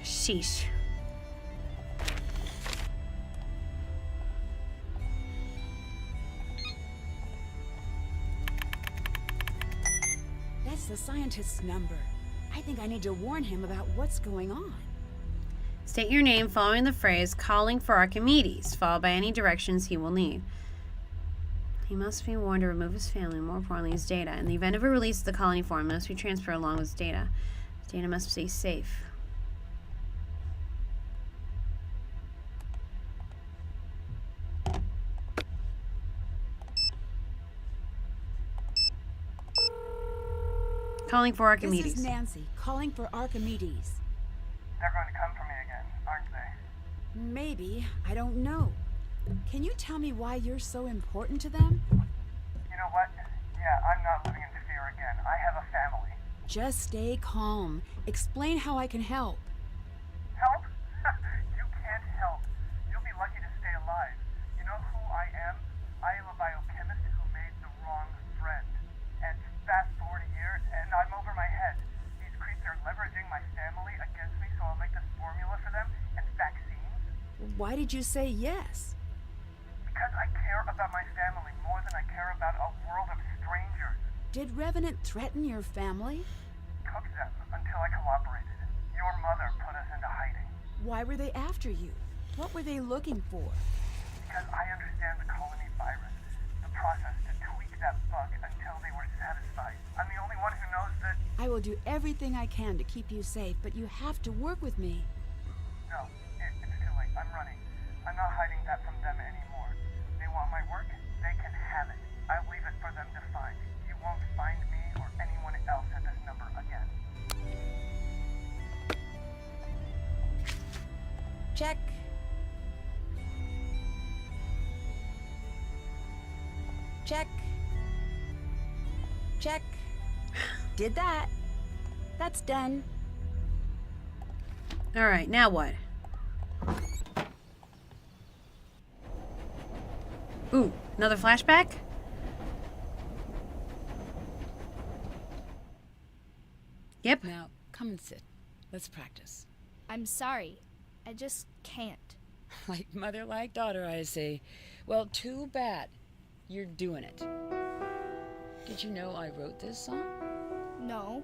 Sheesh. That's the scientist's number. I think I need to warn him about what's going on. State your name following the phrase calling for Archimedes, followed by any directions he will need. He must be warned to remove his family, more importantly his data. In the event of a release of the colony form, it must be transferred along with his data. His data must stay safe. Calling for Archimedes. This is Nancy, calling for Archimedes. They're going to come for me again, aren't they? Maybe. I don't know. Can you tell me why you're so important to them? You know what? Yeah, I'm not living in fear again. I have a family. Just stay calm. Explain how I can help. Help? You can't help. You'll be lucky to stay alive. You know who I am? I am a biochemist who made the wrong friend. And fast forward a year, and I'm over my head. These creeps are leveraging my family against me, so I'll make this formula for them and vaccines. Why did you say yes? Because I care about my family more than I care about a world of strangers. Did Revenant threaten your family? Cooked them until I cooperated. Your mother put us into hiding. Why were they after you? What were they looking for? Because I understand the colony virus, the process to tweak that bug until they were satisfied. I'm the only one who knows that... I will do everything I can to keep you safe, but you have to work with me. No, it's too late. I'm running. I'm not hiding that from them anymore. They want my work, they can have it. I'll leave it for them to find. You won't find me or anyone else at this number again. Check. Check. Check. Did that. That's done. All right, now what? Ooh, another flashback? Yep. Now, come and sit. Let's practice. I'm sorry. I just can't. Like mother, like daughter, I see. Well, too bad. You're doing it. Did you know I wrote this song? No.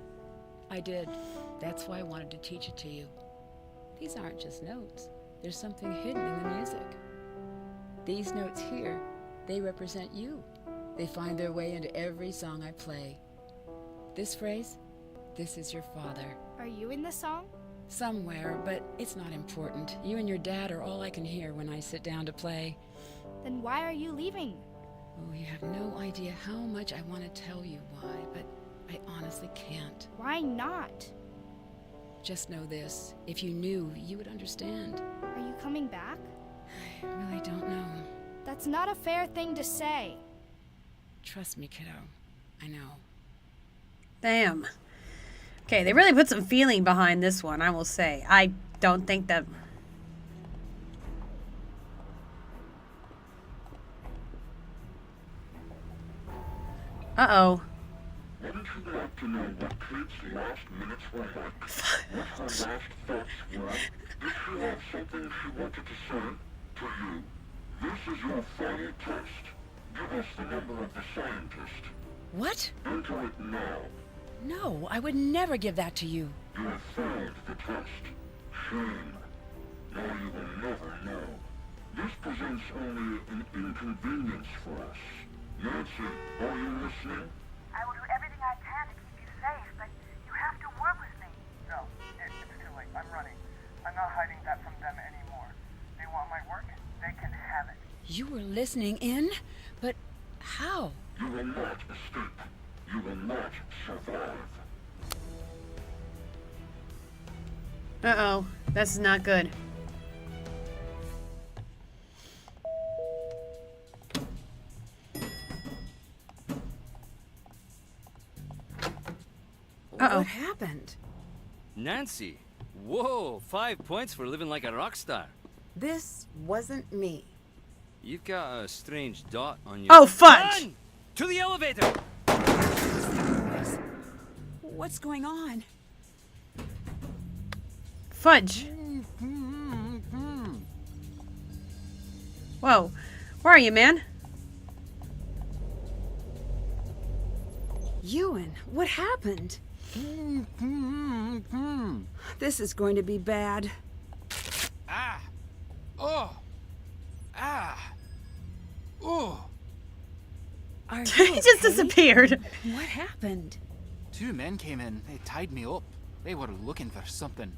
I did. That's why I wanted to teach it to you. These aren't just notes. There's something hidden in the music. These notes here, they represent you. They find their way into every song I play. This phrase, this is your father. Are you in the song? Somewhere, but it's not important. You and your dad are all I can hear when I sit down to play. Then why are you leaving? Oh, you have no idea how much I want to tell you why, but I honestly can't. Why not? Just know this. If you knew, you would understand. Are you coming back? I really don't know. That's not a fair thing to say. Trust me, kiddo. I know. Damn. Okay, they really put some feeling behind this one, I will say. I don't think that... Uh-oh. Wouldn't you like to know what Kate's last minutes were like? What her last thoughts were? Did she have something she wanted to say to you? This is your final test. Give us the number of the scientist. What? Enter it now. No, I would never give that to you. You have failed the test. Shame. Now you will never know. This presents only an inconvenience for us. Nancy, are you listening? I will do everything I can to keep you safe, but you have to work with me. No, it's too late. I'm running. I'm not hiding that from them anymore. They want my work, they can have it. You were listening in? But how? You will not escape. You will not survive. Uh-oh. This is not good. Uh-oh. What happened? Nancy, whoa, 5 points for living like a rock star. This wasn't me. You've got a strange dot on your... Oh, fudge! Run! To the elevator! What's going on? Fudge. Whoa. Where are you, man? Ewan, what happened? This is going to be bad. Ah! Oh! Ah! Oh! Are you He just okay? disappeared. What happened? 2 men came in. They tied me up. They were looking for something.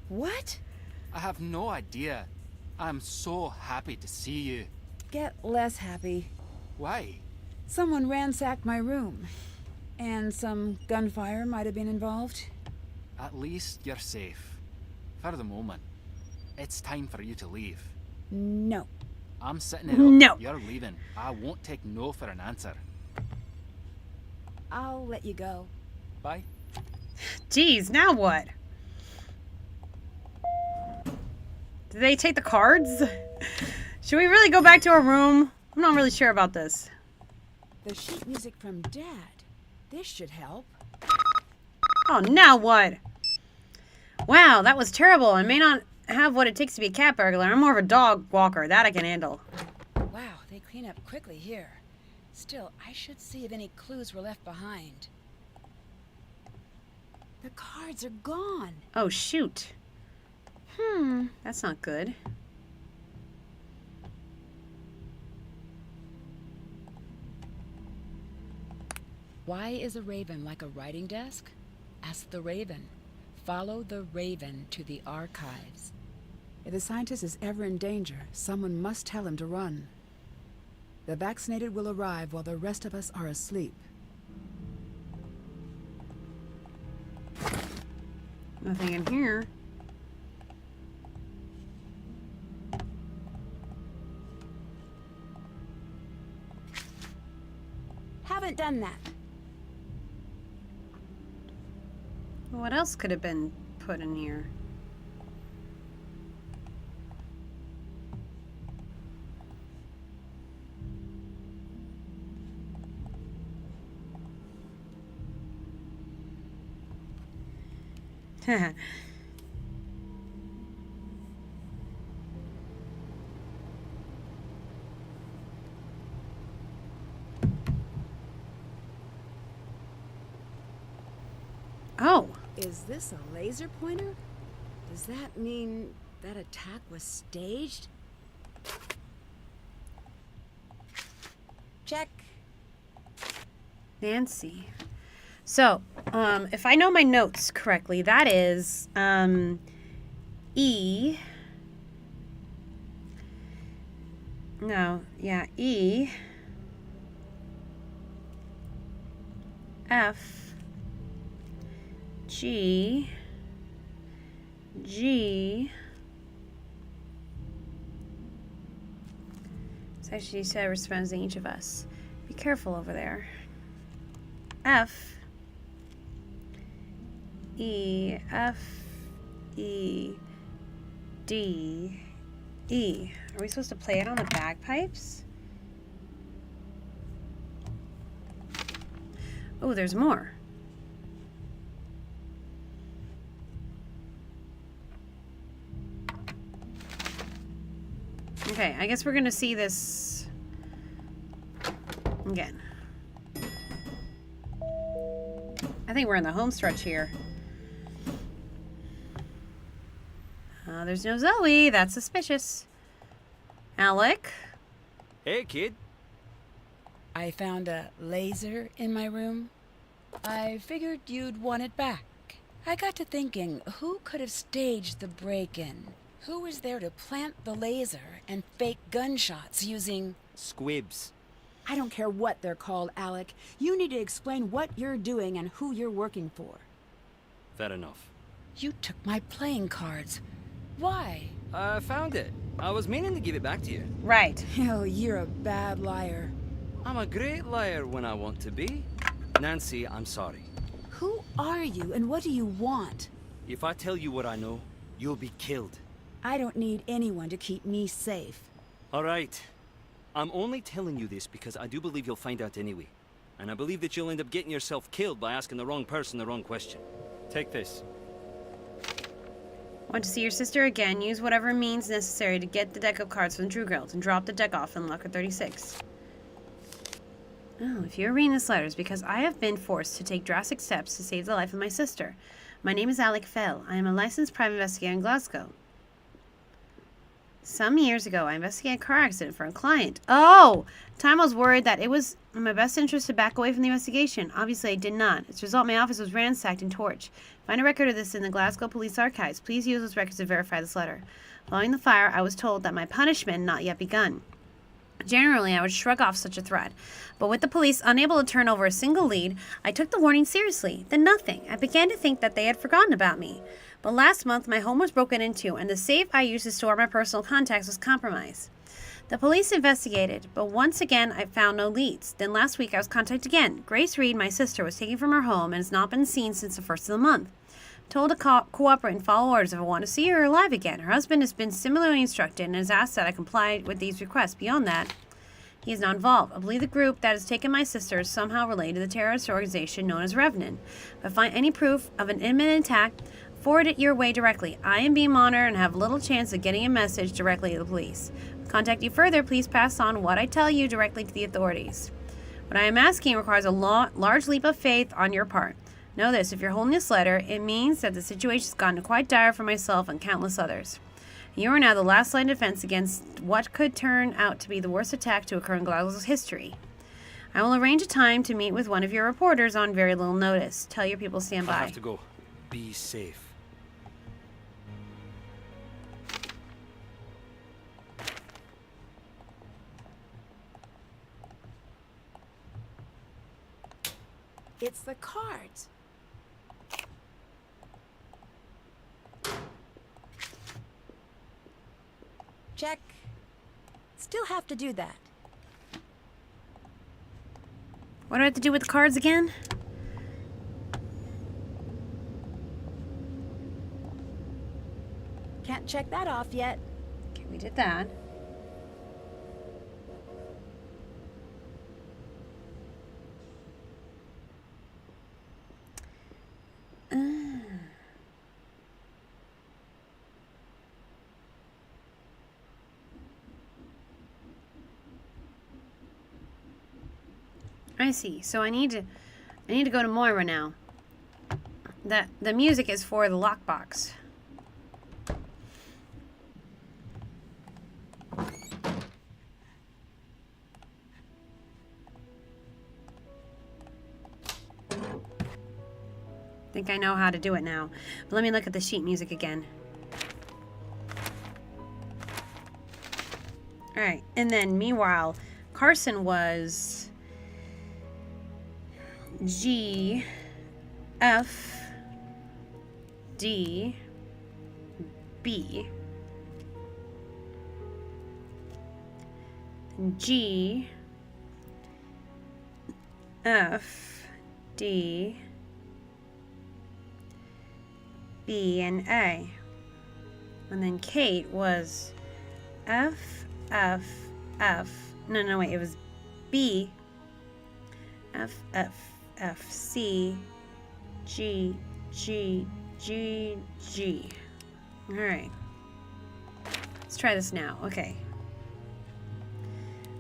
What? I have no idea. I'm so happy to see you. Get less happy. Why? Someone ransacked my room. And some gunfire might have been involved. At least you're safe. For the moment. It's time for you to leave. No. I'm sitting it up. No. You're leaving. I won't take no for an answer. I'll let you go. Bye. Jeez, now what? Did they take the cards? Should we really go back to our room? I'm not really sure about this. The sheet music from Dad. This should help. Oh, now what? Wow, that was terrible. I may not have what it takes to be a cat burglar. I'm more of a dog walker. That I can handle. Wow, they clean up quickly here. Still, I should see if any clues were left behind. The cards are gone. Oh, shoot. That's not good. Why is a raven like a writing desk? Ask the raven. Follow the raven to the archives. If the scientist is ever in danger, someone must tell him to run. The vaccinated will arrive while the rest of us are asleep. Nothing in here. Haven't done that. What else could have been put in here? Oh. Is this a laser pointer? Does that mean that attack was staged? Check. Nancy. So, if I know my notes correctly, that is, E. No, yeah, E. F. G. G. It's actually you said responds to each of us. Be careful over there. F. E. F. E. D. E. Are we supposed to play it on the bagpipes? Oh, there's more. Okay, I guess we're gonna see this again. I think we're in the home stretch here. There's no Zoe. That's suspicious. Alec? Hey, kid. I found a laser in my room. I figured you'd want it back. I got to thinking, who could have staged the break-in? Who was there to plant the laser and fake gunshots using... Squibs. I don't care what they're called, Alec. You need to explain what you're doing and who you're working for. Fair enough. You took my playing cards. Why? I found it. I was meaning to give it back to you. Right. Oh, you're a bad liar. I'm a great liar when I want to be. Nancy, I'm sorry. Who are you and what do you want? If I tell you what I know, you'll be killed. I don't need anyone to keep me safe. All right. I'm only telling you this because I do believe you'll find out anyway. And I believe that you'll end up getting yourself killed by asking the wrong person the wrong question. Take this. Want to see your sister again? Use whatever means necessary to get the deck of cards from Drew Girls and drop the deck off in locker 36. Oh, if you're reading this letter, it's because I have been forced to take drastic steps to save the life of my sister. My name is Alec Fell. I am a licensed private investigator in Glasgow. Some years ago, I investigated a car accident for a client. Oh! Time I was worried that it was in my best interest to back away from the investigation. Obviously, I did not. As a result, my office was ransacked and torched. Find a record of this in the Glasgow Police Archives. Please use those records to verify this letter. Following the fire, I was told that my punishment had not yet begun. Generally, I would shrug off such a threat. But with the police unable to turn over a single lead, I took the warning seriously. Then nothing. I began to think that they had forgotten about me. But last month, my home was broken into, and the safe I used to store my personal contacts was compromised. The police investigated, but once again, I found no leads. Then last week, I was contacted again. Grace Reed, my sister, was taken from her home and has not been seen since the first of the month. Told to cooperate and follow orders if I want to see her alive again. Her husband has been similarly instructed and has asked that I comply with these requests. Beyond that, he is not involved. I believe the group that has taken my sister is somehow related to the terrorist organization known as Revenant. If I find any proof of an imminent attack, forward it your way directly. I am being monitored and have little chance of getting a message directly to the police. Contact you further, please pass on what I tell you directly to the authorities. What I am asking requires a large leap of faith on your part. Know this, if you're holding this letter, it means that the situation has gotten quite dire for myself and countless others. You are now the last line of defense against what could turn out to be the worst attack to occur in Glasgow's history. I will arrange a time to meet with one of your reporters on very little notice. Tell your people to stand by. I have to go. Be safe. It's the cards. Check. Still have to do that. What do I have to do with the cards again? Can't check that off yet. Okay, we did that. I see. So I need to go to Moira now. The music is for the lockbox. I think I know how to do it now. But let me look at the sheet music again. Alright, and then meanwhile, Carson was G, F, D, B, G, F, D, B, and A. And then Kate was F, F, F. No, wait, it was B, F, F, F, C, G, G, G, G. Alright. Let's try this now. Okay.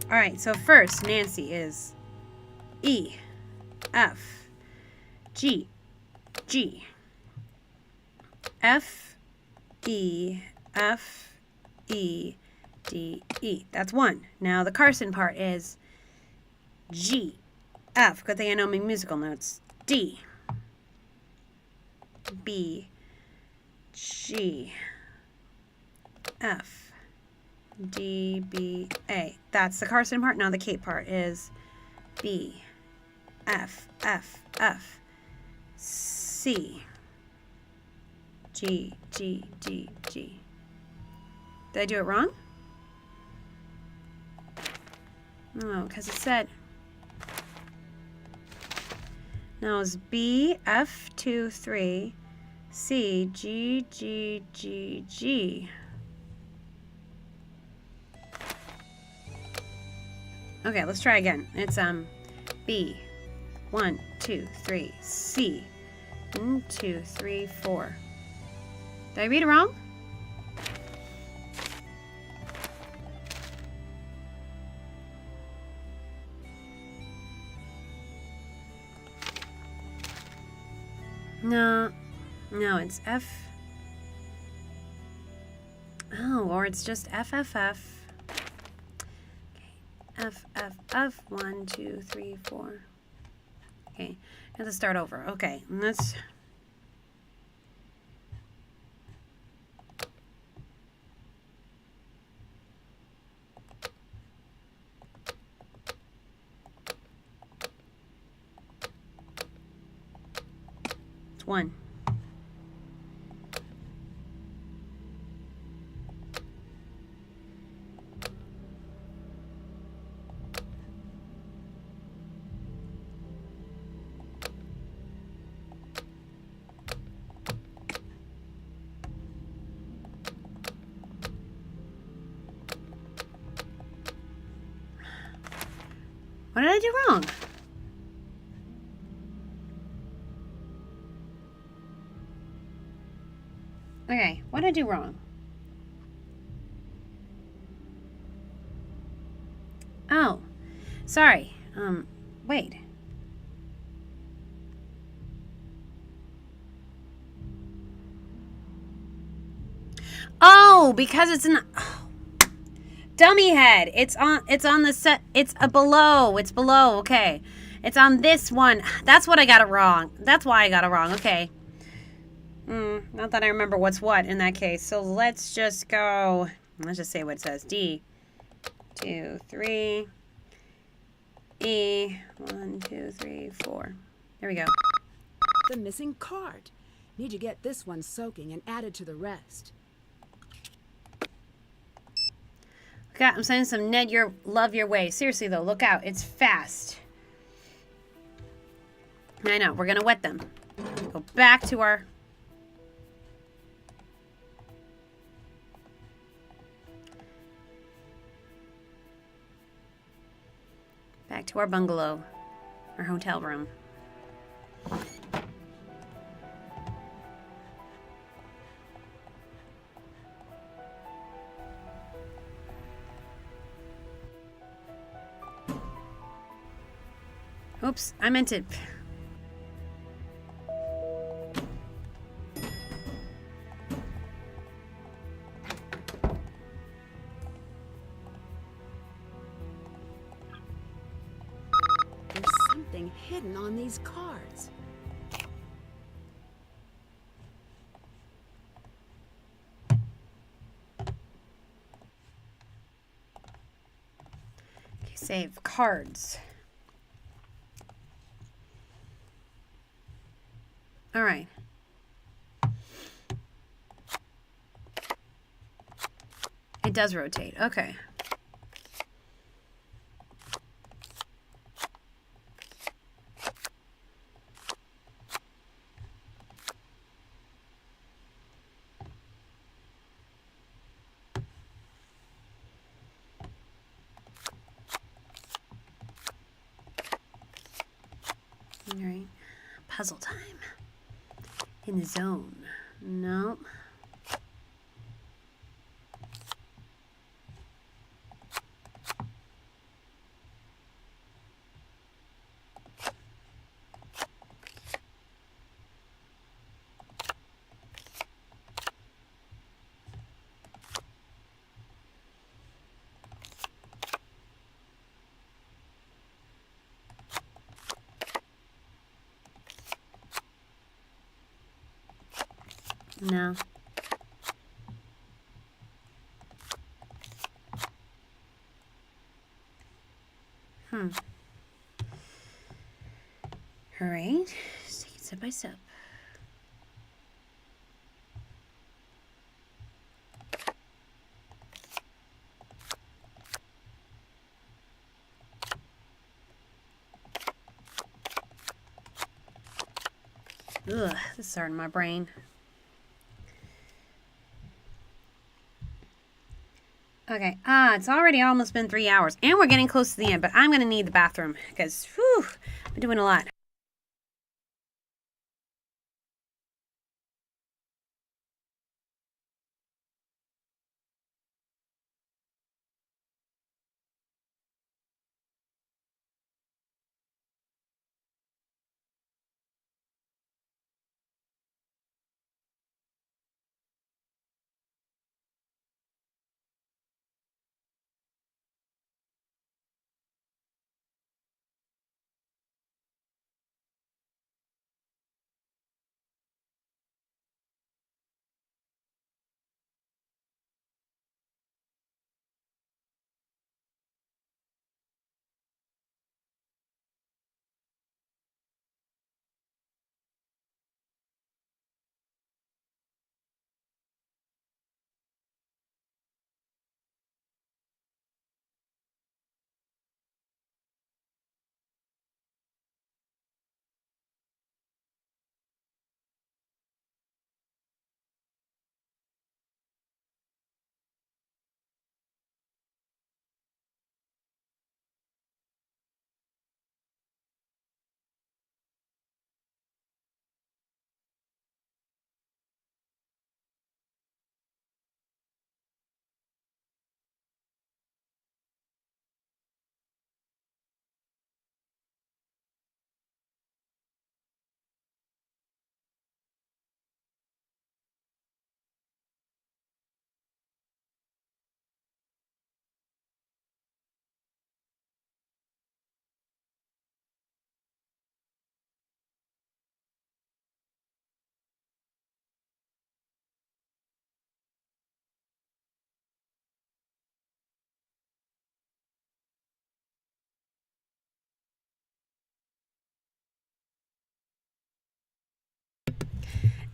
Alright, so first, Nancy is E, F, G, G. F, E, F, E, D, E. That's 1. Now the Carson part is G, F. Good thing I know my musical notes. D, B, G, F, D, B, A. That's the Carson part. Now the Kate part is B, F, F, F, C, G, G, G, G. Did I do it wrong? No, because it said. Now it's B, F, 2, 3, C, G, G, G, G. Okay, let's try again. It's B, 1, 2, 3, C, 1, 2, 3, 4. Did I read it wrong? No, it's F. Oh, or it's just F, F, F. Okay, F, F, F, 1, 2, 3, 4. Okay, I have to start over. Okay, let's. It's 1. What did I do wrong? Okay, what did I do wrong? Oh, sorry. Wait. Oh, because it's an dummy head. It's on the set. It's below. It's below. Okay. It's on this one. That's what I got it wrong. That's why I got it wrong. Okay. Not that I remember what's what in that case. So let's just go. Let's just say what it says. D, 2, 3, E, 1, 2, 3, 4. There we go. The missing card. Need to get this one soaking and added to the rest. Okay, I'm sending some Ned love your way. Seriously though, look out. It's fast. I know, we're gonna wet them. Go back to our bungalow, our hotel room. Oops, I meant it. There's something hidden on these cards. Okay, save cards. All right. It does rotate. Okay. All right. Puzzle time. In the zone. No. No. All right. Just take it step by step. Ugh, this is hurting my brain. Okay, it's already almost been 3 hours, and we're getting close to the end, but I'm going to need the bathroom, because, whew, I've been doing a lot.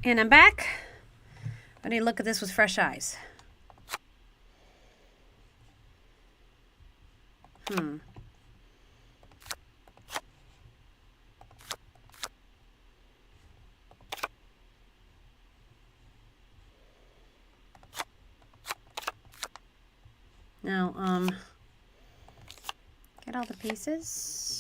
And I'm back. I need to look at this with fresh eyes. Now, get all the pieces.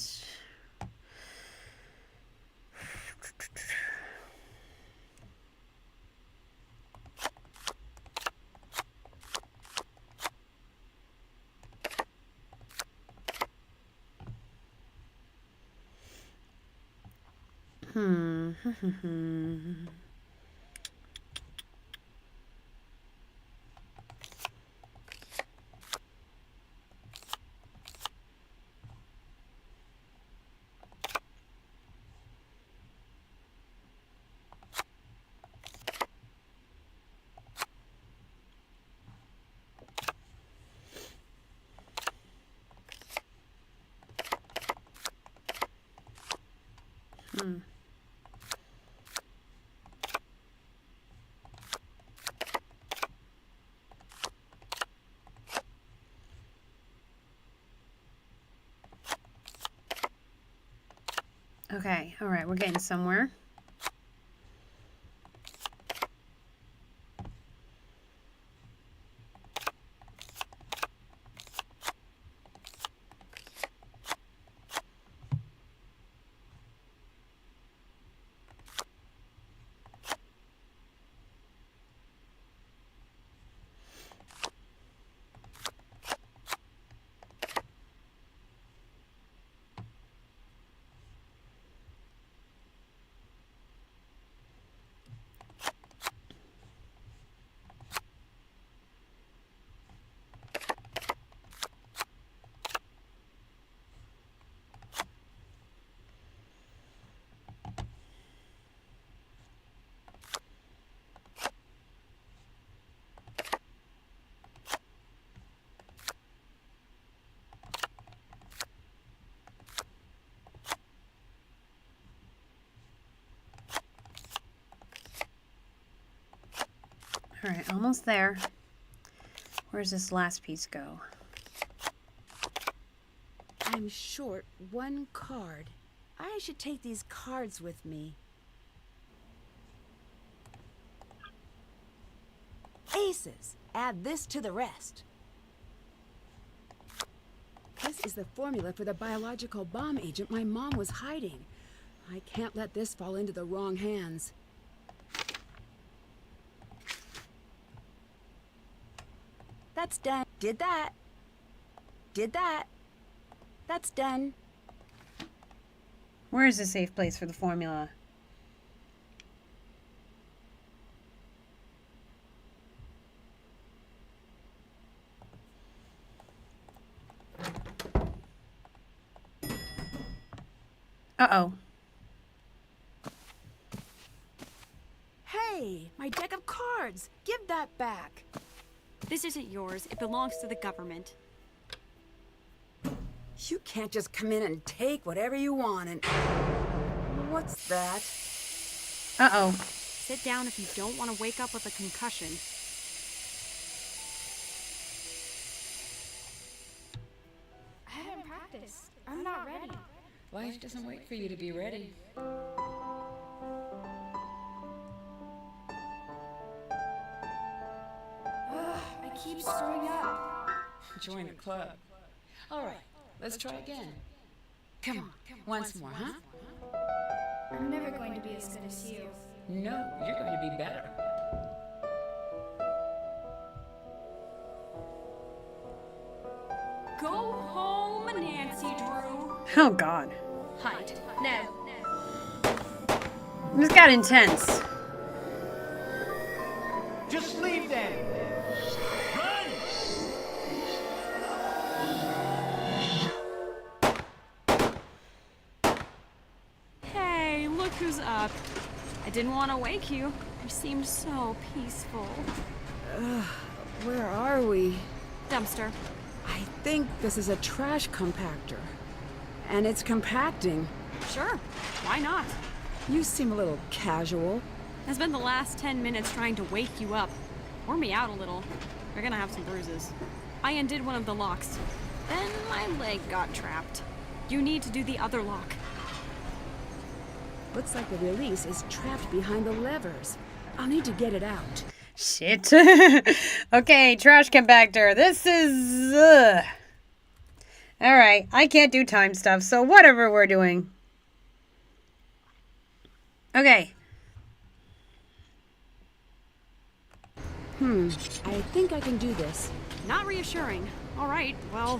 Okay, all right, we're getting somewhere. All right, almost there. Where's this last piece go? I'm short one card. I should take these cards with me. Aces. Add this to the rest. This is the formula for the biological bomb agent my mom was hiding. I can't let this fall into the wrong hands. That's done. Did that. Did that. That's done. Where is the safe place for the formula? Uh-oh. Hey, my deck of cards. Give that back. This isn't yours. It belongs to the government. You can't just come in and take whatever you want and... What's that? Uh-oh. Sit down if you don't want to wake up with a concussion. I haven't practiced. I'm not ready. Life doesn't wait for you to be ready. I keep screwing up. Join a club. All right, let's try again. Come on, once more, huh? I'm never going to be as good as you. No, you're going to be better. Go home, Nancy Drew. Oh, God. Hide. Now. This got intense. Just leave them. Run! Hey, look who's up. I didn't want to wake you. You seemed so peaceful. Where are we? Dumpster. I think this is a trash compactor. And it's compacting. Sure. Why not? You seem a little casual. I spent the last 10 minutes trying to wake you up. Wore me out a little. You're gonna have some bruises. I undid one of the locks. Then my leg got trapped. You need to do the other lock. Looks like the release is trapped behind the levers. I'll need to get it out. Shit. Okay, trash compactor. This is... Alright, I can't do time stuff, so whatever we're doing. Okay. I think I can do this. Not reassuring. All right, well,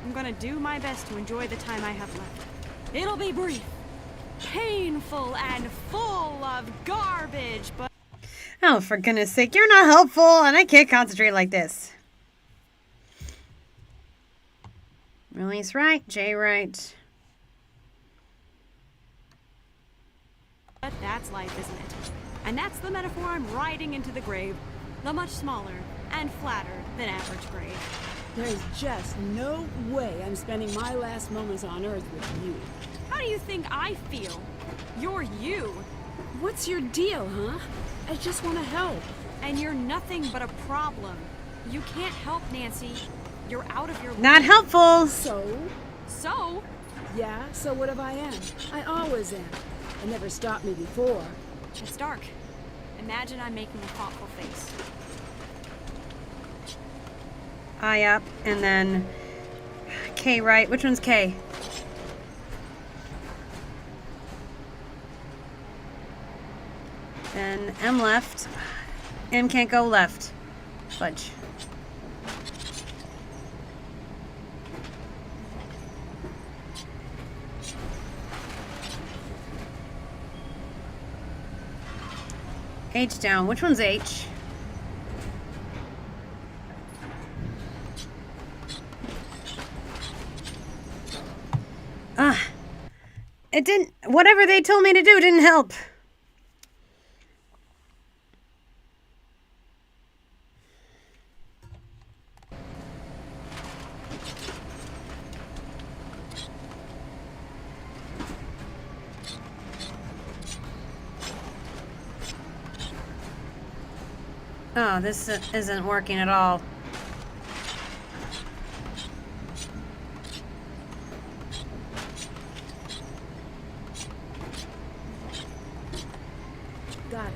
I'm gonna do my best to enjoy the time I have left. It'll be brief, painful, and full of garbage, but... Oh, for goodness sake, you're not helpful, and I can't concentrate like this. Release right, J right. But that's life, isn't it? And that's the metaphor I'm riding into the grave. The much smaller and flatter than average grave. There's just no way I'm spending my last moments on Earth with you. How do you think I feel? You're you. What's your deal, huh? I just want to help. And you're nothing but a problem. You can't help, Nancy. You're out of your Not league. helpful. So? Yeah, so what if I am? I always am. It never stopped me before. It's dark. Imagine I'm making a thoughtful face. I up, and then K right. Which one's K? Then M left. M can't go left. Fudge. H down. Which one's H? It didn't... Whatever they told me to do didn't help. Oh, this isn't working at all. Got it.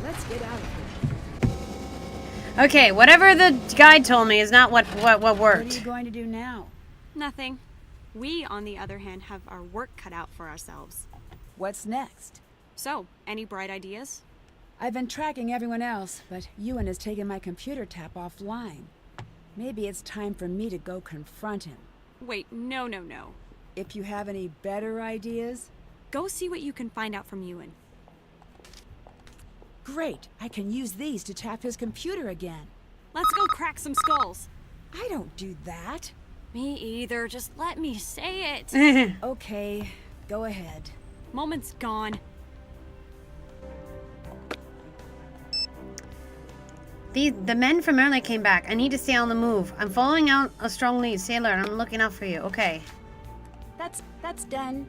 Let's get out of here. Okay, whatever the guide told me is not what worked. What are you going to do now? Nothing. We, on the other hand, have our work cut out for ourselves. What's next? So, any bright ideas? I've been tracking everyone else, but Ewan has taken my computer tap offline. Maybe it's time for me to go confront him. Wait, no. If you have any better ideas? Go see what you can find out from Ewan. Great, I can use these to tap his computer again. Let's go crack some skulls. I don't do that. Me either, just let me say it. Okay, go ahead. Moment's gone. The men from earlier came back. I need to stay on the move. I'm following out a strong lead. Stay alert. I'm looking out for you. Okay. That's done.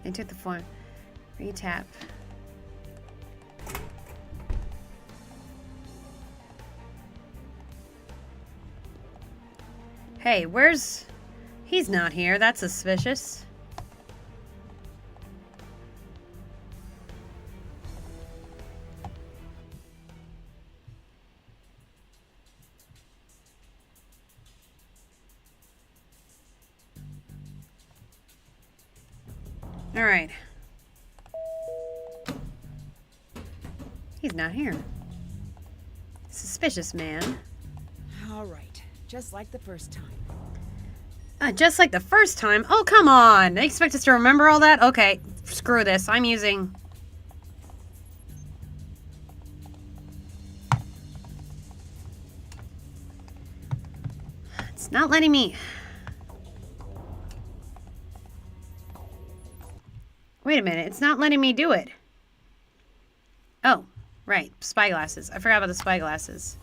They took the phone. Retap. Hey, where's... He's not here. That's suspicious. All right. He's not here. Suspicious man. All right, just like the first time. Just like the first time? Oh, come on. They expect us to remember all that? Okay, screw this. I'm using... It's not letting me... Wait a minute. It's not letting me do it. Oh, right. Spyglasses. I forgot about the spyglasses.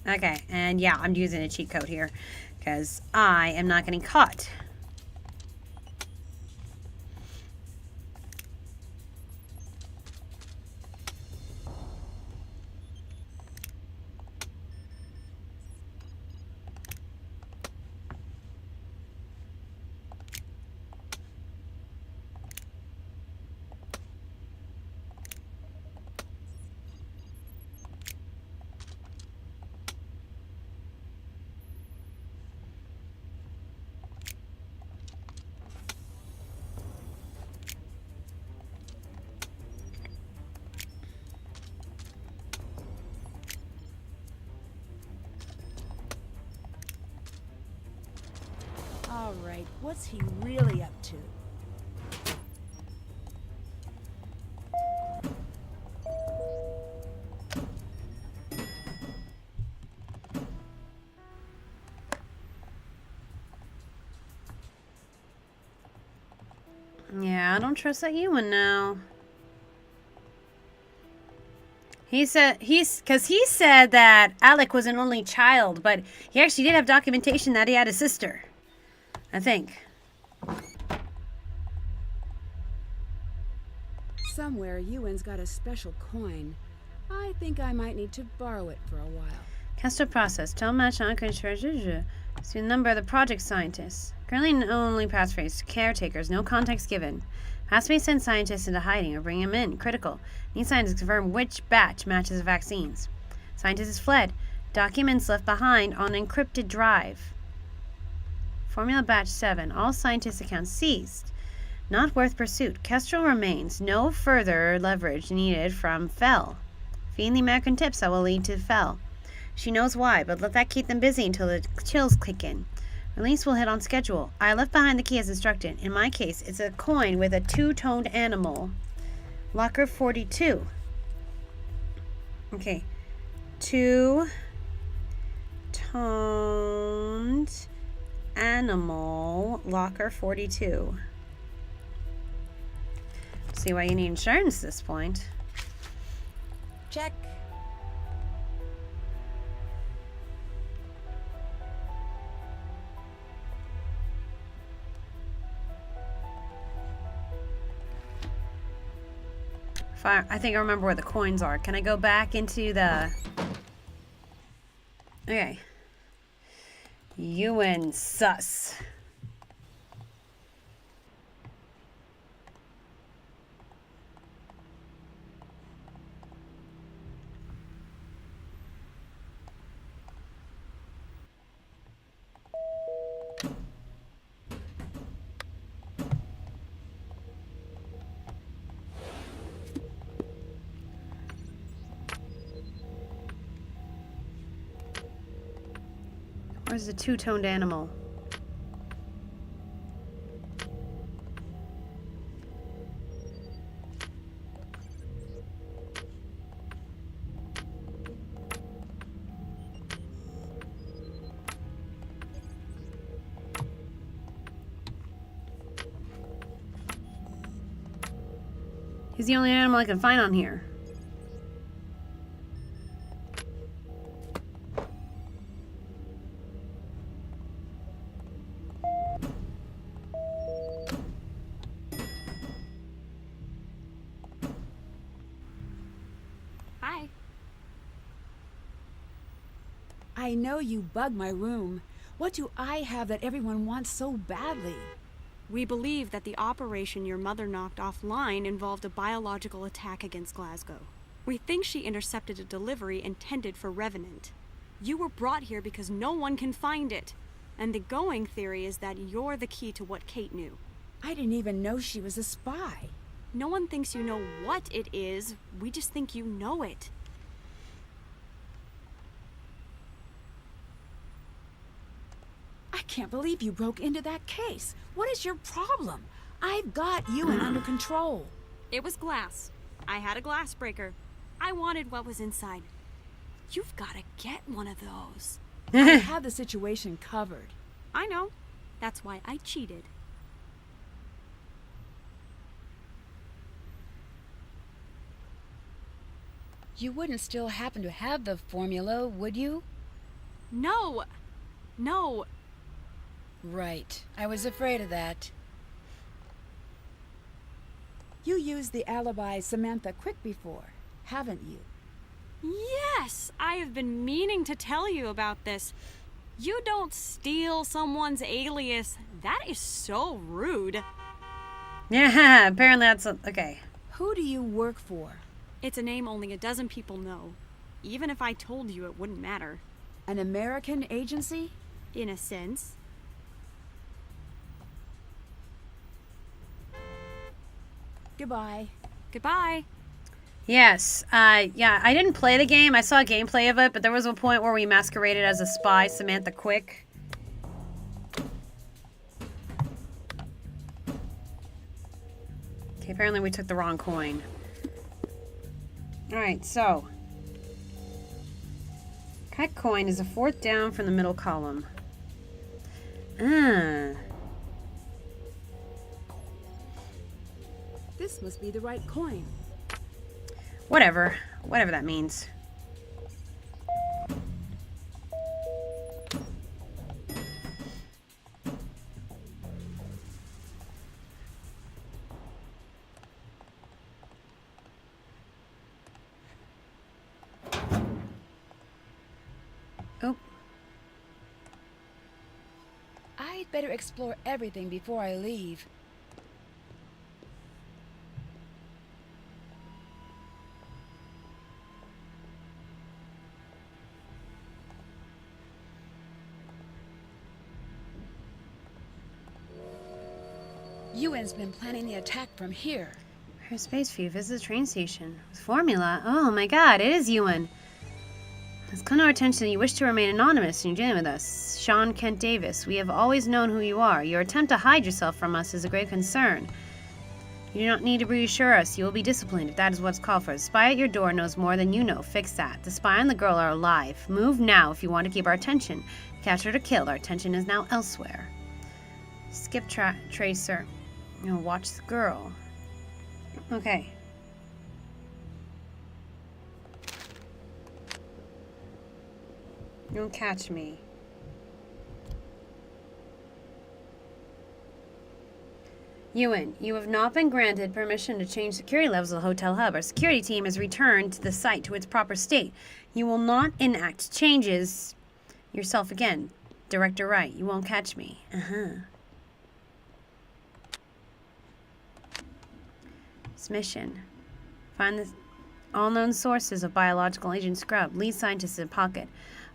Okay, and yeah, I'm using a cheat code here because I am not getting caught. All right, what's he really up to? Yeah, I don't trust that Ewan now. He said he said that Alec was an only child, but he actually did have documentation that he had a sister. I think. Somewhere Ewan's got a special coin. I think I might need to borrow it for a while. Cast a process. Tell match on see the number of the project scientists. Currently only passphrase. Caretakers. No context given. Has to be send scientists into hiding or bring them in. Critical. Need scientists to confirm which batch matches the vaccines. Scientist has fled. Documents left behind on encrypted drive. Formula batch 7. All scientists' accounts seized. Not worth pursuit. Kestrel remains. No further leverage needed from Fell. Feeding the American tips that will lead to Fell. She knows why, but let that keep them busy until the chills kick in. Release will hit on schedule. I left behind the key as instructed. In my case, it's a coin with a two-toned animal. Locker 42. Okay. Two-toned animal. Locker 42. See why you need insurance at this point. Check. I think I remember where the coins are. Can I go back into the... Okay. Ewan sus. Where's the two-toned animal? He's the only animal I can find on here. Hi. I know you bug my room. What do I have that everyone wants so badly? We believe that the operation your mother knocked offline involved a biological attack against Glasgow. We think she intercepted a delivery intended for Revenant. You were brought here because no one can find it. And the going theory is that you're the key to what Kate knew. I didn't even know she was a spy. No one thinks you know what it is. We just think you know it. I can't believe you broke into that case. What is your problem? I've got Ewan under control. It was glass. I had a glass breaker. I wanted what was inside. You've got to get one of those. I have the situation covered. I know. That's why I cheated. You wouldn't still happen to have the formula, would you? No! No! Right. I was afraid of that. You used the alibi Samantha Quick before, haven't you? Yes! I have been meaning to tell you about this. You don't steal someone's alias. That is so rude. Yeah, apparently that's... Okay. Who do you work for? It's a name only a dozen people know. Even if I told you, it wouldn't matter. An American agency? In a sense. Goodbye. Goodbye. Yes. Yeah, I didn't play the game. I saw gameplay of it, but there was a point where we masqueraded as a spy, Samantha Quick. Okay, apparently we took the wrong coin. Alright, so. Cut coin is a fourth down from the middle column. This must be the right coin. Whatever. Whatever that means. Oh. I'd better explore everything before I leave. Ewan's been planning the attack from here. Her space view, visit the train station. With formula. Oh my god, it is Ewan. It's come to our attention that you wish to remain anonymous when you're dealing with us. Sean Kent Davis, we have always known who you are. Your attempt to hide yourself from us is a great concern. You do not need to reassure us. You will be disciplined if that is what's called for. The spy at your door knows more than you know. Fix that. The spy and the girl are alive. Move now if you want to keep our attention. Captured or killed. Our attention is now elsewhere. Skip tracer. You know, watch the girl. Okay. Don't catch me. Ewan, you have not been granted permission to change security levels of the hotel hub. Our security team has returned the site to its proper state. You will not enact changes yourself again. Director Wright, you won't catch me. This mission. Find the all known sources of biological agent Scrub. Lead scientist in pocket.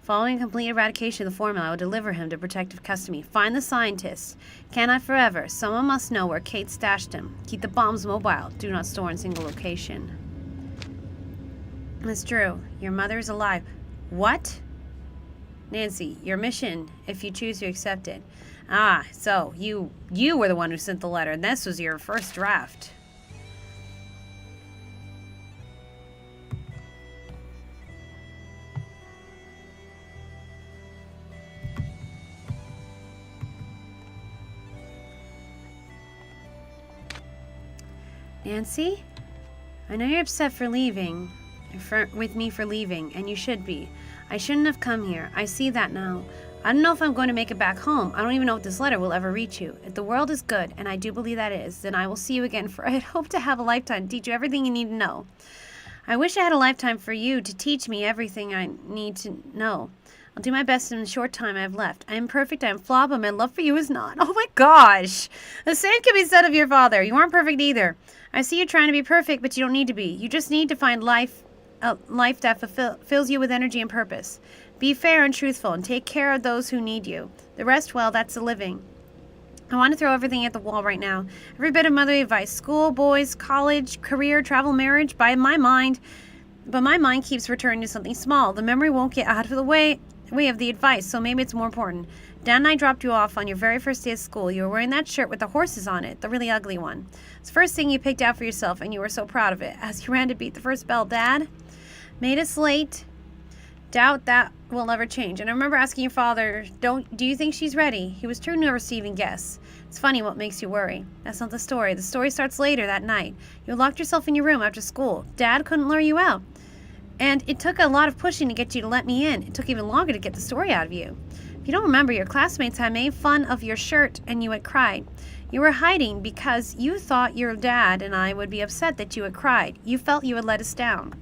Following complete eradication of the formula, I will deliver him to protective custody. Find the scientist. Cannot forever. Someone must know where Kate stashed him. Keep the bombs mobile. Do not store in single location. Miss Drew, your mother is alive. What? Nancy, your mission, if you choose to accept it. Ah, so you were the one who sent the letter, and this was your first draft. Nancy? I know you're upset for leaving, with me for leaving, and you should be. I shouldn't have come here. I see that now. I don't know if I'm going to make it back home. I don't even know if this letter will ever reach you. If the world is good, and I do believe that is, then I will see you again, for I had hoped to have a lifetime to teach you everything you need to know. I wish I had a lifetime for you to teach me everything I need to know. I'll do my best in the short time I have left. I am perfect, I am flawed, but my love for you is not. Oh my gosh! The same can be said of your father. You aren't perfect either. I see you trying to be perfect, but you don't need to be. You just need to find life that fills you with energy and purpose. Be fair and truthful, and take care of those who need you. The rest, well, that's the living. I want to throw everything at the wall right now. Every bit of motherly advice. School, boys, college, career, travel, marriage, by my mind. But my mind keeps returning to something small. The memory won't get out of the way of the advice, so maybe it's more important. Dad and I dropped you off on your very first day of school. You were wearing that shirt with the horses on it, the really ugly one. It's the first thing you picked out for yourself, and you were so proud of it. As you ran to beat the first bell, Dad made us late. Doubt that will ever change. And I remember asking your father, do you think she's ready? He was too nervous to even guess. It's funny what makes you worry. That's not the story. The story starts later that night. You locked yourself in your room after school. Dad couldn't lure you out. And it took a lot of pushing to get you to let me in. It took even longer to get the story out of you. If you don't remember, your classmates had made fun of your shirt and you had cried. You were hiding because you thought your dad and I would be upset that you had cried. You felt you had let us down.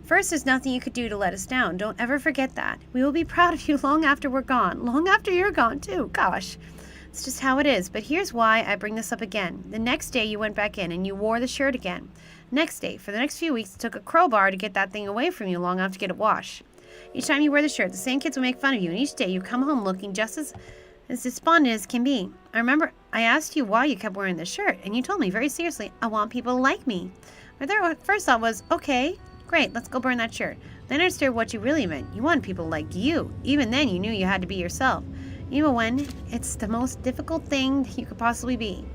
First, there's nothing you could do to let us down. Don't ever forget that. We will be proud of you long after we're gone. Long after you're gone, too. Gosh. It's just how it is. But here's why I bring this up again. The next day, you went back in and you wore the shirt again. Next day, for the next few weeks, it took a crowbar to get that thing away from you long enough to get it washed. Each time you wear the shirt, the same kids will make fun of you, and each day you come home looking just as despondent as can be. I remember I asked you why you kept wearing this shirt, and you told me very seriously, I want people to like me. My first thought was, okay, great, let's go burn that shirt. Then I understood what you really meant. You wanted people to like you. Even then, you knew you had to be yourself, even when it's the most difficult thing you could possibly be.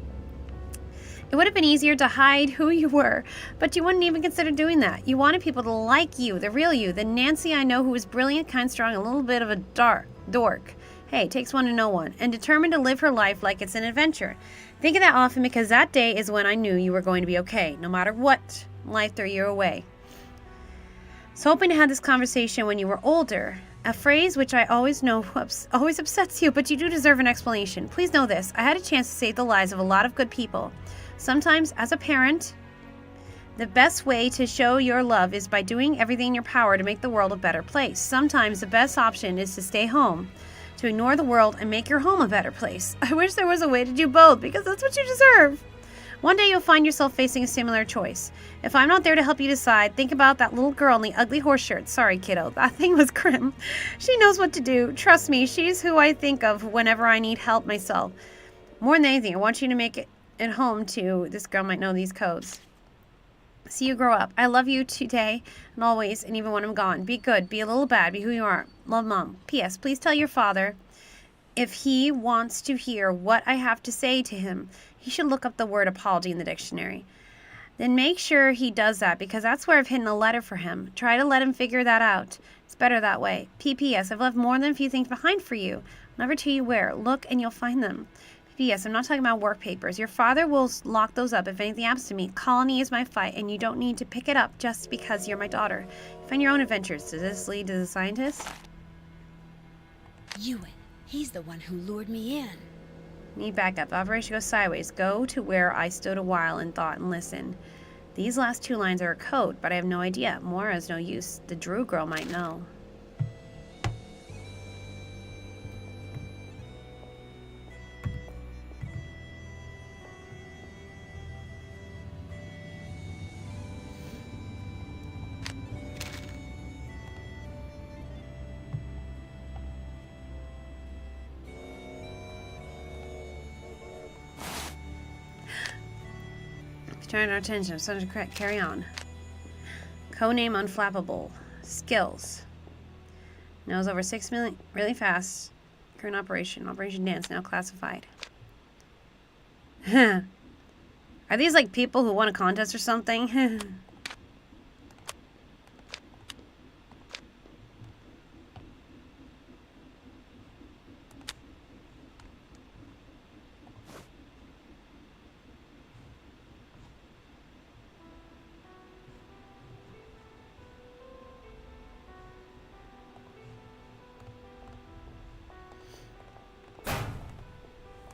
It would have been easier to hide who you were, but you wouldn't even consider doing that. You wanted people to like you, the real you, the Nancy I know who was brilliant, kind, strong, a little bit of a dork. Hey, it takes one to know one, and determined to live her life like it's an adventure. Think of that often because that day is when I knew you were going to be okay, no matter what life threw you away. So hoping to have this conversation when you were older. A phrase which I always know always upsets you, but you do deserve an explanation. Please know this. I had a chance to save the lives of a lot of good people. Sometimes, as a parent, the best way to show your love is by doing everything in your power to make the world a better place. Sometimes the best option is to stay home, to ignore the world and make your home a better place. I wish there was a way to do both because that's what you deserve. One day you'll find yourself facing a similar choice. If I'm not there to help you decide, think about that little girl in the ugly horse shirt. Sorry, kiddo, that thing was grim. She knows what to do. Trust me, she's who I think of whenever I need help myself. More than anything, I want you to make it at home too. This girl might know these codes. See you grow up. I love you today and always, and even when I'm gone. Be good, be a little bad, be who you are. Love, Mom. P.S. Please tell your father if he wants to hear what I have to say to him, he should look up the word apology in the dictionary. Then make sure he does that because that's where I've hidden a letter for him. Try to let him figure that out. It's better that way. P.P.S. I've left more than a few things behind for you. I'll never tell you where. Look and you'll find them. P.S. I'm not talking about work papers. Your father will lock those up if anything happens to me. Colony is my fight, and you don't need to pick it up just because you're my daughter. Find your own adventures. Does this lead to the scientist? Ewan, he's the one who lured me in. Need backup. Operation goes sideways. Go to where I stood a while and thought and listened. These last 2 lines are a code, but I have no idea. More is no use. The Drew girl might know. Trying our attention. I'm starting to correct. Carry on. Codename Unflappable. Skills. Knows over 6 million. Really fast. Current operation. Operation Dance. Now classified. Are these like people who won a contest or something?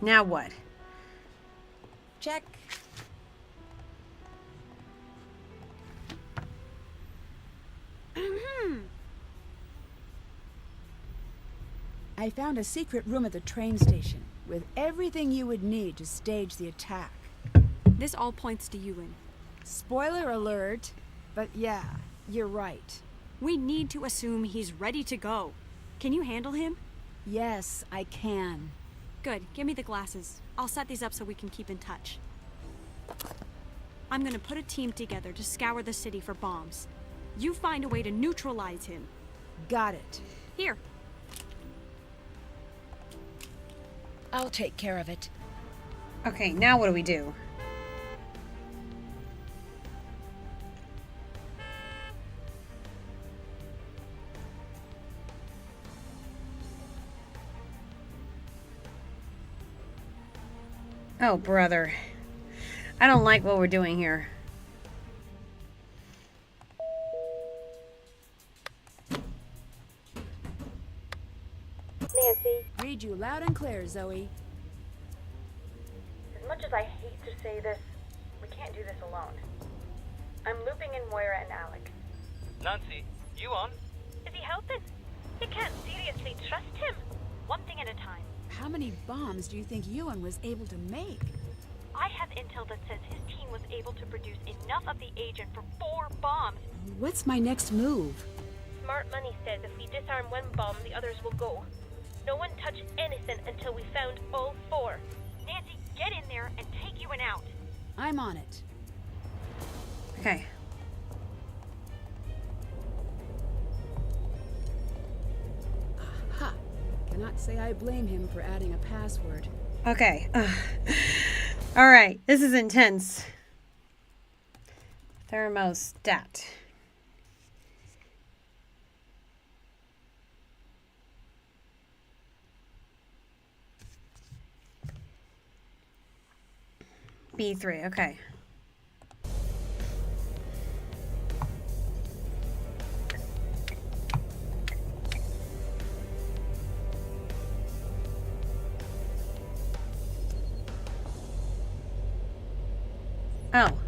Now what? Check. I found a secret room at the train station with everything you would need to stage the attack. This all points to Ewan. Spoiler alert, but yeah, you're right. We need to assume he's ready to go. Can you handle him? Yes, I can. Good. Give me the glasses. I'll set these up so we can keep in touch. I'm gonna put a team together to scour the city for bombs. You find a way to neutralize him. Got it. Here. I'll take care of it. Okay, now what do we do? Oh, brother. I don't like what we're doing here. Nancy. Read you loud and clear, Zoe. As much as I hate to say this, we can't do this alone. I'm looping in Moira and Alec. Nancy, you on? Is he helping? You can't seriously trust him. One thing at a time. How many bombs do you think Ewan was able to make? I have intel that says his team was able to produce enough of the agent for 4 bombs. What's my next move? Smart Money says if we disarm one bomb, the others will go. No one touch anything until we found all 4. Nancy, get in there and take Ewan out. I'm on it. Okay. Aha! Cannot say I blame him for adding a password. Okay. All right. This is intense. Thermostat. B3. Okay. Oh.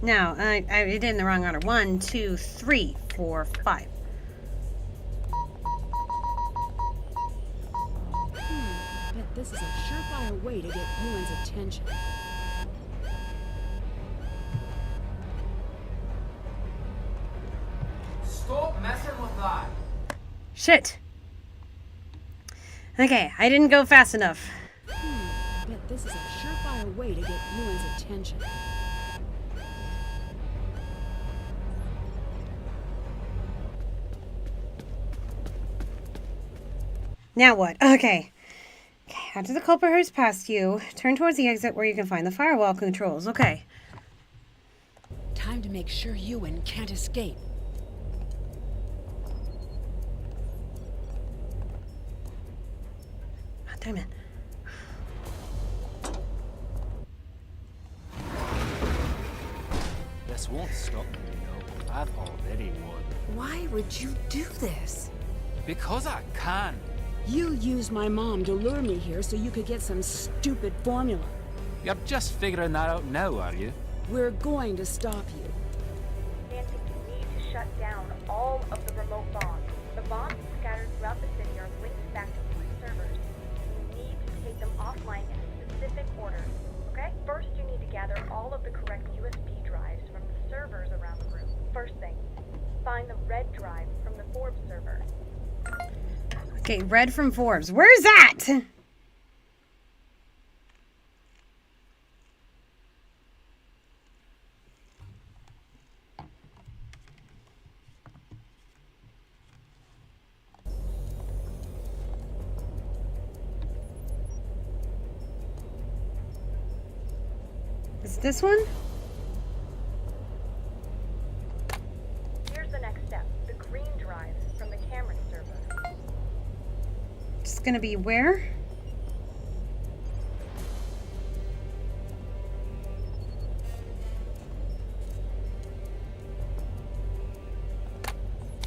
No, I did it in the wrong order. 1, 2, 3, 4, 5. Bet this is a surefire way to get Ewan's attention. Stop messing with that. Shit. Okay, I didn't go fast enough. Bet this is a surefire way to get Ewan's attention. Now what? Okay. After the culprit hurries past you, turn towards the exit where you can find the firewall controls. Okay. Time to make sure Ewan can't escape. Oh, damn it. This won't stop me, no. I've already won. Why would you do this? Because I can. You used my mom to lure me here so you could get some stupid formula. You're just figuring that out now, are you? We're going to stop you. Nancy, you need to shut down all of the remote bombs. The bombs scattered throughout the city are linked back to 3 servers. You need to take them offline in a specific order, okay? First, you need to gather all of the correct USB drives from the servers around the room. First thing, find the red drive from the Forbes server. Okay, red from Forbes. Where's that? Is this one? Here's the next step, the green drive from the Cameron server. It's gonna be where?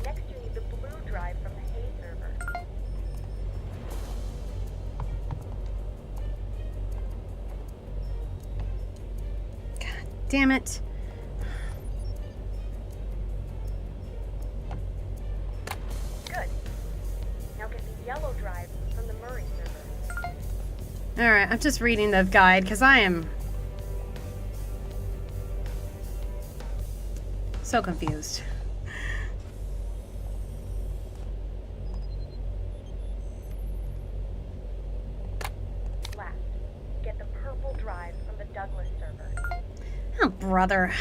Next, you need the blue drive from the Hay server. Damn it. Good. Now get the yellow drive from the Murray server. Alright, I'm just reading the guide because I am so confused. Last, get the purple drive from the Douglas server. Oh, brother.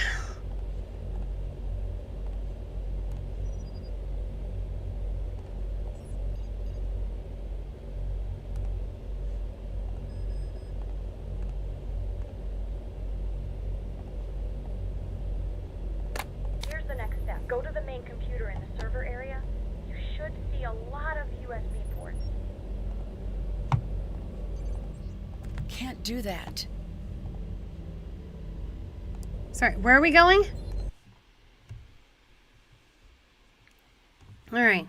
Here's the next step. Go to the main computer in the server area. You should see a lot of USB ports. Can't do that. Sorry, where are we going? Alright.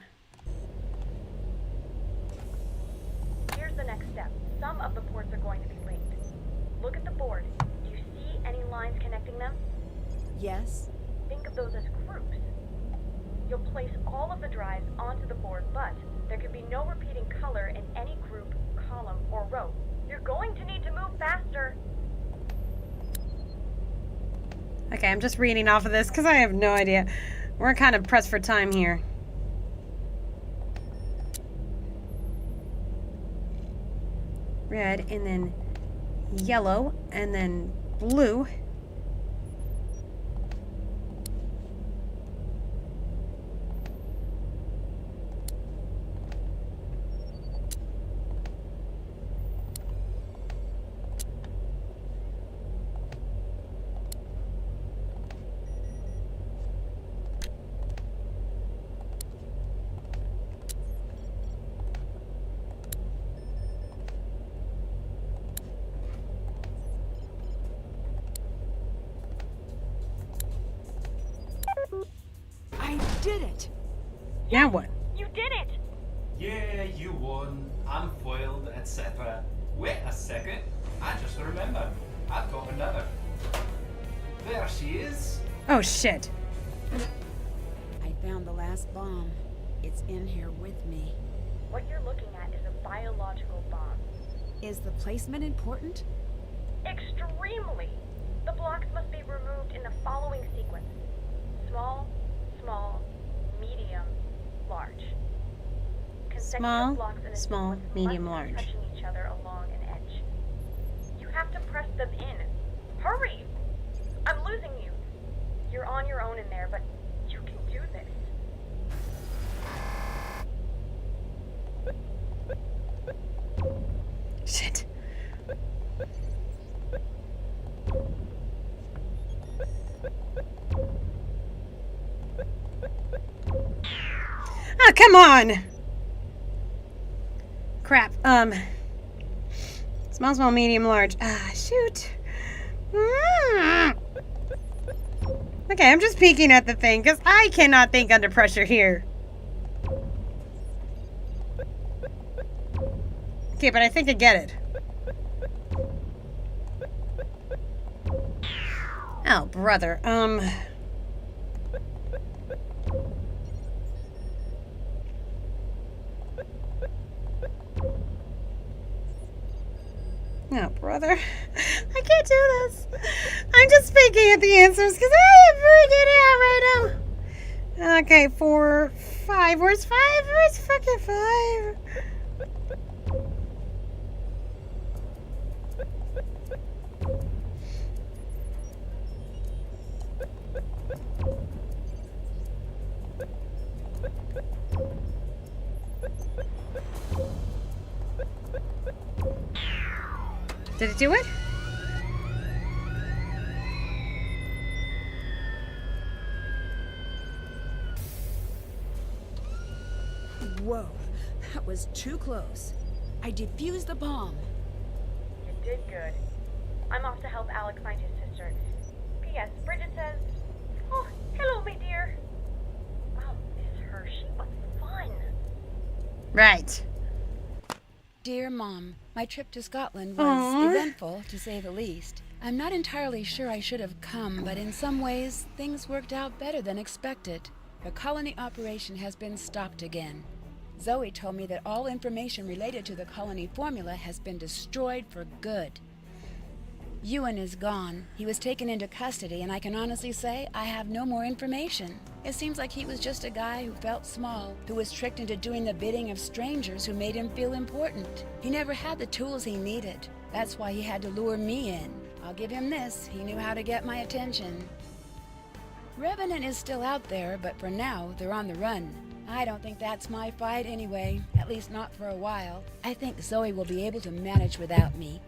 Here's the next step. Some of the ports are going to be linked. Look at the board. Do you see any lines connecting them? Yes? Think of those as groups. You'll place all of the drives onto the board, but there can be no repeating color in any group, column, or row. You're going to need to move faster. Okay, I'm just reading off of this because I have no idea. We're kind of pressed for time here. Red, and then yellow, and then blue. I did it! Now what? You did it! Yeah, you won. I'm foiled, etc. Wait a second. I just remembered. I've got another. There she is. Oh, shit. I found the last bomb. It's in here with me. What you're looking at is a biological bomb. Is the placement important? Extremely! The blocks must be removed in the following sequence. Small, small, medium, large. Consecutive Small, blocks in a small, sequence medium, must be large. touching each other along an edge. You have to press them in. Hurry! I'm losing you. You're on your own in there, but you can do this. Shit. Oh, come on! Crap. Small, medium, large. Ah, shoot. Okay, I'm just peeking at the thing, because I cannot think under pressure here. Okay, but I think I get it. Oh, brother. No, brother. I can't do this. I'm just speaking at the answers because I am freaking out right now. Okay, 4, 5. Where's 5? Where's fucking 5? Did it do it? Whoa, that was too close. I defused the bomb. You did good. I'm off to help Alec find his sister. P.S. Bridget says, "Oh, hello, my dear." I'll miss her. She was fun. Right. Dear Mom, my trip to Scotland was Aww. eventful, to say the least. I'm not entirely sure I should have come, but in some ways, things worked out better than expected. The colony operation has been stopped again. Zoe told me that all information related to the colony formula has been destroyed for good. Ewan is gone. He was taken into custody, and I can honestly say I have no more information. It seems like he was just a guy who felt small, who was tricked into doing the bidding of strangers who made him feel important. He never had the tools he needed. That's why he had to lure me in. I'll give him this. He knew how to get my attention. Revenant is still out there, but for now, they're on the run. I don't think that's my fight anyway, at least not for a while. I think Zoe will be able to manage without me.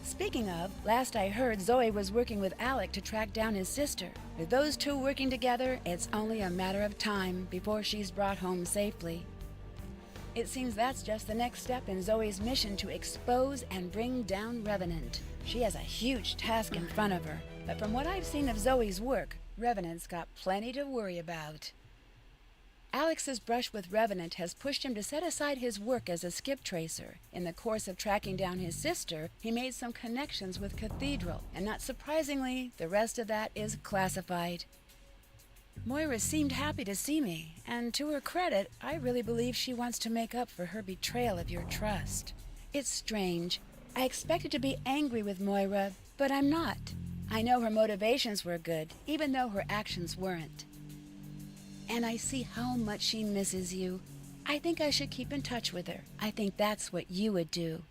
Speaking of, last I heard Zoe was working with Alec to track down his sister. With those two working together, it's only a matter of time before she's brought home safely. It seems that's just the next step in Zoe's mission to expose and bring down Revenant. She has a huge task in front of her, but from what I've seen of Zoe's work, Revenant's got plenty to worry about. Alex's brush with Revenant has pushed him to set aside his work as a skip tracer. In the course of tracking down his sister, he made some connections with Cathedral, and not surprisingly, the rest of that is classified. Moira seemed happy to see me, and to her credit, I really believe she wants to make up for her betrayal of your trust. It's strange. I expected to be angry with Moira, but I'm not. I know her motivations were good, even though her actions weren't. And I see how much she misses you. I think I should keep in touch with her. I think that's what you would do.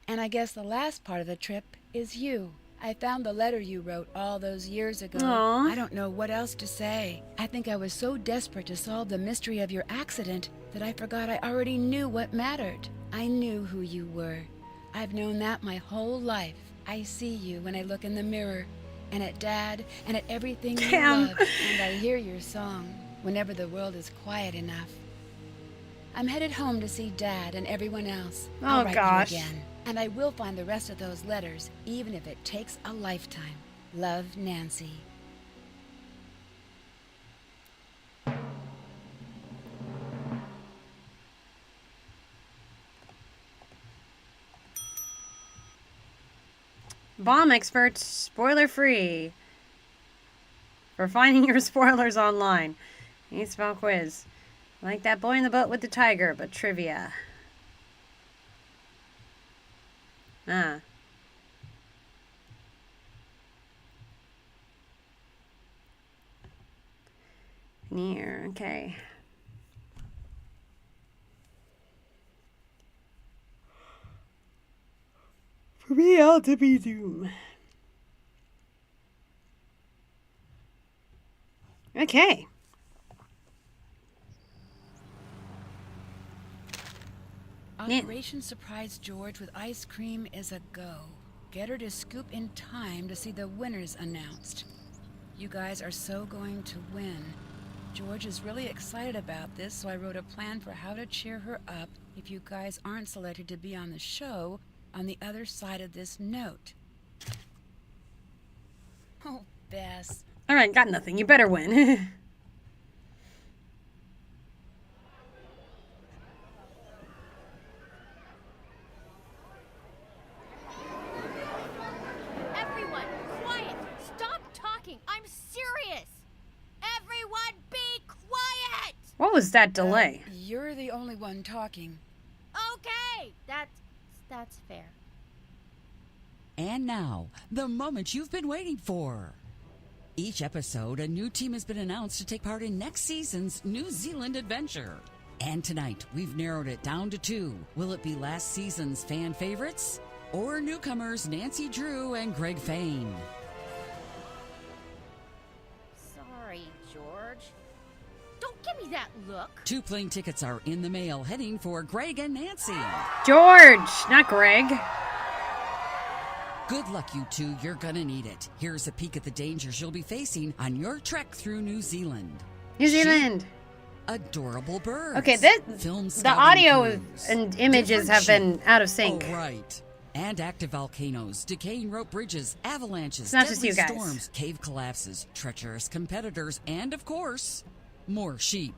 And I guess the last part of the trip is you. I found the letter you wrote all those years ago. Aww. I don't know what else to say. I think I was so desperate to solve the mystery of your accident that I forgot I already knew what mattered. I knew who you were. I've known that my whole life. I see you when I look in the mirror, and at Dad, and at everything you love, and I hear your song whenever the world is quiet enough. I'm headed home to see Dad and everyone else. I'll write gosh. you again, and I will find the rest of those letters, even if it takes a lifetime. Love, Nancy. Bomb expert, spoiler free. For finding your spoilers online. Need spell quiz. Like that boy in the boat with the tiger, but trivia. Ah. Near, okay. For me, all to be doom. Okay. Operation Surprise George with ice cream is a go. Get her to scoop in time to see the winners announced. You guys are so going to win. George is really excited about this, so I wrote a plan for how to cheer her up if you guys aren't selected to be on the show on the other side of this note. Oh, Bess. All right, got nothing. You better win. serious! Everyone be quiet! What was that delay? You're the only one talking. Okay, that's fair. And now, the moment you've been waiting for. Each episode, a new team has been announced to take part in next season's New Zealand adventure. And tonight, we've narrowed it down to 2. Will it be last season's fan favorites? Or newcomers Nancy Drew and Greg Fain? Sorry, George. Don't give me that look. 2 plane tickets are in the mail heading for Greg and Nancy. George, not Greg. Good luck, you 2. You're gonna need it. Here's a peek at the dangers you'll be facing on your trek through New Zealand. New Zealand. Adorable birds. Okay, Film the audio crews, and images have been out of sync. Oh, right. And active volcanoes, decaying rope bridges, avalanches, It's not just deadly you guys. storms, cave collapses, treacherous competitors, and of course, more sheep.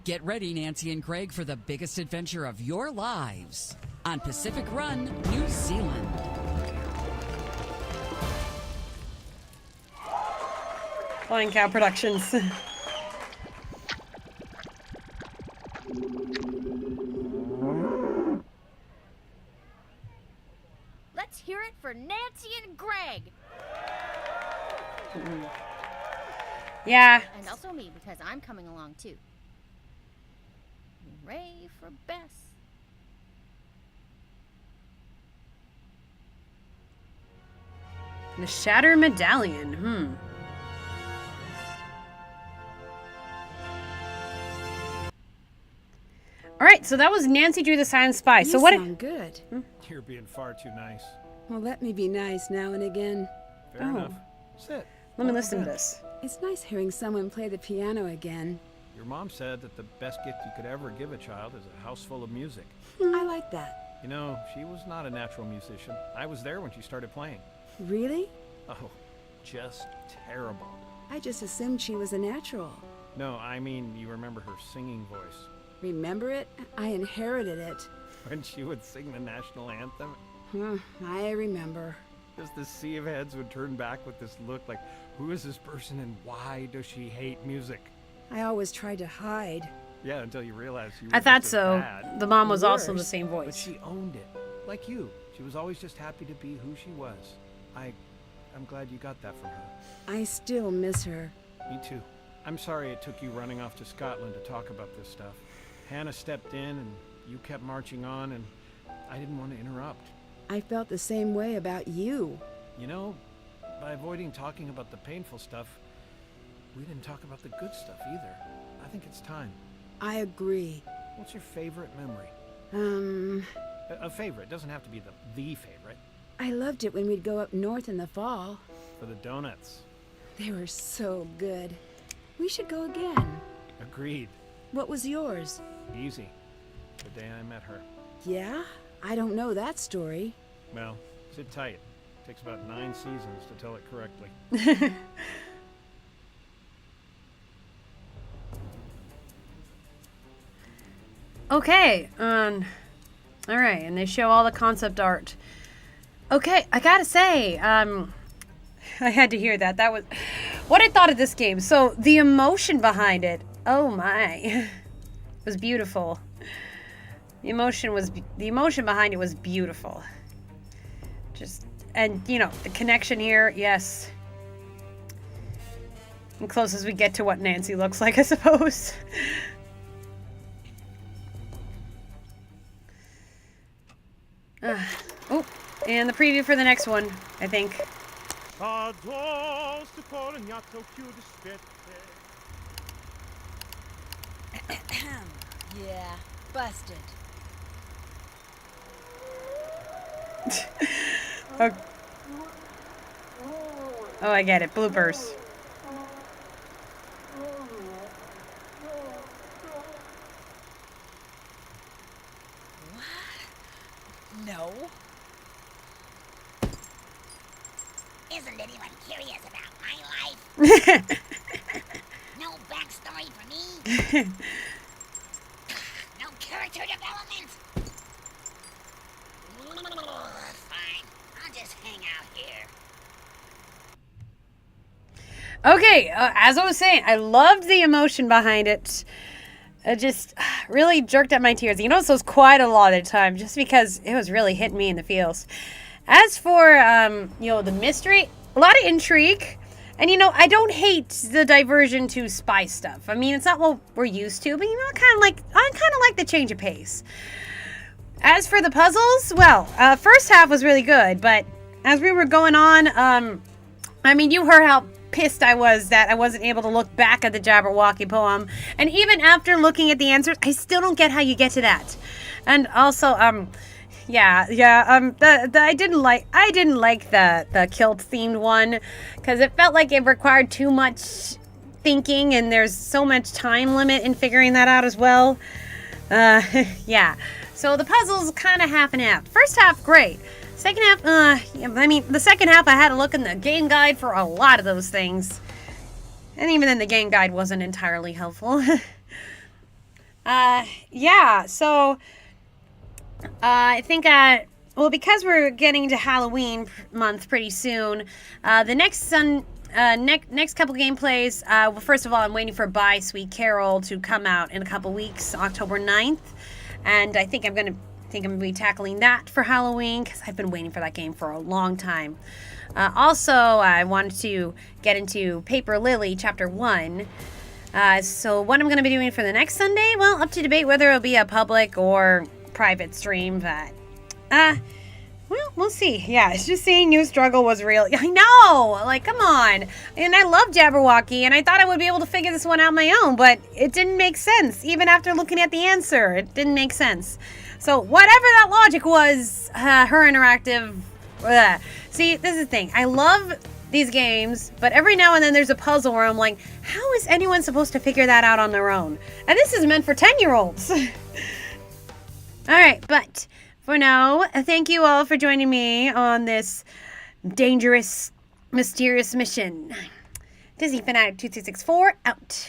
Get ready, Nancy and Greg, for the biggest adventure of your lives on Pacific Run, New Zealand. Flying Cow Productions. Let's hear it for Nancy and Greg. Yeah. And also me, because I'm coming along too. Hooray for Bess. The Shatter Medallion. All right, so that was Nancy Drew the Silent Spy. So You what? sound good. You're being far too nice. Well, let me be nice now and again. Fair enough. Sit. Let me listen to this. It's nice hearing someone play the piano again. Your mom said that the best gift you could ever give a child is a house full of music. I like that. You know, she was not a natural musician. I was there when she started playing. Really? Oh, just terrible. I just assumed she was a natural. No, I mean, you remember her singing voice. Remember it? I inherited it. When she would sing the national anthem, I remember. just the sea of heads would turn back with this look like, who is this person and why does she hate music? I always tried to hide. Yeah, until you realized you were I thought just as so. bad. The mom was also the Worse. same But voice. she owned it, like you. She was always just happy to be who she was. I'm glad you got that from her. I still miss her. Me too. I'm sorry it took you running off to Scotland to talk about this stuff. Hannah stepped in and you kept marching on and I didn't want to interrupt. I felt the same way about you. You know, by avoiding talking about the painful stuff, we didn't talk about the good stuff either. I think it's time. I agree. What's your favorite memory? A favorite. Doesn't have to be the favorite. I loved it when we'd go up north in the fall. For the donuts. They were so good. We should go again. Agreed. What was yours? Easy. The day I met her. Yeah? I don't know that story. Well, sit tight. Takes about 9 seasons to tell it correctly. Okay. All right, and they show all the concept art. Okay, I gotta say, I had to hear that. That was what I thought of this game. So the emotion behind it, oh my, was beautiful. The emotion behind it was beautiful. And you know, the connection here, yes. And close as we get to what Nancy looks like, I suppose. Oh, and the preview for the next one, I think. Yeah, busted. Oh. Oh, I get it. Bloopers. No. Isn't anyone curious about my life? No backstory for me? No character development? Fine, I'll just hang out here. Okay, as I was saying, I loved the emotion behind it. It just really jerked at my tears. You know, so it was quite a lot of time just because it was really hitting me in the feels. As for, the mystery, a lot of intrigue. And, I don't hate the diversion to spy stuff. I mean, it's not what we're used to, but, I kind of like the change of pace. As for the puzzles, well, first half was really good, but as we were going on, you heard how pissed I was that I wasn't able to look back at the Jabberwocky poem. And even after looking at the answers, I still don't get how you get to that. And also, I didn't like the kilt themed one because it felt like it required too much thinking, and there's so much time limit in figuring that out as well. Yeah. So the puzzles kind of half and half. First half, great. Second half, the second half I had to look in the game guide for a lot of those things. And even then the game guide wasn't entirely helpful. So I think, because we're getting to Halloween month pretty soon, the next couple gameplays, first of all, I'm waiting for Bye Sweet Carol to come out in a couple weeks, October 9th. And I think I'm going to be tackling that for Halloween because I've been waiting for that game for a long time. Also, I wanted to get into Paper Lily Chapter 1. So what I'm going to be doing for the next Sunday, well, up to debate whether it'll be a public or private stream, but we'll see. Yeah, it's just saying New Struggle was real. I know! Like, come on. And I love Jabberwocky, and I thought I would be able to figure this one out on my own, but it didn't make sense. Even after looking at the answer, it didn't make sense. So whatever that logic was, her interactive... See, this is the thing. I love these games, but every now and then there's a puzzle where I'm like, how is anyone supposed to figure that out on their own? And this is meant for 10-year-olds. Alright, but for now, thank you all for joining me on this dangerous, mysterious mission. Disney Fanatic 2364 out.